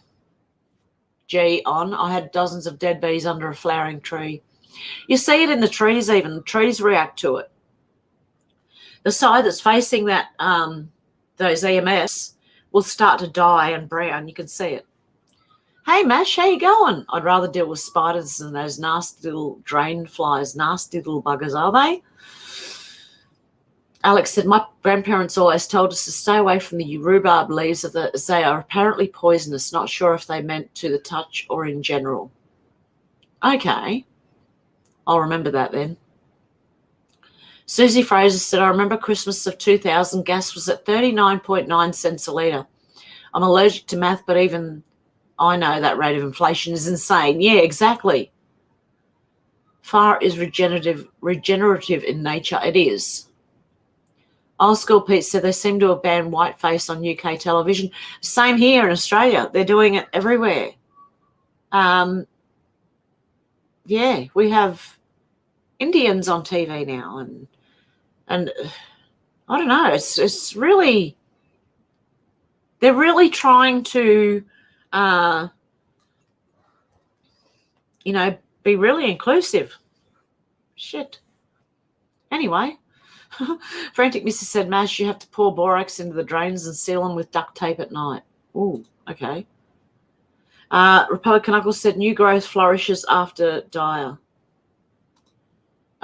G on, I had dozens of dead bees under a flowering tree. You see it in the trees even. The trees react to it. The side that's facing that those EMFs will start to die and brown. You can see it. Hey, Mash, how you going? I'd rather deal with spiders than those nasty little drain flies. Nasty little buggers, are they? Alex said, my grandparents always told us to stay away from the rhubarb leaves as they are apparently poisonous. Not sure if they meant to the touch or in general. Okay. I'll remember that then. Susie Fraser said, I remember Christmas of 2000, gas was at 39.9 cents a litre. I'm allergic to math, but even I know that rate of inflation is insane. Yeah, exactly. Fire is regenerative in nature. It is. Old School Pete said they seem to have banned whiteface on UK television. Same here in Australia. They're doing it everywhere. Yeah, we have Indians on TV now, and I don't know. It's really, they're really trying to, be really inclusive. Shit. Anyway. Frantic Mrs. said, Mash, you have to pour borax into the drains and seal them with duct tape at night. Ooh, okay. Republican Uncle said, new growth flourishes after dire.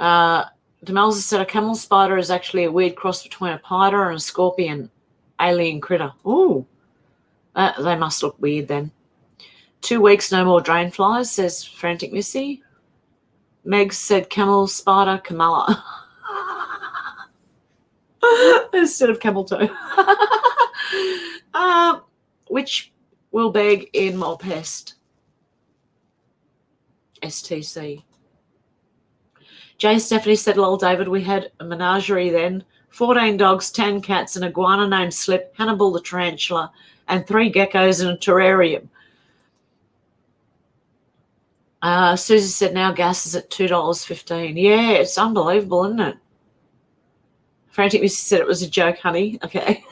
Demelza said, a camel spider is actually a weird cross between a spider and a scorpion alien critter. Ooh, they must look weird then. 2 weeks, no more drain flies, says Frantic Missy. Meg said camel spider Kamala instead of camel toe. Which will beg in more pest. STC. Jay Stephanie said, lol, David, we had a menagerie then. 14 dogs, 10 cats, an iguana named Slip, Hannibal the tarantula, and 3 geckos in a terrarium. Susie said, now gas is at $2.15. Yeah, it's unbelievable, isn't it? Frantic Missy said it was a joke, honey. Okay.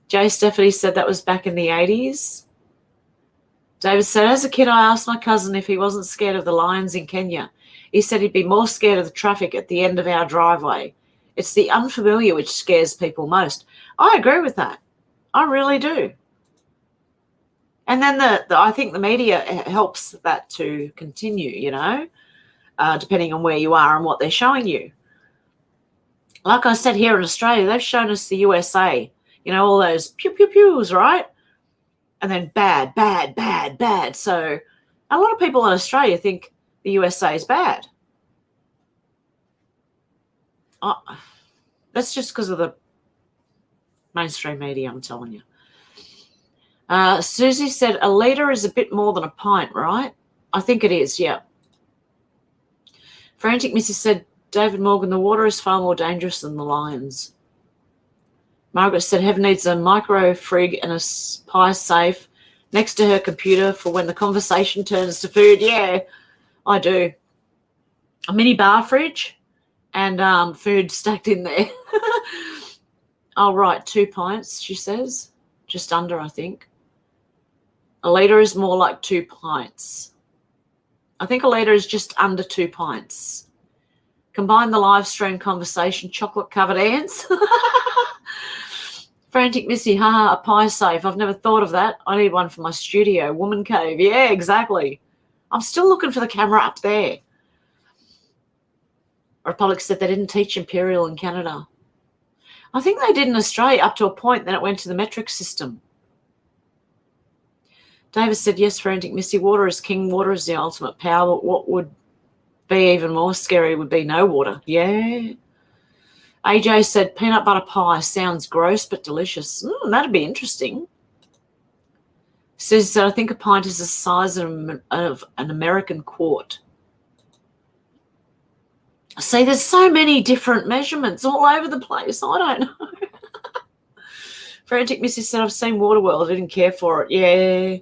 Jay Stephanie said that was back in the 80s. David said, as a kid, I asked my cousin if he wasn't scared of the lions in Kenya. He said he'd be more scared of the traffic at the end of our driveway. It's the unfamiliar which scares people most. I agree with that. I really do. And then I think the media helps that to continue, you know, depending on where you are and what they're showing you. Like I said, here in Australia, they've shown us the USA, you know, all those pew-pew-pews, right? And then bad, bad, bad, bad. So a lot of people in Australia think the USA is bad. That's just because of the mainstream media, I'm telling you. Susie said, a litre is a bit more than a pint, right? I think it is, yeah. Frantic Missy said, David Morgan, the water is far more dangerous than the lions. Margaret said, Hev needs a micro frig and a pie safe next to her computer for when the conversation turns to food. Yeah, I do. A mini bar fridge and food stacked in there. I'll write 2 pints, she says. Just under, I think. A litre is more like 2 pints. I think a litre is just under 2 pints. Combine the live stream conversation, chocolate-covered ants. Frantic Missy, haha, a pie safe. I've never thought of that. I need one for my studio. Woman cave. Yeah, exactly. I'm still looking for the camera up there. Republic said they didn't teach Imperial in Canada. I think they did in Australia up to a point, then it went to the metric system. Davis said, yes, Frantic Missy, water is king. Water is the ultimate power. But what would be even more scary would be no water. Yeah. AJ said, peanut butter pie sounds gross but delicious. That'd be interesting. Susie said, I think a pint is the size of an American quart. See, there's so many different measurements all over the place. I don't know. Frantic Missy said, I've seen Waterworld. I didn't care for it. Yeah.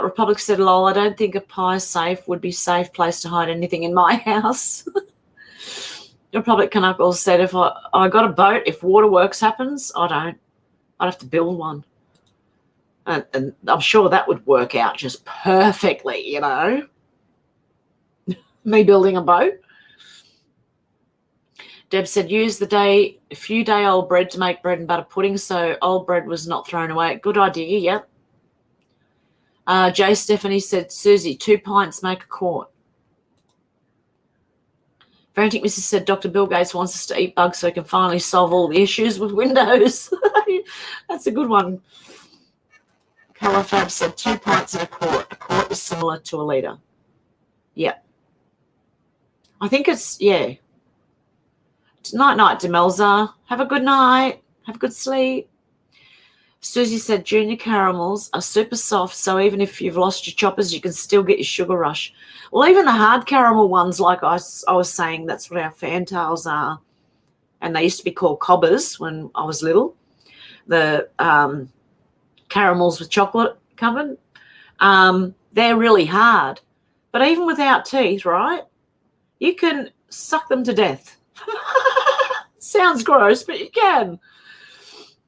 Republic said, lol, I don't think a pie safe would be a safe place to hide anything in my house. Republic Knuckles said, if I got a boat, if waterworks happens, I don't. I'd have to build one. And I'm sure that would work out just perfectly, you know. Me building a boat. Deb said, use the few day old bread to make bread and butter pudding so old bread was not thrown away. Good idea, yep. Jay Stephanie said, Susie, 2 pints make a quart. Frantic Mrs. said, Dr. Bill Gates wants us to eat bugs so he can finally solve all the issues with Windows. That's a good one. Colorfab said 2 pints in a quart. A quart is similar to a litre. Yep. I think it's, yeah. It's night-night, Demelza. Have a good night. Have a good sleep. Susie said junior caramels are super soft, so even if you've lost your choppers, you can still get your sugar rush. Well, even the hard caramel ones, like I was saying, that's what our fantails are. And they used to be called cobbers when I was little. The caramels with chocolate covered. They're really hard. But even without teeth, right, you can suck them to death. Sounds gross, but you can.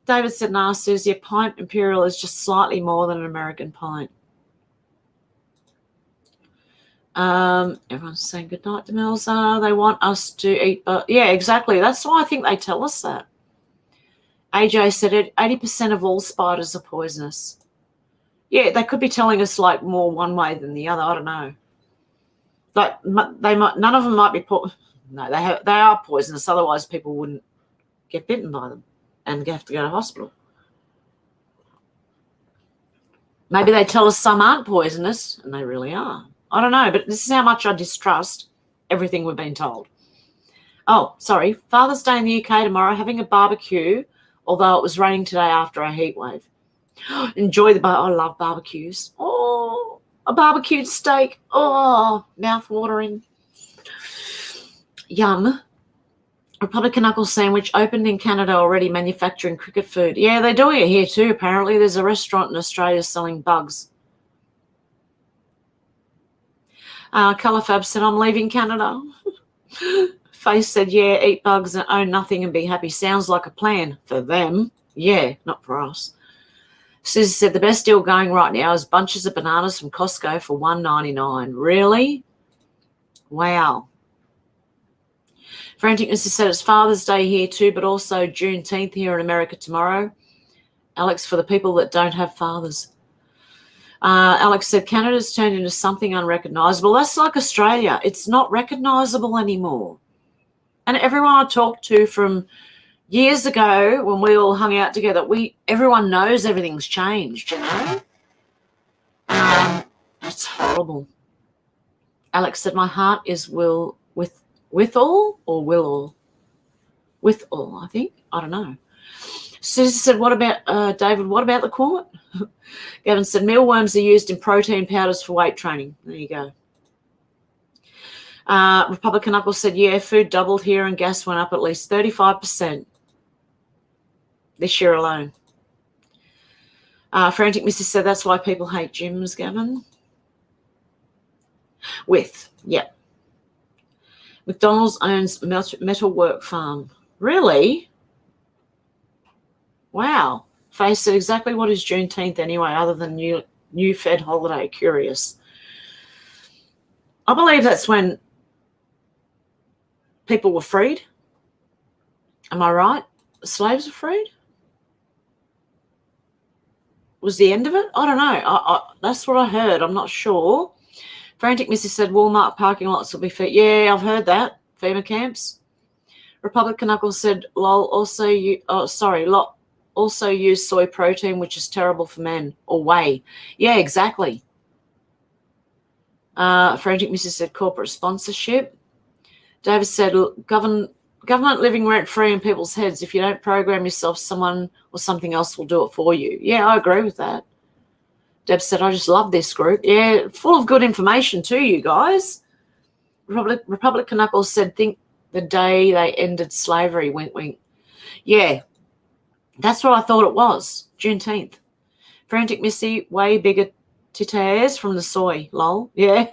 David said, nah, Susie, a pint Imperial is just slightly more than an American pint. Everyone's saying good night to Melza. They want us to eat, but yeah, exactly. That's why I think they tell us that. AJ said 80% of all spiders are poisonous. Yeah, they could be telling us like more one way than the other. I don't know. Like none of them might be no, they are poisonous. Otherwise, people wouldn't get bitten by them and have to go to hospital. Maybe they tell us some aren't poisonous, and they really are. I don't know, but this is how much I distrust everything we've been told. Oh, sorry. Father's Day in the UK tomorrow, having a barbecue, although it was raining today after a heat wave. Enjoy the I love barbecues. Oh, a barbecued steak. Oh, mouth-watering. Yum. Republican Knuckle Sandwich opened in Canada already, manufacturing cricket food. Yeah, they're doing it here too, apparently. There's a restaurant in Australia selling bugs. Colourfab said, I'm leaving Canada. Face said, yeah, eat bugs and own nothing and be happy. Sounds like a plan for them. Yeah, not for us. Susie said, the best deal going right now is bunches of bananas from Costco for $1.99. Really? Wow. Frantic Mrs. said, it's Father's Day here too, but also Juneteenth here in America tomorrow. Alex, for the people that don't have fathers. Alex said, Canada's turned into something unrecognisable. That's like Australia. It's not recognisable anymore. And everyone I talked to from years ago when we all hung out together, everyone knows everything's changed, you know? It's horrible. Alex said, my heart is with all or will all? With all, I think. I don't know. Susan said, what about, David, what about the court? Gavin said, mealworms are used in protein powders for weight training. There you go. Republican Knuckles said, yeah, food doubled here and gas went up at least 35% this year alone. Frantic Mrs. said, that's why people hate gyms, Gavin. Yep. McDonald's owns metal work farm. Really? Wow. Face said, exactly what is Juneteenth anyway, other than new Fed holiday? Curious. I believe that's when people were freed. Am I right? Slaves were freed? Was the end of it? I don't know. That's what I heard. I'm not sure. Frantic Missy said Walmart parking lots will be FEMA. Yeah, I've heard that. FEMA camps. Republican Knuckles said lol also use soy protein, which is terrible for men, or whey. Yeah, exactly. Frantic Missy said corporate sponsorship. David said government living rent-free in people's heads. If you don't program yourself, someone or something else will do it for you. Yeah, I agree with that. Deb said, I just love this group. Yeah, full of good information too, you guys. Republican Knuckles said, think the day they ended slavery, wink, wink. Yeah, that's what I thought it was, Juneteenth. Frantic Missy, way bigger titties from the soy, lol. Yeah.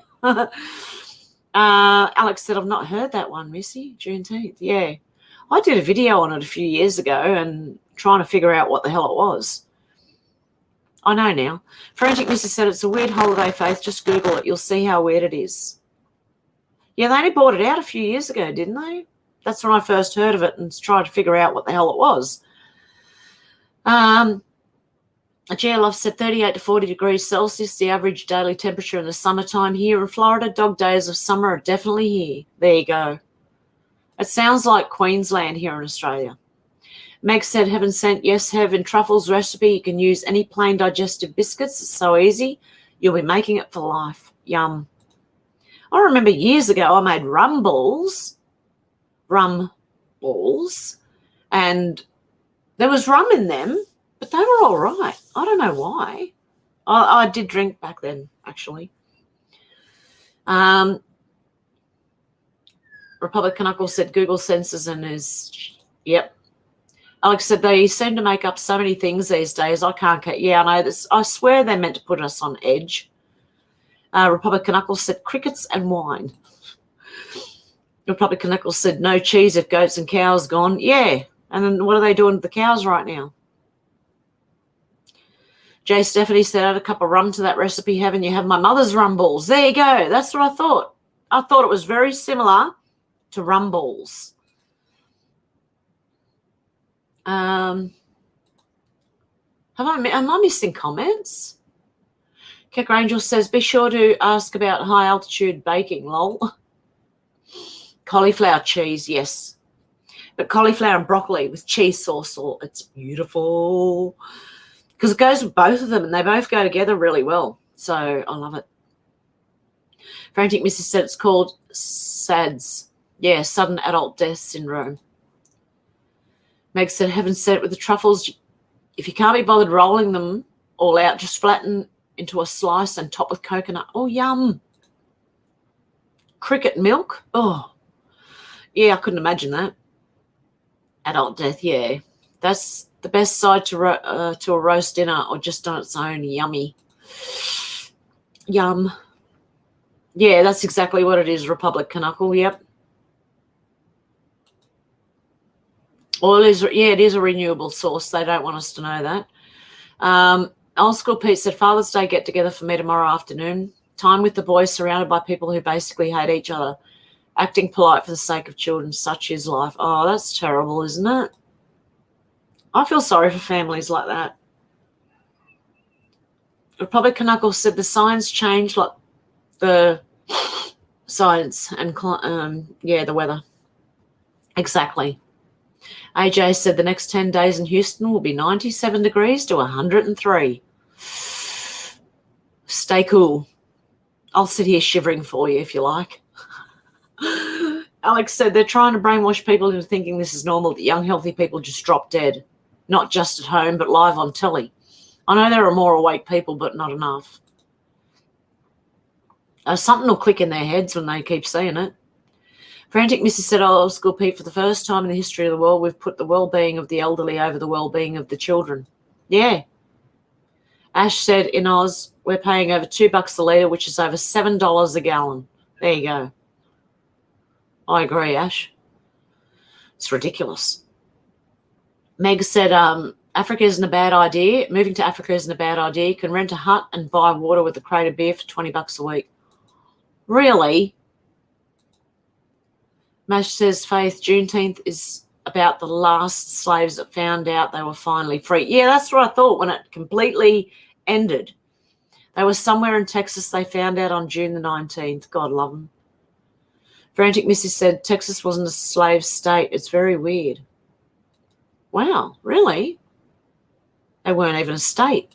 Alex said, I've not heard that one, Missy, Juneteenth. Yeah. I did a video on it a few years ago and trying to figure out what the hell it was. I know now. Frantic Missy said, it's a weird holiday, Faith. Just Google it. You'll see how weird it is. Yeah, they only brought it out a few years ago, didn't they? That's when I first heard of it and tried to figure out what the hell it was. GLF said 38 to 40 degrees Celsius, the average daily temperature in the summertime here in Florida. Dog days of summer are definitely here. There you go. It sounds like Queensland here in Australia. Meg said, heaven sent, yes, Hev, in Truffles recipe, you can use any plain digestive biscuits. It's so easy. You'll be making it for life. Yum. I remember years ago I made rum balls, and there was rum in them, but they were all right. I don't know why. I did drink back then, actually. Republican Knuckle said Google censors and is, yep. Alex said they seem to make up so many things these days. I can't get, yeah, I know this. I swear they're meant to put us on edge. Republican Knuckles said crickets and wine. Republican Knuckles said no cheese if goats and cows gone. Yeah. And then what are they doing to the cows right now? Jay Stephanie said, add a cup of rum to that recipe, haven't you? Have my mother's rum balls. There you go. That's what I thought. I thought it was very similar to rum balls. Am I missing comments? Keck Angel says, be sure to ask about high altitude baking, lol. Cauliflower cheese, yes. But cauliflower and broccoli with cheese sauce, it's beautiful. Because it goes with both of them and they both go together really well. So I love it. Frantic Mrs. said it's called SADS. Yeah, sudden adult death syndrome. Meg said, Heaven said it with the truffles. If you can't be bothered rolling them all out, just flatten into a slice and top with coconut. Oh, yum. Cricket milk. Oh, yeah, I couldn't imagine that. Adult death, yeah. That's the best side to a roast dinner, or just on its own. Yummy. Yum. Yeah, that's exactly what it is, Republic Knuckle, yep. Oil is, yeah, it is a renewable source. They don't want us to know that. Old School Pete said, Father's Day get-together for me tomorrow afternoon. Time with the boys surrounded by people who basically hate each other. Acting polite for the sake of children. Such is life. Oh, that's terrible, isn't it? I feel sorry for families like that. Republic Knuckle said the signs change like the science and, yeah, the weather. Exactly. AJ said the next 10 days in Houston will be 97 degrees to 103. Stay cool. I'll sit here shivering for you if you like. Alex said they're trying to brainwash people into thinking this is normal, that young, healthy people just drop dead. Not just at home, but live on telly. I know there are more awake people, but not enough. Something will click in their heads when they keep seeing it. Frantic Mrs. said, Old School Pete, for the first time in the history of the world, we've put the well-being of the elderly over the well-being of the children. Yeah. Ash said, in Oz, we're paying over $2 a litre, which is over $7 a gallon. There you go. I agree, Ash. It's ridiculous. Meg said, Africa isn't a bad idea. Moving to Africa isn't a bad idea. You can rent a hut and buy water with a crate of beer for $20 a week. Really? Mash says, Faith, Juneteenth is about the last slaves that found out they were finally free. Yeah, that's what I thought when it completely ended. They were somewhere in Texas. They found out on June the 19th. God love them. Frantic Missy said, Texas wasn't a slave state. It's very weird. Wow, really? They weren't even a state.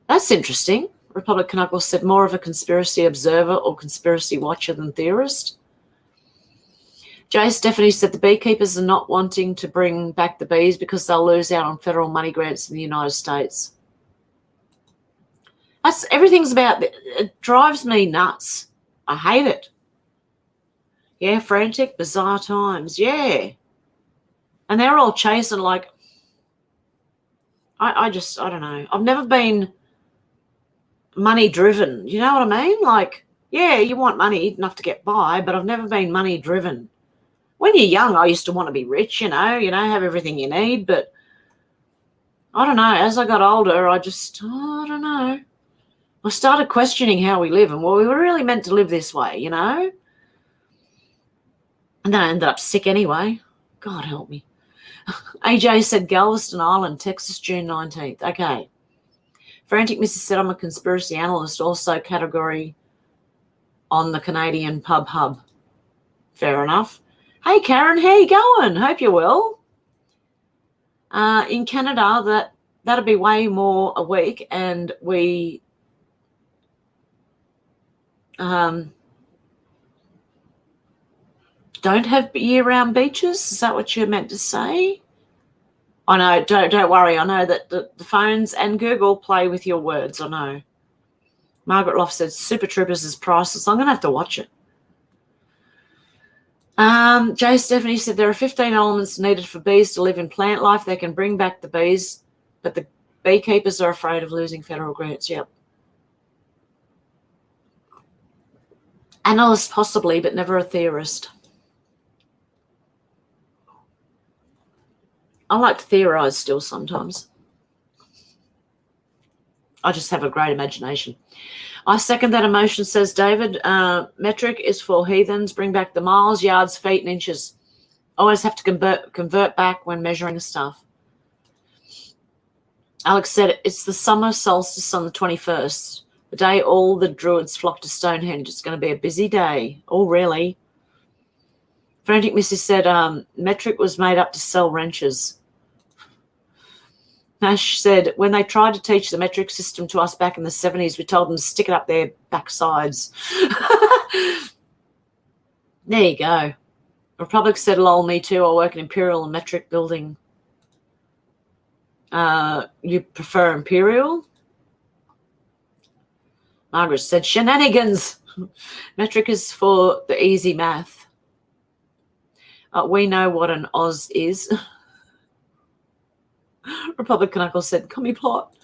That's interesting. Republic Knuckles said, more of a conspiracy observer or conspiracy watcher than theorist. Jay Stephanie said the beekeepers are not wanting to bring back the bees because they'll lose out on federal money grants in the United States. Everything's about, it drives me nuts. I hate it. Yeah, frantic, bizarre times. Yeah. And they're all chasing like, I don't know. I've never been money driven. You know what I mean? Like, yeah, you want money enough to get by, but I've never been money driven. When you're young, I used to want to be rich, you know, have everything you need. But I don't know. As I got older, I don't know. I started questioning how we live and, well, we were really meant to live this way, you know. And then I ended up sick anyway. God help me. AJ said Galveston Island, Texas, June 19th. Okay. Frantic Mrs. said I'm a conspiracy analyst, also category on the Canadian pub hub. Fair enough. Hey, Karen, how you going? Hope you're well. In Canada, that'll be way more a week, and we don't have year-round beaches. Is that what you're meant to say? I know. Don't worry. I know that the phones and Google play with your words. I know. Margaret Loft said Super Troopers is priceless. I'm going to have to watch it. Jay Stephanie said there are 15 elements needed for bees to live in plant life. They can bring back the bees, but the beekeepers are afraid of losing federal grants. Yep. Analyst possibly, but never a theorist. I like to theorize still sometimes. I just have a great imagination. I second that emotion, says David. Metric is for heathens. Bring back the miles, yards, feet, and inches. Always have to convert back when measuring stuff. Alex said it's the summer solstice on the 21st, the day all the druids flock to Stonehenge. It's going to be a busy day. Oh, really? Frantic Missy said metric was made up to sell wrenches. Nash said, when they tried to teach the metric system to us back in the 70s, we told them to stick it up their backsides. There you go. Republic said, lol, me too. I work in Imperial and Metric building. You prefer Imperial? Margaret said, shenanigans. Metric is for the easy math. We know what an Oz is. Republican Uncle said, commie plot.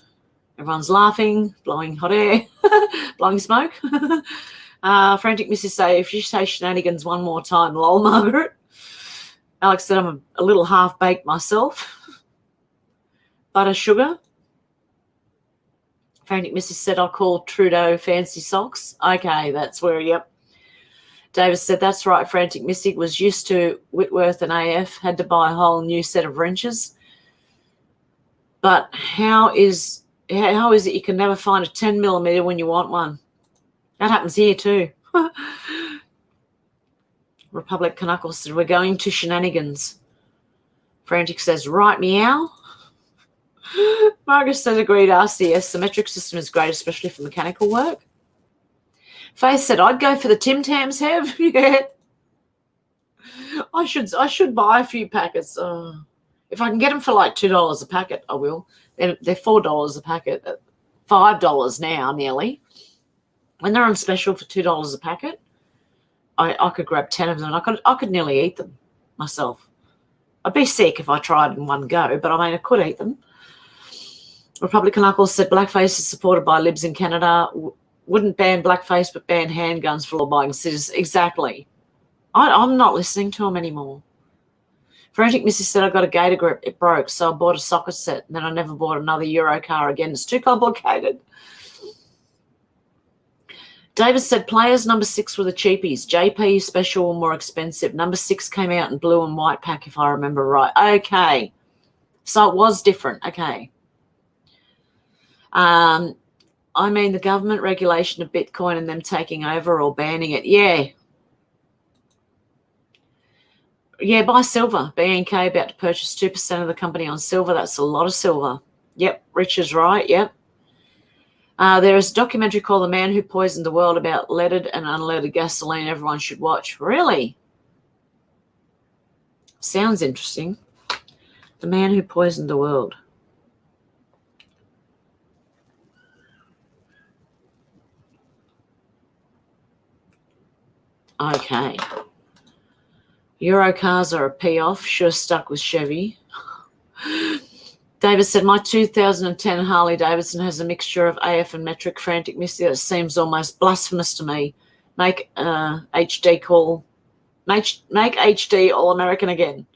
Everyone's laughing, blowing hot air, blowing smoke. Frantic Mrs. say, if you say shenanigans one more time, lol, Margaret. Alex said, I'm a little half-baked myself. Butter sugar. Frantic Mrs. said, I'll call Trudeau fancy socks. Okay, that's where, yep. Davis said, that's right, Frantic Missy was used to Whitworth and AF, had to buy a whole new set of wrenches. But how is it you can never find a 10mm when you want one? That happens here too. Republic Knuckles said, we're going to shenanigans. Frantic says, right, meow. Margaret said, agreed, RCS. The metric system is great, especially for mechanical work. Faith said, I'd go for the Tim Tams, Hev. Yeah. I should buy a few packets. If I can get them for like $2 a packet, I will. They're $4 a packet, $5 now nearly. When they're on special for $2 a packet, I could grab 10 of them. I could nearly eat them myself. I'd be sick if I tried in one go, but I mean, I could eat them. Republican Knuckles said, blackface is supported by libs in Canada. Wouldn't ban blackface, but ban handguns for law-abiding citizens. Exactly. I'm not listening to them anymore. Frantic Mrs. said, I got a gator grip. It broke, so I bought a socket set, and then I never bought another Euro car again. It's too complicated. David said, players number 6 were the cheapies. JP special, more expensive. Number 6 came out in blue and white pack, if I remember right. Okay. So it was different. Okay. I mean the government regulation of Bitcoin and them taking over or banning it. Yeah. Yeah, buy silver. BNK about to purchase 2% of the company on silver. That's a lot of silver. Yep, Rich is right. Yep. There is a documentary called The Man Who Poisoned the World about leaded and unleaded gasoline everyone should watch. Really? Sounds interesting. The Man Who Poisoned the World. Okay. Euro cars are a pee-off. Sure stuck with Chevy. David said, my 2010 Harley Davidson has a mixture of AF and metric. Frantic Missy. It seems almost blasphemous to me. Make HD all American again.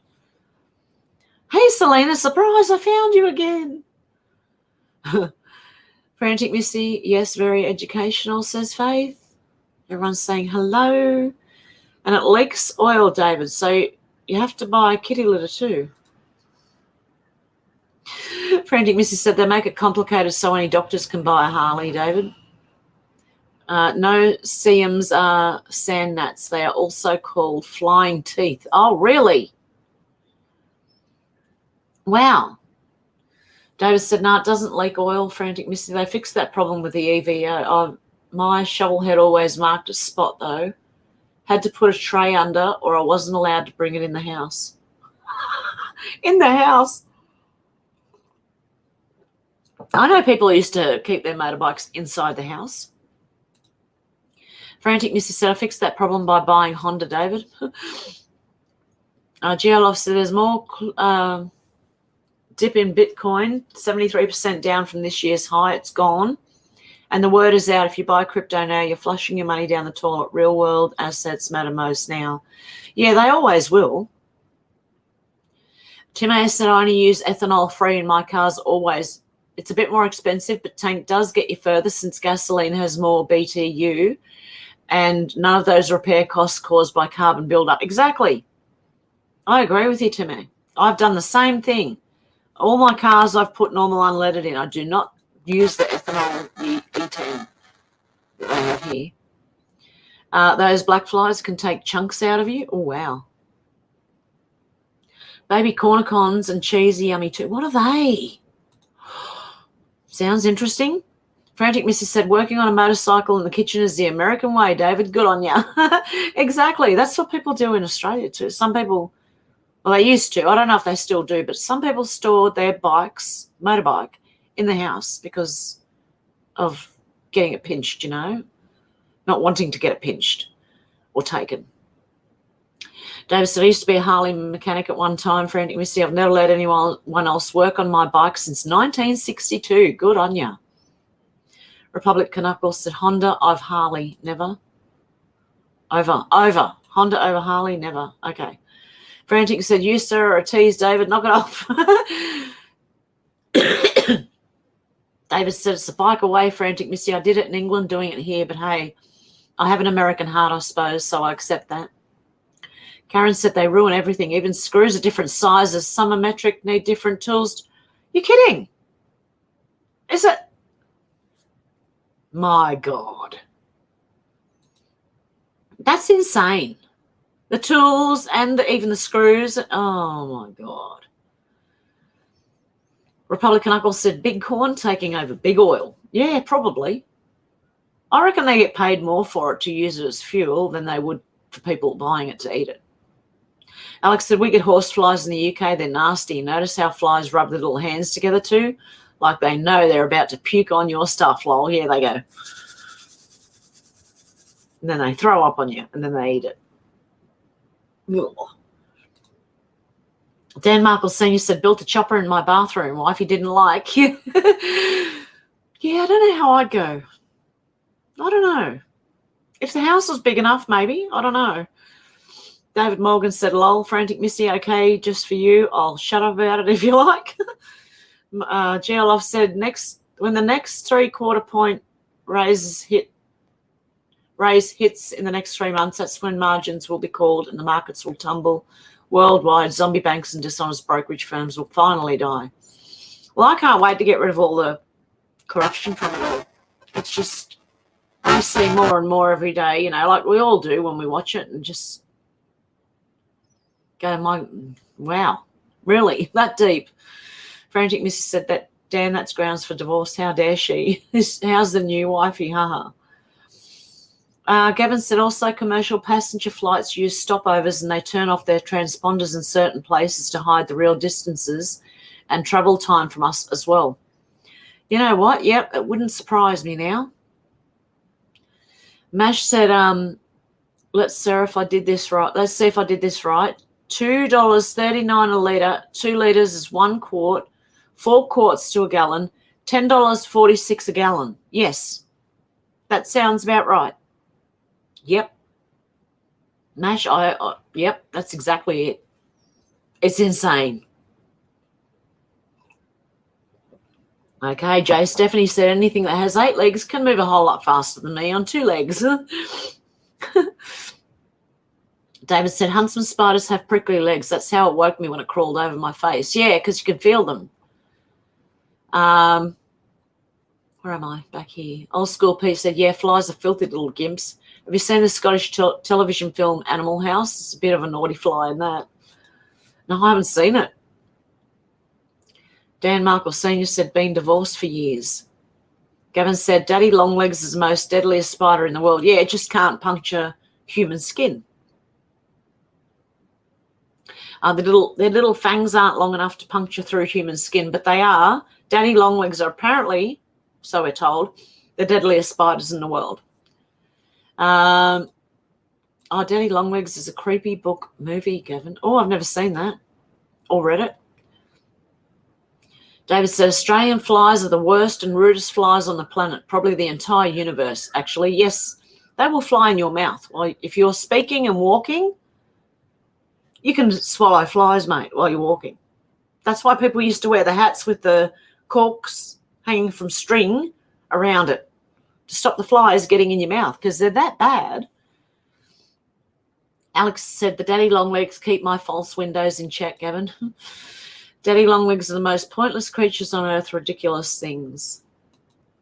Hey, Selena, surprise, I found you again. Frantic Missy, yes, very educational, says Faith. Everyone's saying hello. And it leaks oil, David, so you have to buy kitty litter too. Frantic Missy said they make it complicated so any doctors can buy a Harley, David. No, CMs are sand gnats. They are also called flying teeth. Oh, really? Wow. David said, no, it doesn't leak oil, Frantic Missy. They fixed that problem with the EVO. My shovel head always marked a spot, though. Had to put a tray under or I wasn't allowed to bring it in the house. In the house. I know people used to keep their motorbikes inside the house. Frantic Missy said, I fixed that problem by buying Honda, David. GLOF said there's more dip in Bitcoin, 73% down from this year's high. It's gone. And the word is out, if you buy crypto now, you're flushing your money down the toilet. Real world assets matter most now. Yeah, they always will. Tim A said, I only use ethanol free in my cars always. It's a bit more expensive, but tank does get you further since gasoline has more BTU and none of those repair costs caused by carbon buildup. Exactly. I agree with you, Timmy. I've done the same thing. All my cars I've put normal unleaded in. I do not use the ethanol E10 that they have here. Those black flies can take chunks out of you. Oh, wow. Baby cornicons and cheesy yummy too. What are they? Sounds interesting. Frantic Missy said, working on a motorcycle in the kitchen is the American way, David. Good on ya. Exactly. That's what people do in Australia too. Some people, well, they used to. I don't know if they still do, but some people store their bikes, motorbike, in the house because of getting it pinched, you know, not wanting to get it pinched or taken. David said, I used to be a Harley mechanic at one time, Frantic Missy. I've never let anyone else work on my bike since 1962. Good on ya. Republic Knuckles said, Honda, I've Harley, never. Over. Honda over Harley, never. Okay. Frantic said, you, sir, are a tease, David. Knock it off. David said, it's a bike away, Frantic Missy. I did it in England, doing it here, but hey, I have an American heart, I suppose, so I accept that. Karen said they ruin everything. Even screws are different sizes. Some are metric, need different tools. You're kidding. Is it? My God. That's insane. The tools and even the screws. Oh, my God. Republican Uncle said big corn taking over big oil. Yeah, probably. I reckon they get paid more for it to use it as fuel than they would for people buying it to eat it. Alex said, we get horse flies in the UK. They're nasty. Notice how flies rub their little hands together too? Like they know they're about to puke on your stuff, lol. Here they go. And then they throw up on you, and then they eat it. Ugh. Dan Markle Sr. said, built a chopper in my bathroom. Wifey didn't like. Yeah, I don't know how I'd go. I don't know. If the house was big enough, maybe. I don't know. David Morgan said, lol, Frantic Missy, okay, just for you. I'll shut up about it if you like. GLF said, when the next 3/4 point raise hits in the next 3 months, that's when margins will be called and the markets will tumble. Worldwide, zombie banks and dishonest brokerage firms will finally die. Well, I can't wait to get rid of all the corruption from it all. It's just, I see more and more every day, you know, like we all do when we watch it and just go, wow, really, that deep. Frantic Missy said that, Dan, that's grounds for divorce. How dare she? How's the new wifey? Haha. Gavin said also commercial passenger flights use stopovers and they turn off their transponders in certain places to hide the real distances and travel time from us as well. You know what? Yep, it wouldn't surprise me now. Mash said, let's see if I did this right. $2.39 a litre. 2 litres is 1 quart. 4 quarts to a gallon. $10.46 a gallon. Yes, that sounds about right. Yep. Nash, yep, that's exactly it. It's insane. Okay, Jay Stephanie said anything that has 8 legs can move a whole lot faster than me on 2 legs. David said huntsman spiders have prickly legs. That's how it woke me when it crawled over my face. Yeah, because you can feel them. Where am I? Back here. Old School P said, yeah, flies are filthy little gimps. Have you seen the Scottish television film Animal House? It's a bit of a naughty fly in that. No, I haven't seen it. Dan Markle Sr. said, been divorced for years. Gavin said, Daddy Longlegs is the most deadliest spider in the world. Yeah, it just can't puncture human skin. Their little fangs aren't long enough to puncture through human skin, but they are. Daddy Longlegs are apparently, so we're told, the deadliest spiders in the world. Daddy Longlegs is a creepy book movie, Gavin. Oh, I've never seen that or read it. David said, Australian flies are the worst and rudest flies on the planet, probably the entire universe, actually. Yes, they will fly in your mouth. Well, if you're speaking and walking, you can swallow flies, mate, while you're walking. That's why people used to wear the hats with the corks hanging from string around it to stop the flies getting in your mouth because they're that bad. Alex said, the daddy longlegs keep my false windows in check, Gavin. Daddy longlegs are the most pointless creatures on earth, ridiculous things.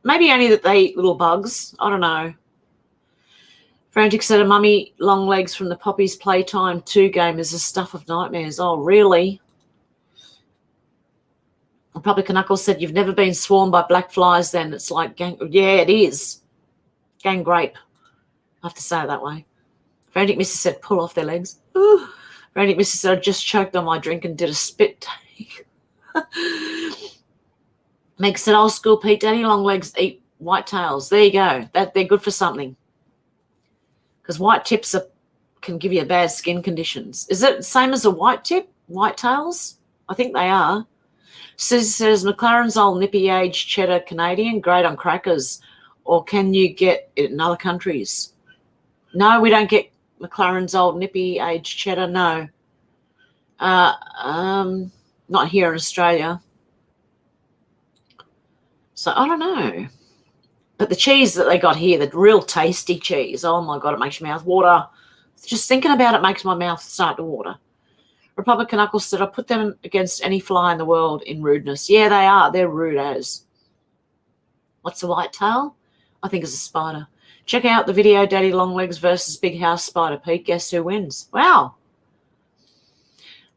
Maybe only that they eat little bugs. I don't know. Frantic said, a mummy longlegs from the Poppy's Playtime 2 game is the stuff of nightmares. Oh, really? Republican Knuckles said, you've never been swarmed by black flies then. It's like gang. Yeah, it is. Gang grape. I have to say it that way. Frantic Missy said, pull off their legs. Ooh. Frantic Missy said, I just choked on my drink and did a spit take. Meg said, old school Pete, daddy long legs eat white tails. There you go. They're good for something. Because white tips can give you bad skin conditions. Is it the same as a white tip? White tails? I think they are. Susie says, McLaren's old nippy aged cheddar Canadian, great on crackers. Or can you get it in other countries? No, we don't get McLaren's old nippy aged cheddar, no. Not here in Australia. So I don't know. But the cheese that they got here, the real tasty cheese, oh my God, it makes your mouth water. Just thinking about it makes my mouth start to water. Republican Knuckles said, I put them against any fly in the world in rudeness. Yeah, they are. They're rude as. What's a white tail? I think it's a spider. Check out the video, Daddy Longlegs versus Big House Spider. Pete, guess who wins? Wow.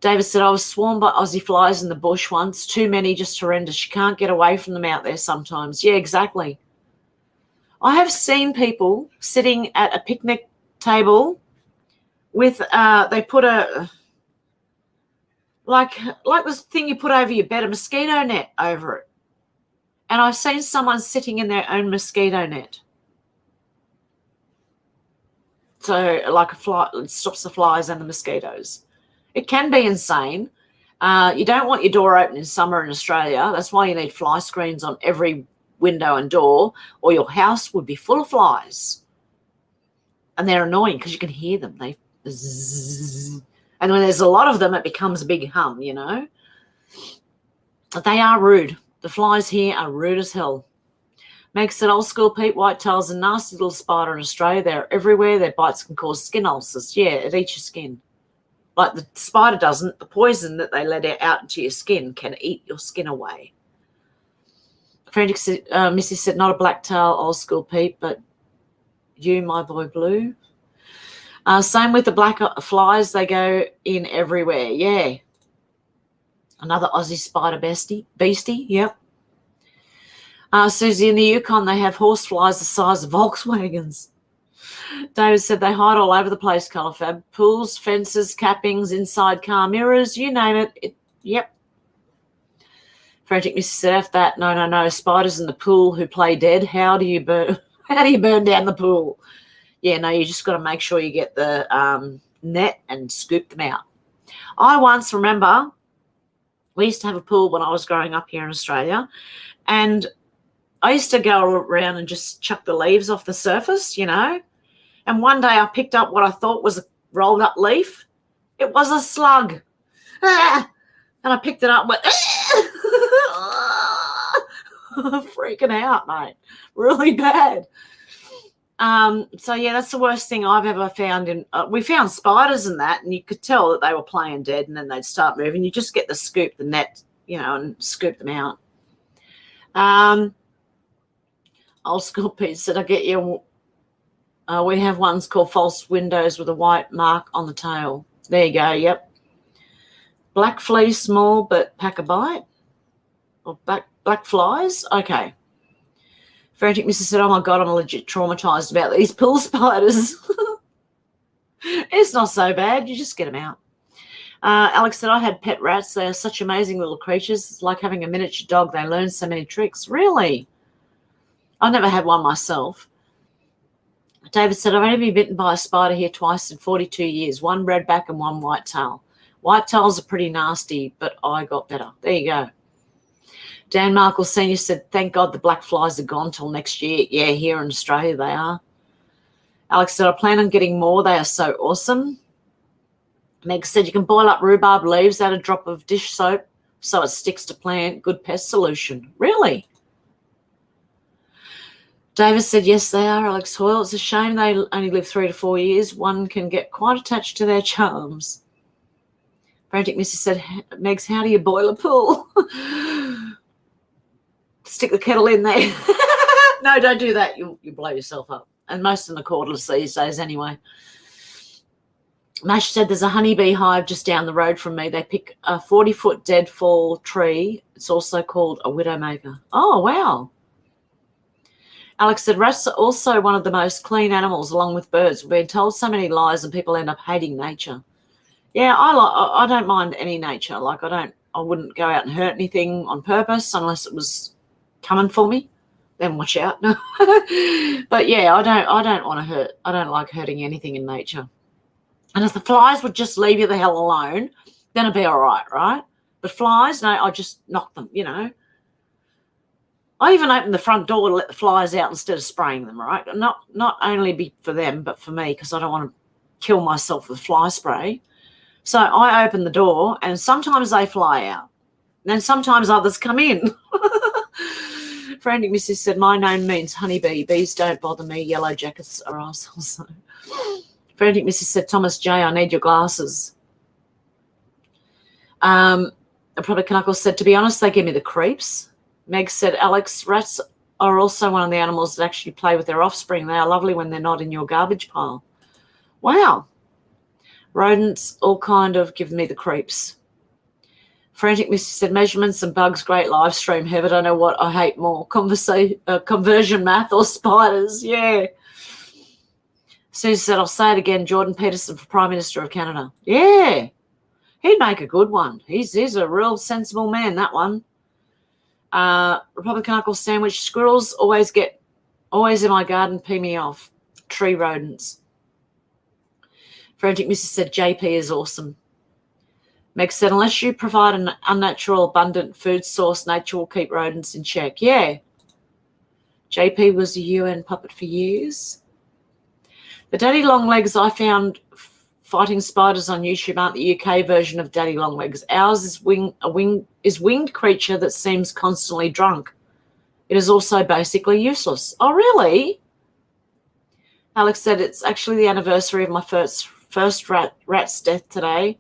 David said, I was swarmed by Aussie flies in the bush once. Too many, just horrendous. You can't get away from them out there sometimes. Yeah, exactly. I have seen people sitting at a picnic table with, they put a, like this thing you put over your bed, a mosquito net over it. And I've seen someone sitting in their own mosquito net. So like a fly, it stops the flies and the mosquitoes. It can be insane. You don't want your door open in summer in Australia. That's why you need fly screens on every window and door, or your house would be full of flies. And they're annoying because you can hear them. They zzz. And when there's a lot of them, it becomes a big hum, you know. But they are rude. The flies here are rude as hell. Meg said, old school Pete, whitetails, a nasty little spider in Australia. They're everywhere. Their bites can cause skin ulcers. Yeah, it eats your skin. Like the spider doesn't. The poison that they let out into your skin can eat your skin away. Frantic Missy said, not a black tail, old school Pete, but you, my boy Blue. Same with the black flies. They go in everywhere. Yeah. Another Aussie spider beastie. Yep. Susie, in the Yukon, they have horse flies the size of Volkswagens. David said they hide all over the place, Colorfab. Pools, fences, cappings, inside car mirrors, you name it. Yep. Frantic Missy said, F that. No. Spiders in the pool who play dead. How do you burn down the pool? Yeah, no, you just got to make sure you get the net and scoop them out. I once remember we used to have a pool when I was growing up here in Australia, and I used to go around and just chuck the leaves off the surface, you know. And one day I picked up what I thought was a rolled up leaf. It was a slug. And I picked it up and went, freaking out, mate. Really bad. So, yeah, that's the worst thing I've ever found. We found spiders and that, and you could tell that they were playing dead, and then they'd start moving. You just get the net, you know, and scoop them out. Old school Pete said, I get you. We have ones called false windows with a white mark on the tail. There you go, yep. Black flea, small but pack a bite. Or black flies? Okay. Frantic Mrs. said, oh, my God, I'm legit traumatized about these pool spiders. It's not so bad. You just get them out. Alex said, I had pet rats. They are such amazing little creatures. It's like having a miniature dog. They learn so many tricks. Really? I've never had one myself. David said, I've only been bitten by a spider here twice in 42 years, one redback and one whitetail. Whitetails are pretty nasty, but I got better. There you go. Dan Markle Sr. said, thank God the black flies are gone till next year. Yeah, here in Australia they are. Alex said, I plan on getting more. They are so awesome. Meg said, you can boil up rhubarb leaves, add a drop of dish soap so it sticks to plant. Good pest solution. Really? David said, yes, they are, Alex Hoyle. It's a shame they only live 3 to 4 years. One can get quite attached to their charms. Frantic Missy said, Megs, how do you boil a pool? Stick the kettle in there. No, don't do that. You'll blow yourself up. And most of them are cordless these days anyway. Mash said there's a honeybee hive just down the road from me. They pick a 40-foot deadfall tree. It's also called a widowmaker. Oh, wow. Alex said rats are also one of the most clean animals along with birds. We've been told so many lies and people end up hating nature. Yeah, I don't mind any nature. Like I wouldn't go out and hurt anything on purpose unless it was coming for me. Then watch out. But yeah, I don't want to hurt. I don't like hurting anything in nature. And if the flies would just leave you the hell alone, then it'd be all right, right? But flies, no, I just knock them, you know. I even open the front door to let the flies out instead of spraying them, right? Not only for them, but for me, because I don't want to kill myself with fly spray. So I open the door, and sometimes they fly out. And then sometimes others come in. Frantic Mrs. said, my name means honeybee. Bees don't bother me. Yellow jackets are assholes. Frantic Mrs. said, Thomas J., I need your glasses. Probably Knuckles said, to be honest, they give me the creeps. Meg said, Alex, rats are also one of the animals that actually play with their offspring. They are lovely when they're not in your garbage pile. Wow. Rodents all kind of give me the creeps. Frantic Missy said, measurements and bugs, great live stream. Hev, I don't know what I hate more, conversion math or spiders. Yeah. Susie said, I'll say it again, Jordan Peterson for Prime Minister of Canada. Yeah. He'd make a good one. He's a real sensible man, that one. Republican Uncle Sandwich, squirrels always in my garden, pee me off. Tree rodents. Frantic Mrs. said, JP is awesome. Meg said, unless you provide an unnatural, abundant food source, nature will keep rodents in check. Yeah. JP was a UN puppet for years. The daddy longlegs I found fighting spiders on YouTube aren't the UK version of daddy longlegs. Ours is winged creature that seems constantly drunk. It is also basically useless. Oh, really? Alex said, it's actually the anniversary of my first rat's death today.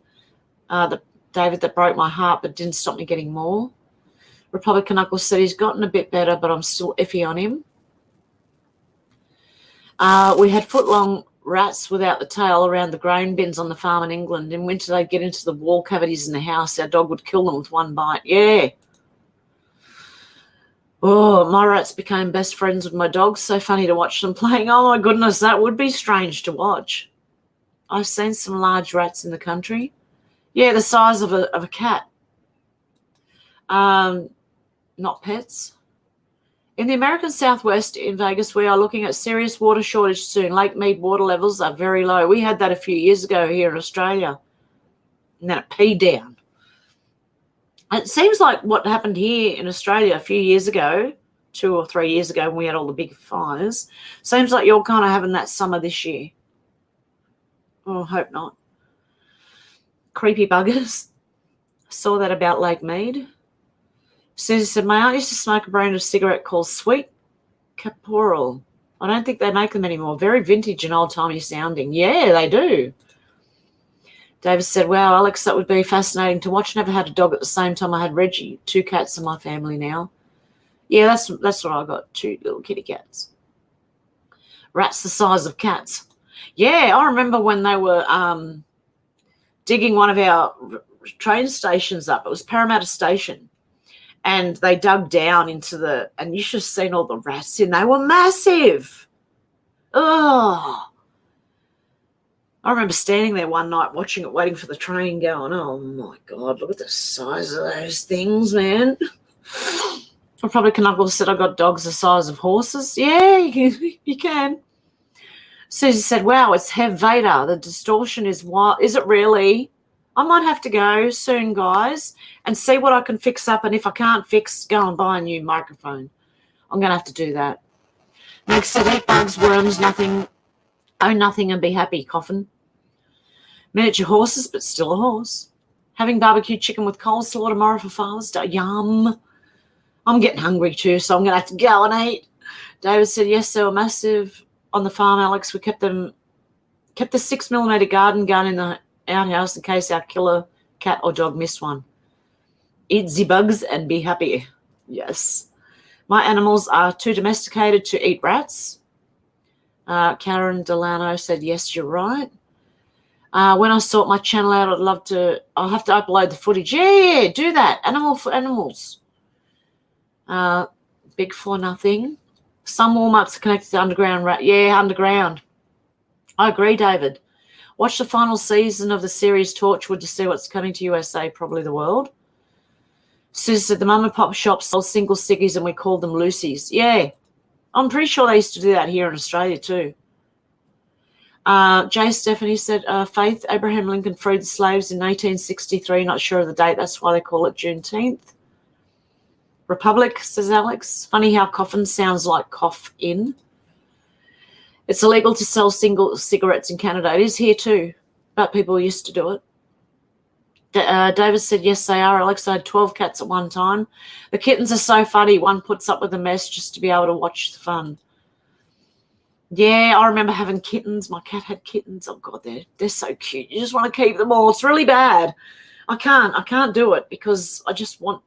David, that broke my heart but didn't stop me getting more. Republican Uncle said he's gotten a bit better, but I'm still iffy on him. We had foot-long rats without the tail around the grain bins on the farm in England. In winter, they'd get into the wall cavities in the house. Our dog would kill them with one bite. Yeah. Oh, my rats became best friends with my dogs. So funny to watch them playing. Oh, my goodness, that would be strange to watch. I've seen some large rats in the country. Yeah, the size of a cat. Not pets. In the American Southwest in Vegas, we are looking at serious water shortage soon. Lake Mead water levels are very low. We had that a few years ago here in Australia. And then it peed down. It seems like what happened here in Australia a few years ago, 2 or 3 years ago when we had all the big fires, seems like you're kind of having that summer this year. Oh, hope not. Creepy buggers. I saw that about Lake Mead. Susie said, my aunt used to smoke a brand of cigarette called Sweet Caporal. I don't think they make them anymore. Very vintage and old-timey sounding. Yeah, they do. David said, wow, Alex, that would be fascinating to watch. Never had a dog at the same time I had Reggie. 2 cats in my family now. Yeah, that's what I got, 2 little kitty cats. Rats the size of cats. Yeah, I remember when they were digging one of our train stations up. It was Parramatta Station. And they dug down into and you should have seen all the rats in. They were massive. Oh. I remember standing there one night watching it, waiting for the train, going, oh, my God, look at the size of those things, man. I probably can said I got dogs the size of horses. Yeah, you can. Susie said, wow, it's Hev Vader. The distortion is wild. Is it really? I might have to go soon, guys, and see what I can fix up. And if I can't fix, go and buy a new microphone. I'm going to have to do that. Next said, eat bugs, worms, nothing, own nothing and be happy, coffin. Miniature horses, but still a horse. Having barbecue chicken with coleslaw tomorrow for Father's Day. Yum. I'm getting hungry too, so I'm going to have to go and eat. David said, yes, they were massive on the farm, Alex. We kept the 6mm garden gun in the outhouse in case our killer cat or dog missed one. Eat the bugs and be happy. Yes. My animals are too domesticated to eat rats. Karen Delano said, yes, you're right. When I sort my channel out, I'll have to upload the footage. Yeah, do that. Animals. Big for nothing. Some warm-ups are connected to underground. Yeah, underground. I agree, David. Watch the final season of the series Torchwood to see what's coming to USA, probably the world. Susan said the mum and pop shop sells single ciggies and we call them Lucy's. Yeah, I'm pretty sure they used to do that here in Australia too. Jay Stephanie said, Faith, Abraham Lincoln freed the slaves in 1863. Not sure of the date. That's why they call it Juneteenth. Republic, says Alex. Funny how coffin sounds like cough in. It's illegal to sell single cigarettes in Canada. It is here too, but people used to do it. David said, yes, they are. Alex, I had 12 cats at one time. The kittens are so funny. One puts up with a mess just to be able to watch the fun. Yeah, I remember having kittens. My cat had kittens. Oh, God, they're so cute. You just want to keep them all. It's really bad. I can't do it because I just want,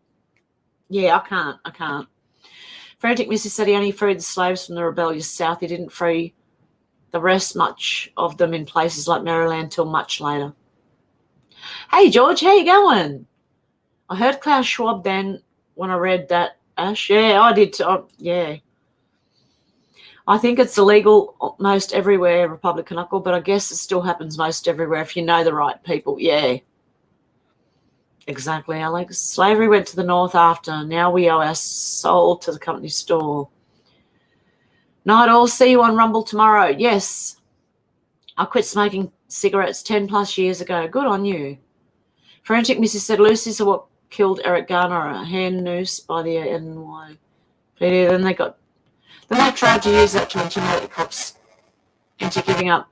yeah, I can't. Frantic Missy said he only freed the slaves from the rebellious South. He didn't free the rest, much of them in places like Maryland, till much later. Hey, George, how you going? I heard Klaus Schwab then when I read that, Ash. Yeah, I did. Yeah. I think it's illegal most everywhere, Republican Knuckle, but I guess it still happens most everywhere if you know the right people. Yeah. Exactly, Alex. Slavery went to the north after. Now we owe our soul to the company store. Night all. See you on Rumble tomorrow. Yes. I quit smoking cigarettes 10 plus years ago. Good on you. Frantic Mrs. said Lucy's are what killed Eric Garner, a hand noose by the NYPD. Then they tried to use that to intimidate the cops into giving up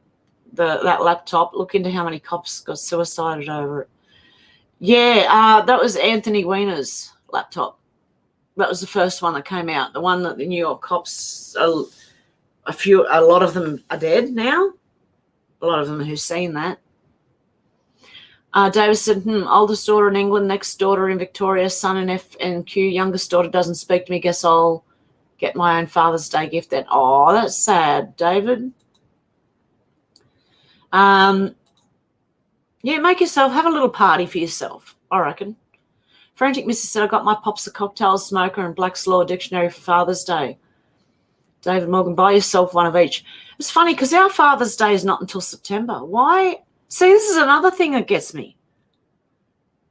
that laptop. Look into how many cops got suicided over it. Yeah, that was Anthony Weiner's laptop. That was the first one that came out. The one that the New York cops, a lot of them are dead now. A lot of them who've seen that. David said, oldest daughter in England, next daughter in Victoria, son in FNQ, youngest daughter doesn't speak to me. Guess I'll get my own Father's Day gift then. Oh, that's sad, David. Yeah, have a little party for yourself, I reckon. Frantic Mrs. said, I got my pops a cocktail smoker and Black's Law Dictionary for Father's Day. David Morgan, buy yourself one of each. It's funny because our Father's Day is not until September. Why? See, this is another thing that gets me.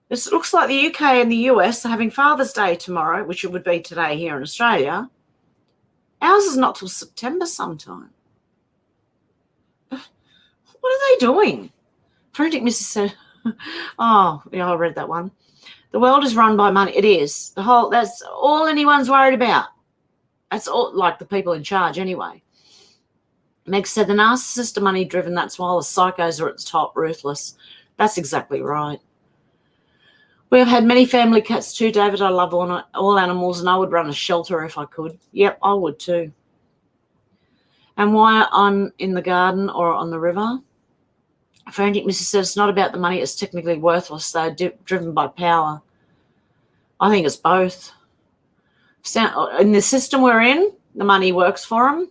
It looks like the UK and the US are having Father's Day tomorrow, which it would be today here in Australia. Ours is not till September sometime. What are they doing? Frantic Mrs. said, oh, yeah, I read that one. The world is run by money. It is. That's all anyone's worried about. That's all, like the people in charge anyway. Meg said the narcissists are money driven. That's why the psychos are at the top, ruthless. That's exactly right. We have had many family cats too, David. I love all animals and I would run a shelter if I could. Yep, I would too. And why I'm in the garden or on the river? Frantic Mrs. says it's not about the money. It's technically worthless. They're driven by power. I think it's both. In the system we're in, the money works for them.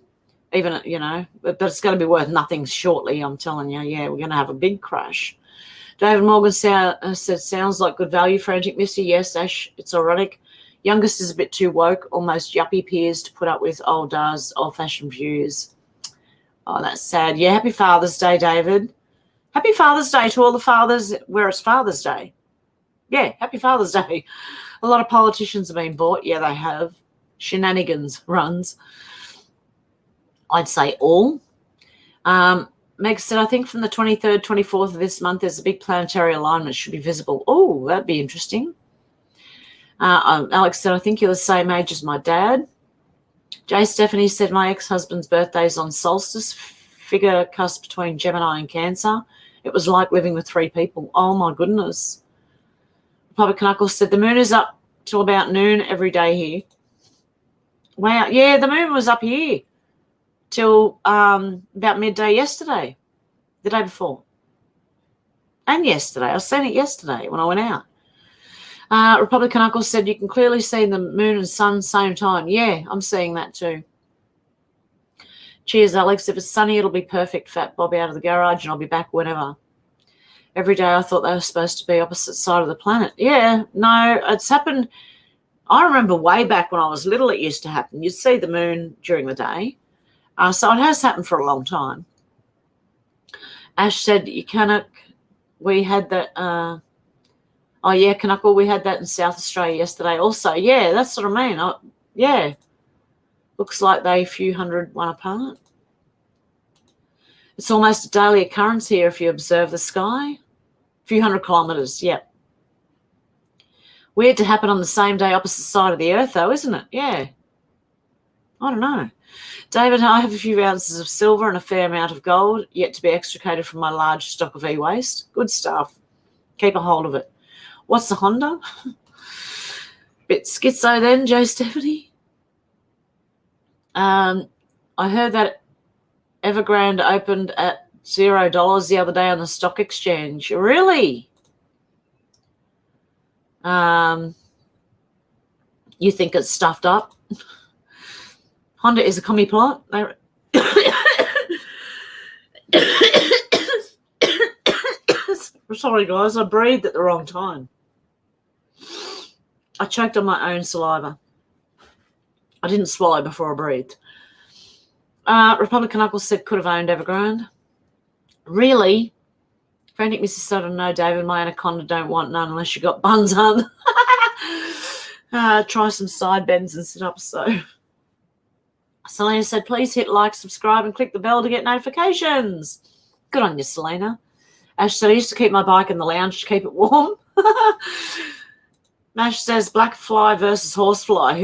Even, but it's going to be worth nothing shortly, I'm telling you. Yeah, we're going to have a big crash. David Morgan said, sounds like good value, Frantic Missy. Yes, Ash, it's ironic. Youngest is a bit too woke, almost yuppie peers to put up with old-fashioned views. Oh, that's sad. Yeah, happy Father's Day, David. Happy Father's Day to all the fathers where it's Father's Day. Yeah, happy Father's Day. A lot of politicians have been bought. Yeah, they have. Shenanigans runs. I'd say all. Meg said, I think from the 23rd, 24th of this month, there's a big planetary alignment should be visible. Oh, that'd be interesting. Alex said, I think you're the same age as my dad. Jay Stephanie said, my ex-husband's birthday is on solstice, figure cusp between Gemini and Cancer. It was like living with three people. Oh, my goodness. Republic Knuckles said, the moon is up till about noon every day here. Wow. Yeah, the moon was up here till about midday yesterday, the day before. And yesterday. I seen it yesterday when I went out. Republican Uncle said you can clearly see the moon and sun same time. Yeah, I'm seeing that too. Cheers, Alex. If it's sunny, it'll be perfect. Fat Bob out of the garage and I'll be back whenever. Every day I thought they were supposed to be opposite side of the planet. Yeah, no, it's happened. I remember way back when I was little, it used to happen. You'd see the moon during the day. So it has happened for a long time. Ash said, you cannot, we had that, oh yeah, Canuckle, we had that in South Australia yesterday also. Yeah, that's what I mean. Yeah, looks like they a few hundred one apart. It's almost a daily occurrence here if you observe the sky. A few hundred kilometres, yep. Weird to happen on the same day opposite side of the earth though, isn't it? Yeah. I don't know. David, I have a few ounces of silver and a fair amount of gold yet to be extricated from my large stock of e-waste. Good stuff. Keep a hold of it. What's the Honda? Bit schizo then, Joe Stephanie. I heard that Evergrande opened at $0 the other day on the stock exchange. Really? You think it's stuffed up? Honda is a commie plot. Sorry, guys, I breathed at the wrong time. I choked on my own saliva. I didn't swallow before I breathed. Republican Uncle said could have owned Evergrande. Really? Frantic Mrs. Sutton, no, David, my anaconda don't want none unless you got buns on. Try some side bends and sit up so. Selena said, please hit like, subscribe, and click the bell to get notifications. Good on you, Selena. Ash said, I used to keep my bike in the lounge to keep it warm. Mash says, black fly versus horsefly.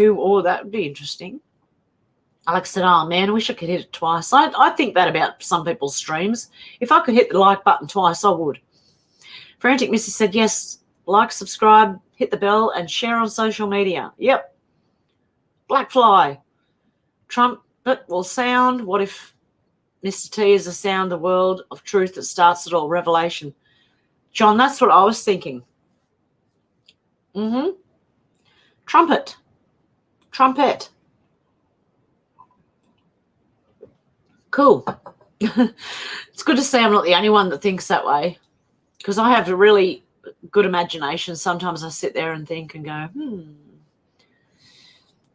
That would be interesting. Alex said, oh, man, I wish I could hit it twice. I think that about some people's streams. If I could hit the like button twice, I would. Frantic Missy said, yes, like, subscribe, hit the bell, and share on social media. Yep. Black fly. Trumpet will sound. What if Mr. T is a sound, the world of truth that starts it all? Revelation. John, that's what I was thinking. Trumpet. Cool. It's good to say I'm not the only one that thinks that way, because I have a really good imagination. Sometimes I sit there and think and go,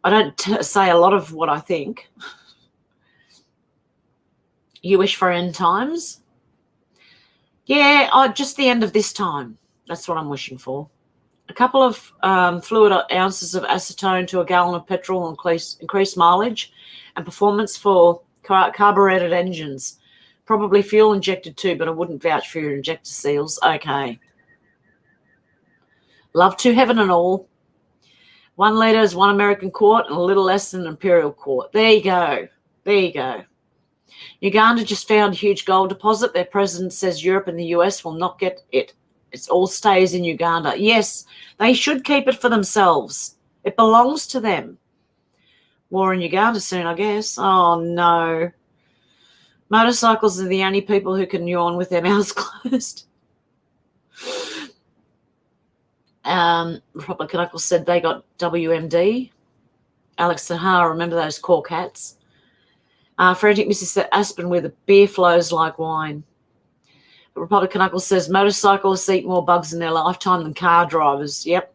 I don't say a lot of what I think. You wish for end times? Yeah, just the end of this time. That's what I'm wishing for. A couple of fluid ounces of acetone to a gallon of petrol increase mileage and performance for carbureted engines. Probably fuel injected too, but I wouldn't vouch for your injector seals. Okay. Love to heaven and all. 1 litre is 1 American quart and a little less than an imperial quart. There you go. Uganda just found a huge gold deposit. Their president says Europe and the US will not get it. It all stays in Uganda. Yes, they should keep it for themselves. It belongs to them. War in Uganda soon, I guess. Oh, no. Motorcycles are the only people who can yawn with their mouths closed. Republican Uncle said they got WMD. Alex said, remember those cork hats? Frantic Mrs. said, Aspen where the beer flows like wine. Republican Uncle says, motorcyclists eat more bugs in their lifetime than car drivers. Yep.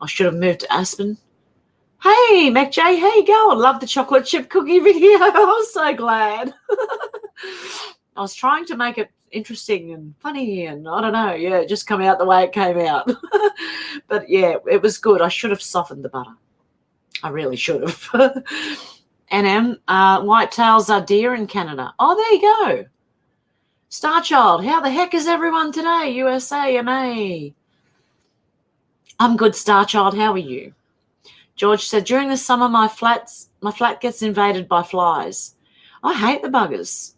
I should have moved to Aspen. Hey, Mac J, how you going? Love the chocolate chip cookie video. I'm so glad. I was trying to make it interesting and funny and I don't know. Yeah, it just come out the way it came out. But, yeah, it was good. I should have softened the butter. I really should have. NM, whitetails are deer in Canada. Oh, there you go. Starchild, how the heck is everyone today? USA, MA. I'm good, Starchild. How are you? George said, during the summer, my flat gets invaded by flies. I hate the buggers.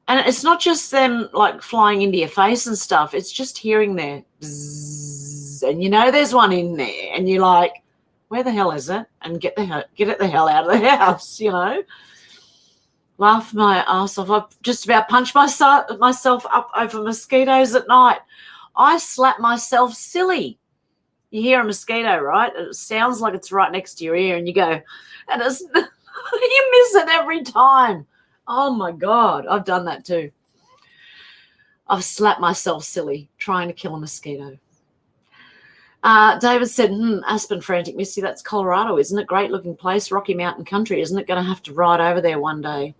And it's not just them, like, flying into your face and stuff. It's just hearing their bzzz, and you know there's one in there. And you're like, where the hell is it? And get it the hell out of the house, you know. Laugh my ass off. I've just about punched myself up over mosquitoes at night. I slap myself silly. You hear a mosquito, right? It sounds like it's right next to your ear, and you go, and it's you miss it every time. Oh, my God. I've done that too. I've slapped myself silly trying to kill a mosquito. David said, Aspen, Frantic Misty, that's Colorado, isn't it? Great looking place, Rocky Mountain country, isn't it? Going to have to ride over there one day.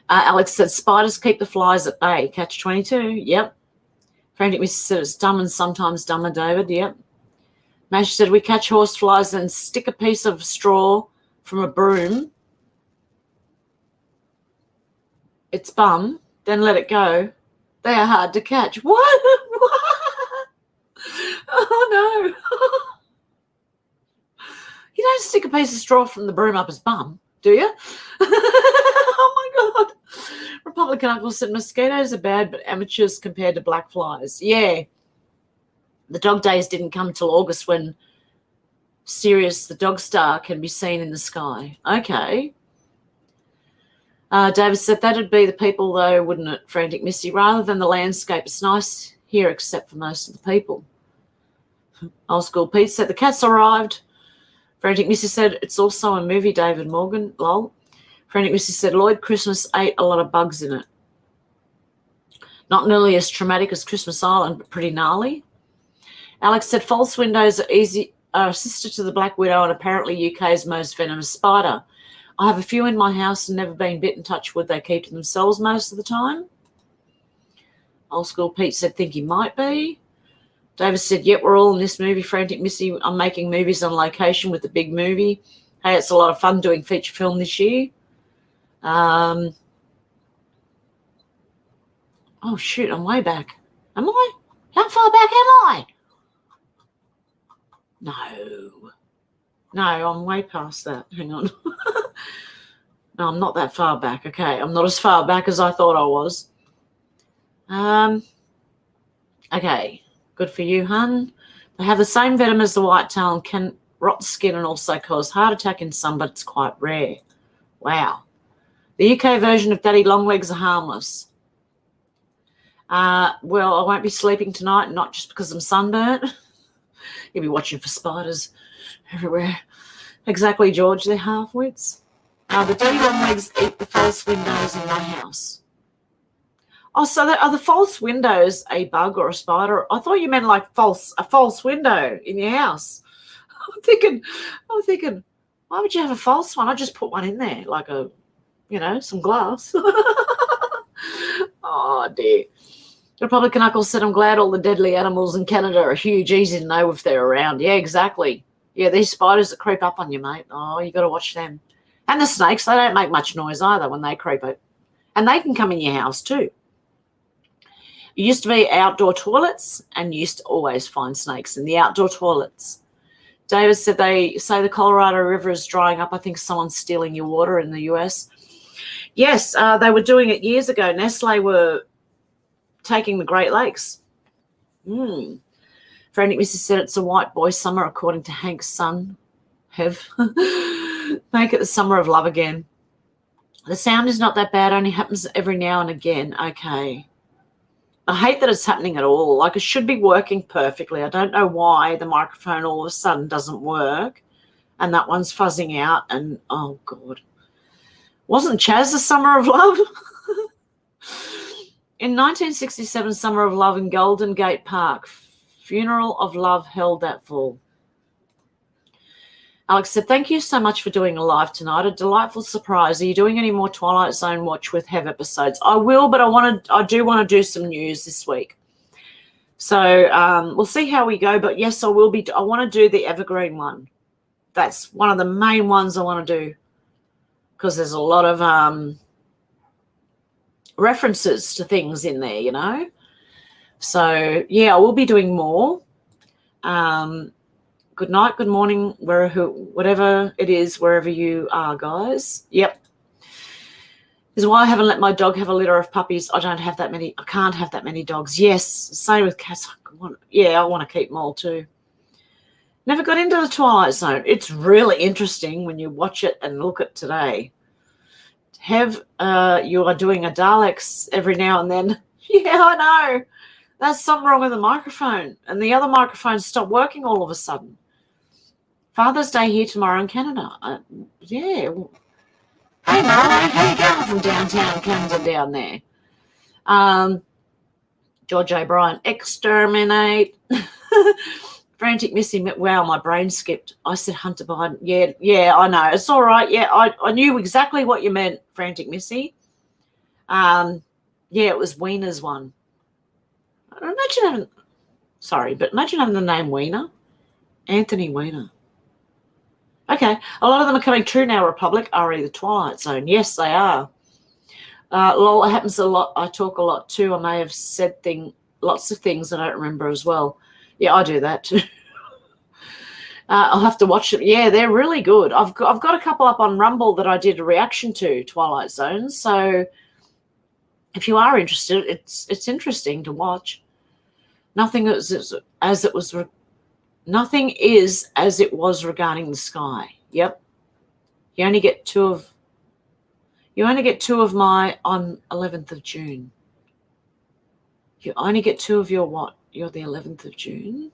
Alex said, spiders keep the flies at bay. Catch 22. Yep. Frantic Misty said, it's dumb and sometimes dumber, David. Yep. Mash said, we catch horse flies and stick a piece of straw from a broom, its bum, then let it go. They are hard to catch. What? What? Oh, no. You don't stick a piece of straw from the broom up his bum, do you? Oh, my God. Republican Uncle said, mosquitoes are bad, but amateurs compared to black flies. Yeah. The dog days didn't come till August when Sirius, the dog star, can be seen in the sky. Okay. David said, that'd be the people, though, wouldn't it, Frantic Misty? Rather than the landscape, it's nice here except for most of the people. Old School Pete said, the cats arrived. Frantic Misty said, it's also a movie, David Morgan. Lol. Frantic Misty said, Lloyd Christmas ate a lot of bugs in it. Not nearly as traumatic as Christmas Island, but pretty gnarly. Alex said, false windows are a sister to the black widow and apparently UK's most venomous spider. I have a few in my house and never been bitten, touch wood. They keep to themselves most of the time. Old School Pete said, think he might be. David said, yep, we're all in this movie, Frantic Missy. I'm making movies on location with the big movie. Hey, it's a lot of fun doing feature film this year. Oh, shoot, I'm way back. Am I? How far back am I? No, I'm way past that. Hang on. No, I'm not that far back. Okay, I'm not as far back as I thought I was. Okay, good for you, hun. They have the same venom as the whitetail and can rot the skin and also cause heart attack in some, but it's quite rare. Wow. The UK version of Daddy Longlegs are harmless. Well, I won't be sleeping tonight, not just because I'm sunburnt. You'll be watching for spiders everywhere. Exactly, George. They're half-wits. The Daddy Longlegs eat the false windows in my house. Oh, so are the false windows a bug or a spider? I thought you meant like a false window in your house. I'm thinking, why would you have a false one? I just put one in there, like some glass. Oh, dear. Republican Uncle said, I'm glad all the deadly animals in Canada are huge, easy to know if they're around. Yeah, exactly. Yeah, these spiders that creep up on you, mate. Oh, you got to watch them. And the snakes, they don't make much noise either when they creep up. And they can come in your house too. It used to be outdoor toilets, and you used to always find snakes in the outdoor toilets. David said they say the Colorado River is drying up. I think someone's stealing your water in the US. Yes, they were doing it years ago. Nestle were taking the Great Lakes. Frantic Missy said it's a white boy summer, according to Hank's son, Hev. Make it the summer of love again. The sound is not that bad, only happens every now and again. Okay. I hate that it's happening at all. Like, it should be working perfectly. I don't know why the microphone all of a sudden doesn't work and that one's fuzzing out and, oh, God. Wasn't Chaz the Summer of Love? In 1967, Summer of Love in Golden Gate Park, Funeral of Love held that fall. Alex said, thank you so much for doing a live tonight. A delightful surprise. Are you doing any more Twilight Zone watch with Hev episodes? I will, but I do want to do some news this week. So we'll see how we go. But yes, I want to do the Evergreen one. That's one of the main ones I want to do because there's a lot of references to things in there, So, yeah, I will be doing more. Good night, good morning, whatever it is, wherever you are, guys. Yep. This is why I haven't let my dog have a litter of puppies. I can't have that many dogs. Yes, same with cats. I want to keep them all too. Never got into the Twilight Zone. It's really interesting when you watch it and look at today. You are doing a Daleks every now and then. Yeah, I know. That's something wrong with the microphone. And the other microphone stopped working all of a sudden. Father's Day here tomorrow in Canada. Yeah. Hey, Mara, how you going from downtown Canada down there? George O'Brien, exterminate. Frantic Missy, wow, my brain skipped. I said Hunter Biden. Yeah, I know. It's all right. Yeah, I knew exactly what you meant, Frantic Missy. Yeah, it was Wiener's one. Imagine having the name Wiener. Anthony Weiner. Okay, a lot of them are coming true now, Republic, RE the Twilight Zone. Yes, they are. Lol, it happens a lot. I talk a lot too. I may have said lots of things I don't remember as well. Yeah, I do that too. I'll have to watch it. Yeah, they're really good. I've got a couple up on Rumble that I did a reaction to, Twilight Zone. So if you are interested, it's interesting to watch. Nothing is as it was regarding the sky. Yep. You only get two of my on 11th of June. You only get two of your what? You're the 11th of June?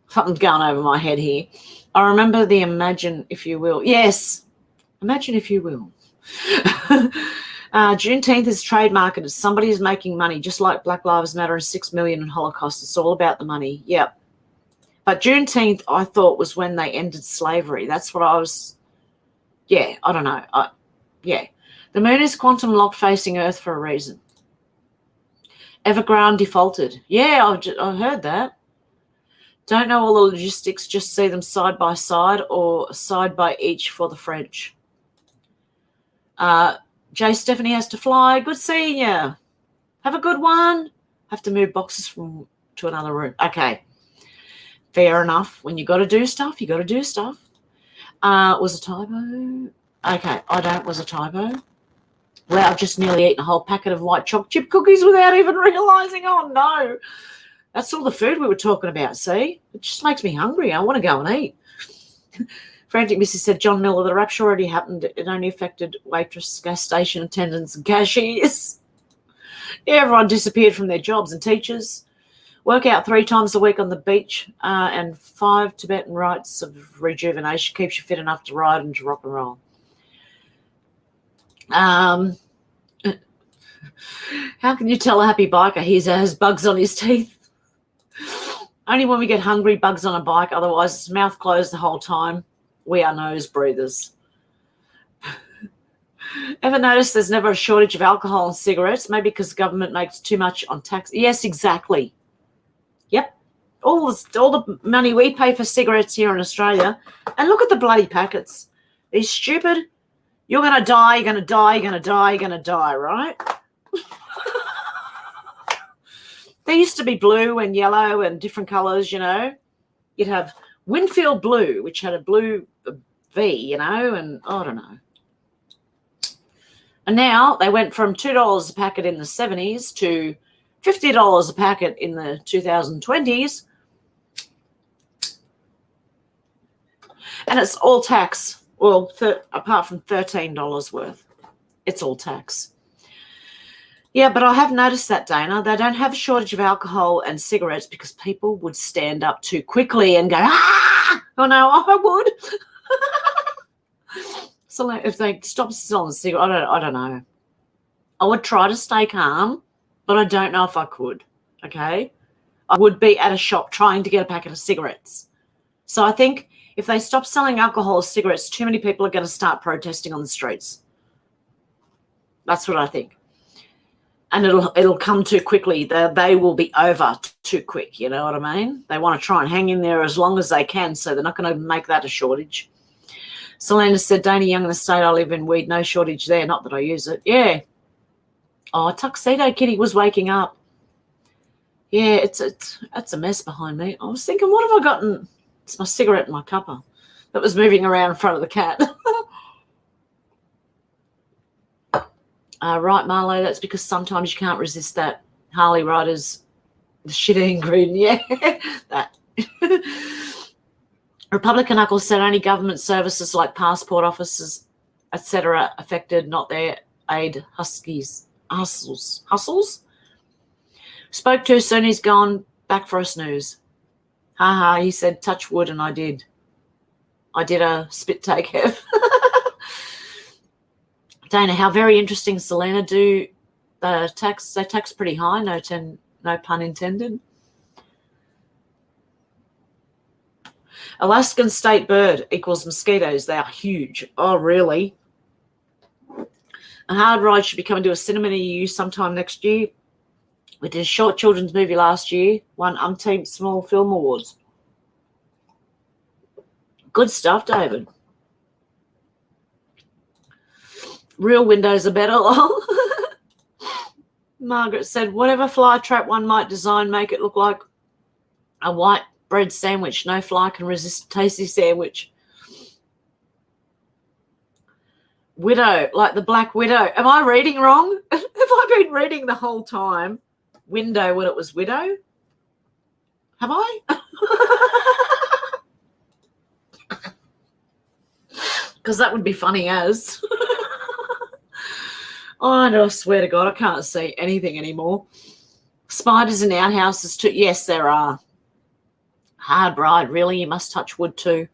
Something's going over my head here. I remember the Imagine If You Will. Yes. Imagine If You Will. Juneteenth is trademarked as somebody is making money, just like Black Lives Matter and 6 million in Holocaust. It's all about the money. Yep. But Juneteenth, I thought, was when they ended slavery. That's what I was. Yeah, I don't know. The moon is quantum locked facing Earth for a reason. Evergrande defaulted. Yeah, I heard that. Don't know all the logistics, just see them side by side or side by each for the French. Jay Stephanie has to fly. Good seeing you. Have a good one. Have to move boxes to another room. Okay. Fair enough. When you got to do stuff, you got to do stuff. Was a typo? Okay, was a typo. Well, I've just nearly eaten a whole packet of white chocolate chip cookies without even realising. Oh, no. That's all the food we were talking about, see? It just makes me hungry. I want to go and eat. Frantic Missy said, John Miller, the rapture already happened. It only affected waitress, gas station attendants and cashiers. Yeah, everyone disappeared from their jobs and teachers. Work out 3 times a week on the beach and 5 Tibetan rites of rejuvenation keeps you fit enough to ride and to rock and roll. How can you tell a happy biker he has bugs on his teeth? Only when we get hungry, bugs on a bike. Otherwise, it's mouth closed the whole time. We are nose breathers. Ever notice there's never a shortage of alcohol and cigarettes? Maybe because the government makes too much on tax. Yes, exactly. Yep. All the money we pay for cigarettes here in Australia. And look at the bloody packets. These stupid, you're going to die, you're going to die, you're going to die, you're going to die, right? They used to be blue and yellow and different colours, you know. You'd have Winfield Blue, which had a blue V, you know, and I don't know. And now they went from $2 a packet in the 70s to $50 a packet in the 2020s. And it's all tax. Well, apart from $13 worth, it's all tax. Yeah, but I have noticed that, Dana. They don't have a shortage of alcohol and cigarettes because people would stand up too quickly and go, ah! Oh, no, I would. So if they stop selling cigarettes, I don't know. I would try to stay calm, but I don't know if I could, okay? I would be at a shop trying to get a packet of cigarettes. So I think if they stop selling alcohol or cigarettes, too many people are going to start protesting on the streets. That's what I think. And it'll come too quickly. They will be over too quick, you know what I mean? They want to try and hang in there as long as they can, so they're not going to make that a shortage. Selena said, Dana Young in the state I live in, weed, no shortage there, not that I use it. Yeah. Oh, Tuxedo Kitty was waking up. Yeah, it's a mess behind me. I was thinking, what have I gotten? It's my cigarette in my cuppa that was moving around in front of the cat. Right, Marlo, that's because sometimes you can't resist that. Harley riders, the shit-eating green, yeah, that. Republican Knuckles said only government services like passport offices, etc., affected, not their aid hustles. Spoke too soon, he's gone back for a snooze. Ha, he said, touch wood, and I did. I did a spit take, Hev. Dana, how very interesting, Selena. Do They tax pretty high, no pun intended. Alaskan state bird equals mosquitoes. They are huge. Oh, really? A Hard Ride should be coming to a cinema near you sometime next year. We did a short children's movie last year, won umpteen small film awards. Good stuff, David. Real windows are better, lol. Margaret said, whatever fly trap one might design, make it look like a white bread sandwich. No fly can resist a tasty sandwich. Widow, like the Black Widow. Am I reading wrong? Have I been reading the whole time window when it was widow? Have I? Because that would be funny as. Oh, no, I swear to God, I can't see anything anymore. Spiders in outhouses too. Yes, there are. Hard Ride, really? You must touch wood too.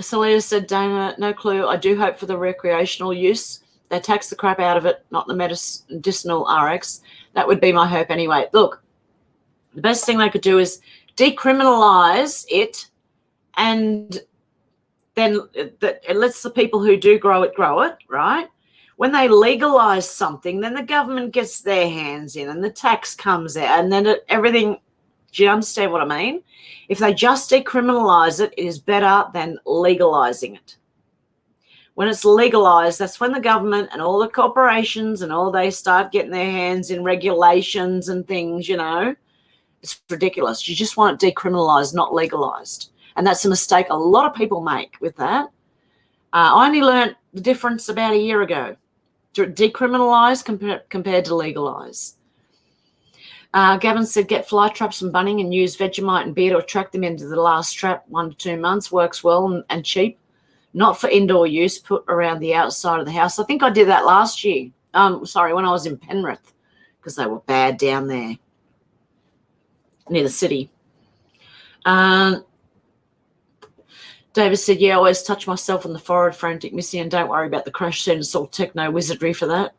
Celia said, Dana, no clue. I do hope for the recreational use. They tax the crap out of it, not the medicinal RX. That would be my hope anyway. Look, the best thing they could do is decriminalise it, and then it lets the people who do grow it, right? When they legalise something, then the government gets their hands in and the tax comes out, and then everything. Do you understand what I mean? If they just decriminalise it, it is better than legalising it. When it's legalised, that's when the government and all the corporations and all they start getting their hands in regulations and things, you know. It's ridiculous. You just want it decriminalised, not legalised. And that's a mistake a lot of people make with that. I only learnt the difference about a year ago. Decriminalise compared to legalise. Gavin said, get fly traps from Bunning and use Vegemite and beer to attract them into the last trap 1 to 2 months. Works well and cheap. Not for indoor use, put around the outside of the house. I think I did that last year. When I was in Penrith, because they were bad down there near the city. David said, yeah, I always touch myself on the forehead, Frantic Missy, and don't worry about the crash soon. It's all techno wizardry for that.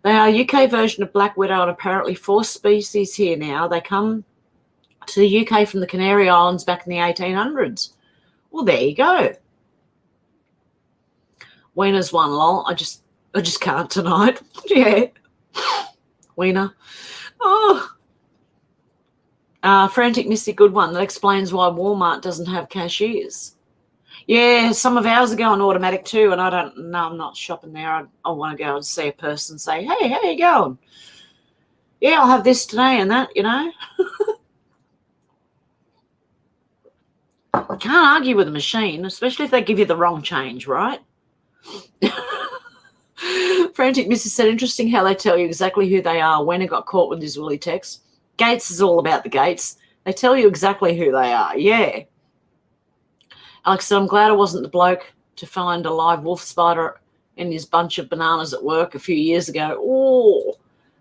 They are a UK version of Black Widow and apparently 4 species here now. They come to the UK from the Canary Islands back in the 1800s. Well, there you go. Wiener's one, lol. I just can't tonight. Yeah. Wiener. Oh. Frantic Missy, good one. That explains why Walmart doesn't have cashiers. Yeah, some of ours are going automatic too, and I'm not shopping there. I want to go and see a person and say, hey, how you going? Yeah, I'll have this today and that, you know. I can't argue with a machine, especially if they give you the wrong change, right? Frantic Missy said, interesting how they tell you exactly who they are. When I got caught with his woolly text. Gates is all about the Gates. They tell you exactly who they are. Yeah. Alex said, I'm glad I wasn't the bloke to find a live wolf spider in his bunch of bananas at work a few years ago. Oh,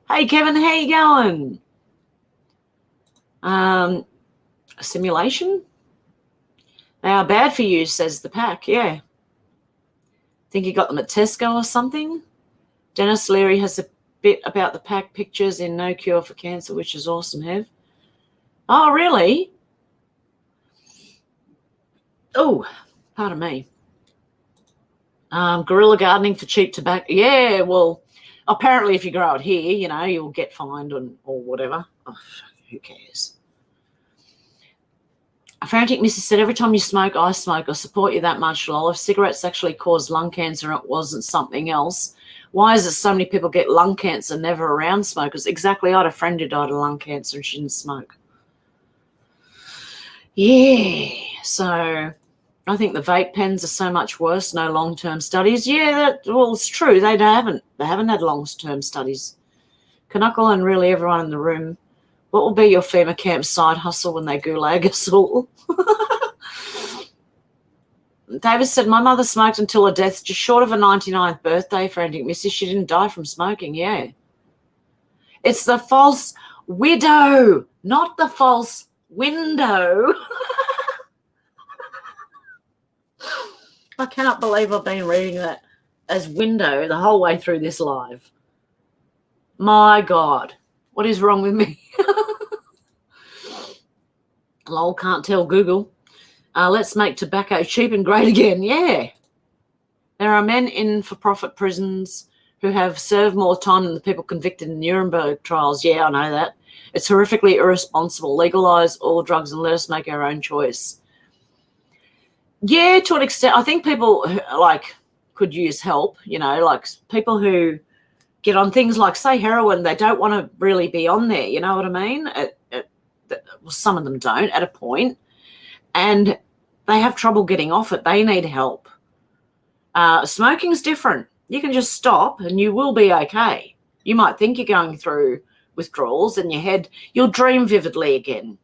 hey, Kevin, how you going? A simulation? They are bad for you, says the pack. Yeah. Think you got them at Tesco or something? Dennis Leary has a bit about the pack pictures in No Cure for Cancer, which is awesome, Hev. Oh, really? Oh, pardon me. Guerrilla gardening for cheap tobacco. Yeah, well, apparently if you grow it here, you know, you'll get fined or whatever. Oh, who cares? Frantic Missy said, every time you smoke, I smoke. I support you that much, lol. If cigarettes actually caused lung cancer and it wasn't something else, why is it so many people get lung cancer never around smokers? Exactly. I had a friend who died of lung cancer and she didn't smoke. Yeah, so I think the vape pens are so much worse. No long-term studies. Yeah, it's true. They haven't had long-term studies. Knuckle and really everyone in the room. What will be your FEMA camp side hustle when they gulag us all? David said, my mother smoked until her death, just short of her 99th birthday, Frantic Missy. She didn't die from smoking, yeah. It's the false widow, not the false window. I cannot believe I've been reading that as window the whole way through this live. My God, what is wrong with me? Lol, can't tell Google. Let's make tobacco cheap and great again. Yeah. There are men in for-profit prisons who have served more time than the people convicted in Nuremberg trials. Yeah, I know that. It's horrifically irresponsible. Legalise all drugs and let us make our own choice. Yeah, to an extent. I think people like could use help, you know, like people who get on things like, say, heroin, they don't want to really be on there, you know what I mean? Well, some of them don't at a point, and they have trouble getting off it. They need help. Smoking's different. You can just stop and you will be okay. You might think you're going through withdrawals in your head. You'll dream vividly again.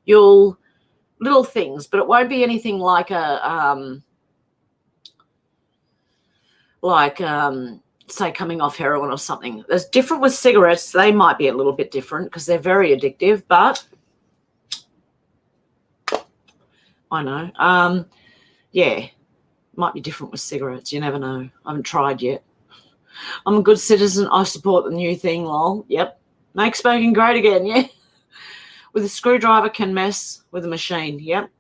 You'll little things, but it won't be anything like say coming off heroin or something. There's different with cigarettes. They might be a little bit different because they're very addictive, but I know. Yeah, might be different with cigarettes. You never know. I haven't tried yet. I'm a good citizen. I support the new thing, lol. Yep. Make smoking great again, yeah. With a screwdriver can mess with a machine. Yep.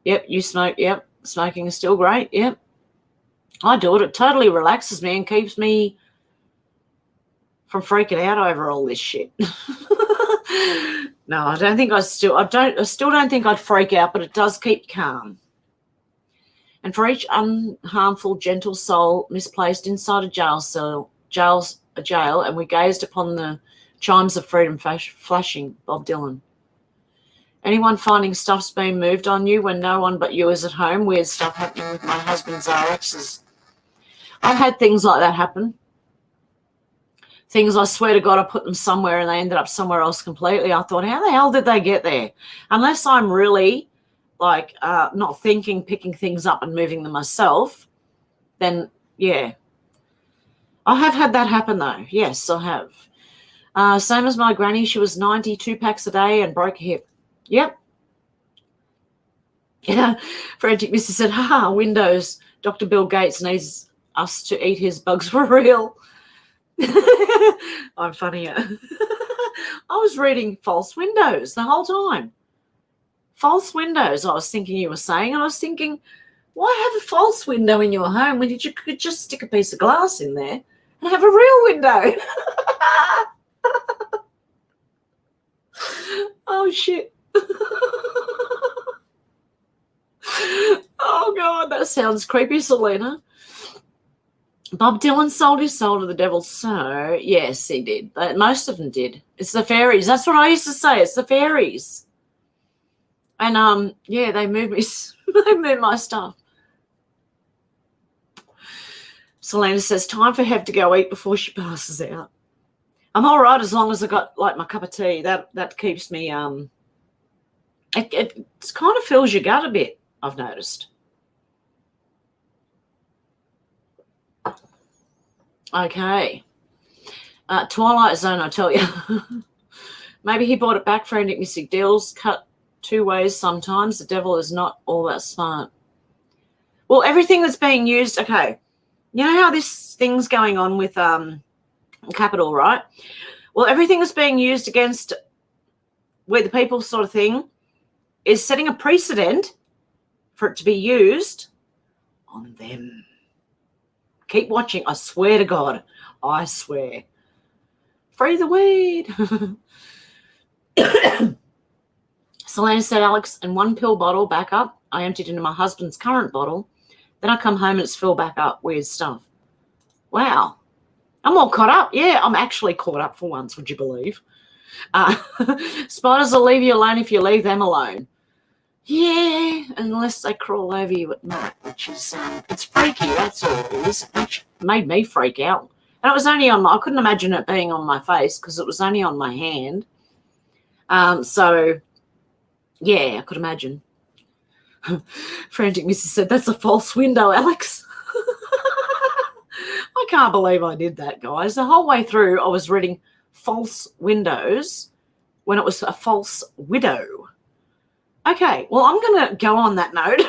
Yep, you smoke. Yep. Smoking is still great. Yep. I do it. It totally relaxes me and keeps me from freaking out over all this shit. No, I still don't think I'd freak out, but it does keep calm. And for each unharmful, gentle soul misplaced inside a jail, and we gazed upon the chimes of freedom flashing, Bob Dylan. Anyone finding stuff's been moved on you when no one but you is at home? Weird stuff happening with my husband's RXs. I've had things like that happen. Things, I swear to God, I put them somewhere and they ended up somewhere else completely. I thought, how the hell did they get there? Unless I'm really like not thinking, picking things up and moving them myself, then yeah. I have had that happen though. Yes, I have. Same as my granny. She was 92 packs a day and broke a hip. Yep. Yeah. Frantic Missy said, Windows. Dr. Bill Gates needs us to eat his bugs for real. I'm funnier. I was reading false windows the whole time. False windows, I was thinking you were saying, and I was thinking, why have a false window in your home when you could just stick a piece of glass in there and have a real window? Oh, shit. Oh, God, that sounds creepy, Selena. Bob Dylan sold his soul to the devil. So, yes, he did. Most of them did. It's the fairies. That's what I used to say. It's the fairies. And, yeah, they moved me. They moved my stuff. Selena says, time for Hev to go eat before she passes out. I'm all right as long as I got, like, my cup of tea. That keeps me, it kind of fills your gut a bit, I've noticed. Okay. Twilight Zone, I tell you. Maybe he bought it back for Nick Mystic Deals. Cut two ways sometimes. The devil is not all that smart. Well, everything that's being used, okay. You know how this thing's going on with Capital, right? Well, everything that's being used against where the people sort of thing is setting a precedent for it to be used on them. Keep watching. I swear to God. I swear. Free the weed. Selena said, Alex, in one pill bottle back up, I emptied into my husband's current bottle. Then I come home and it's filled back up. Weird stuff. Wow. I'm all caught up. Yeah, I'm actually caught up for once, would you believe? Spiders will leave you alone if you leave them alone. Yeah, unless they crawl over you at night, which is, it's freaky, that's all it is. Which made me freak out. And it was only on I couldn't imagine it being on my face because it was only on my hand. So, yeah, I could imagine. Frantic Mrs. said, that's a false window, Alex. I can't believe I did that, guys. The whole way through, I was reading false windows when it was a false widow. Okay, well, I'm going to go on that note.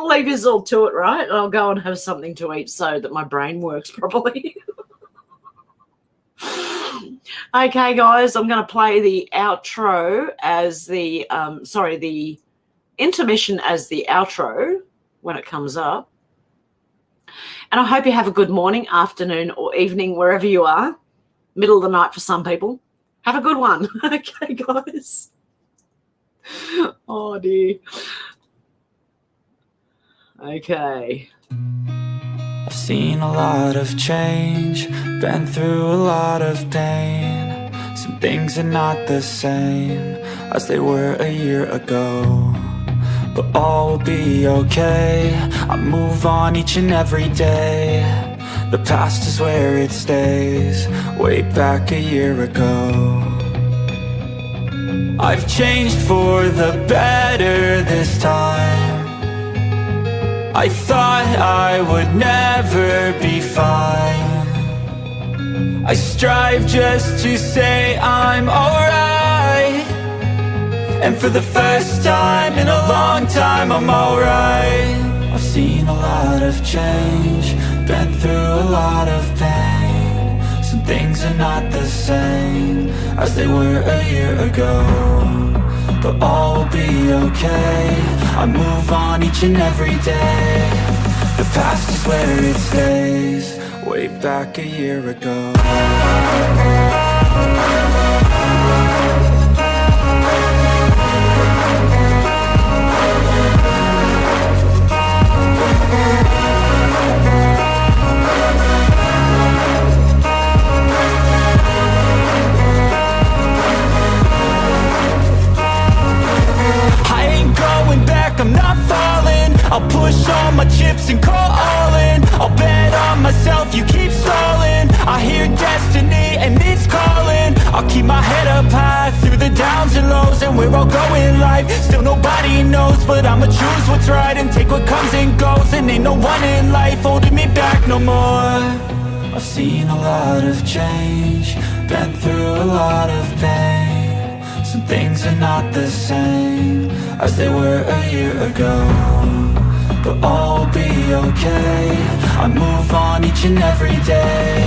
I'll leave you all to it, right? And I'll go and have something to eat so that my brain works properly. Okay, guys, I'm going to play the outro as the, the intermission as the outro when it comes up. And I hope you have a good morning, afternoon, or evening, wherever you are. Middle of the night for some people. Have a good one. Okay, guys. Oh, dear. Okay. I've seen a lot of change, been through a lot of pain. Some things are not the same as they were a year ago, but all will be okay. I move on each and every day. The past is where it stays, way back a year ago. I've changed for the better this time. I thought I would never be fine. I strive just to say I'm alright, and for the first time in a long time I'm alright. I've seen a lot of change, been through a lot of pain. Some things are not the same as they were a year ago, but all will be okay. I move on each and every day. The past is where it stays, way back a year ago. I'm not falling. I'll push all my chips and call all in. I'll bet on myself, you keep stalling. I hear destiny and it's calling. I'll keep my head up high through the downs and lows, and where I'll go in life still nobody knows, but I'ma choose what's right and take what comes and goes. And ain't no one in life holding me back no more. I've seen a lot of change, been through a lot of pain. Some things are not the same as they were a year ago, but all will be okay. I move on each and every day.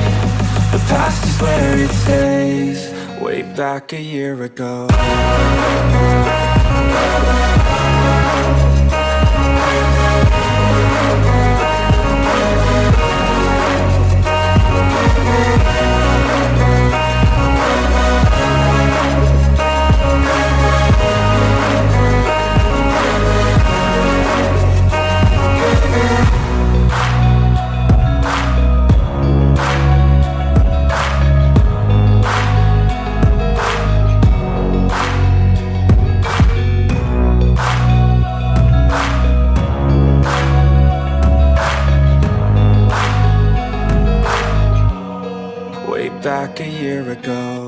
The past is where it stays, way back a year ago. Back a year ago.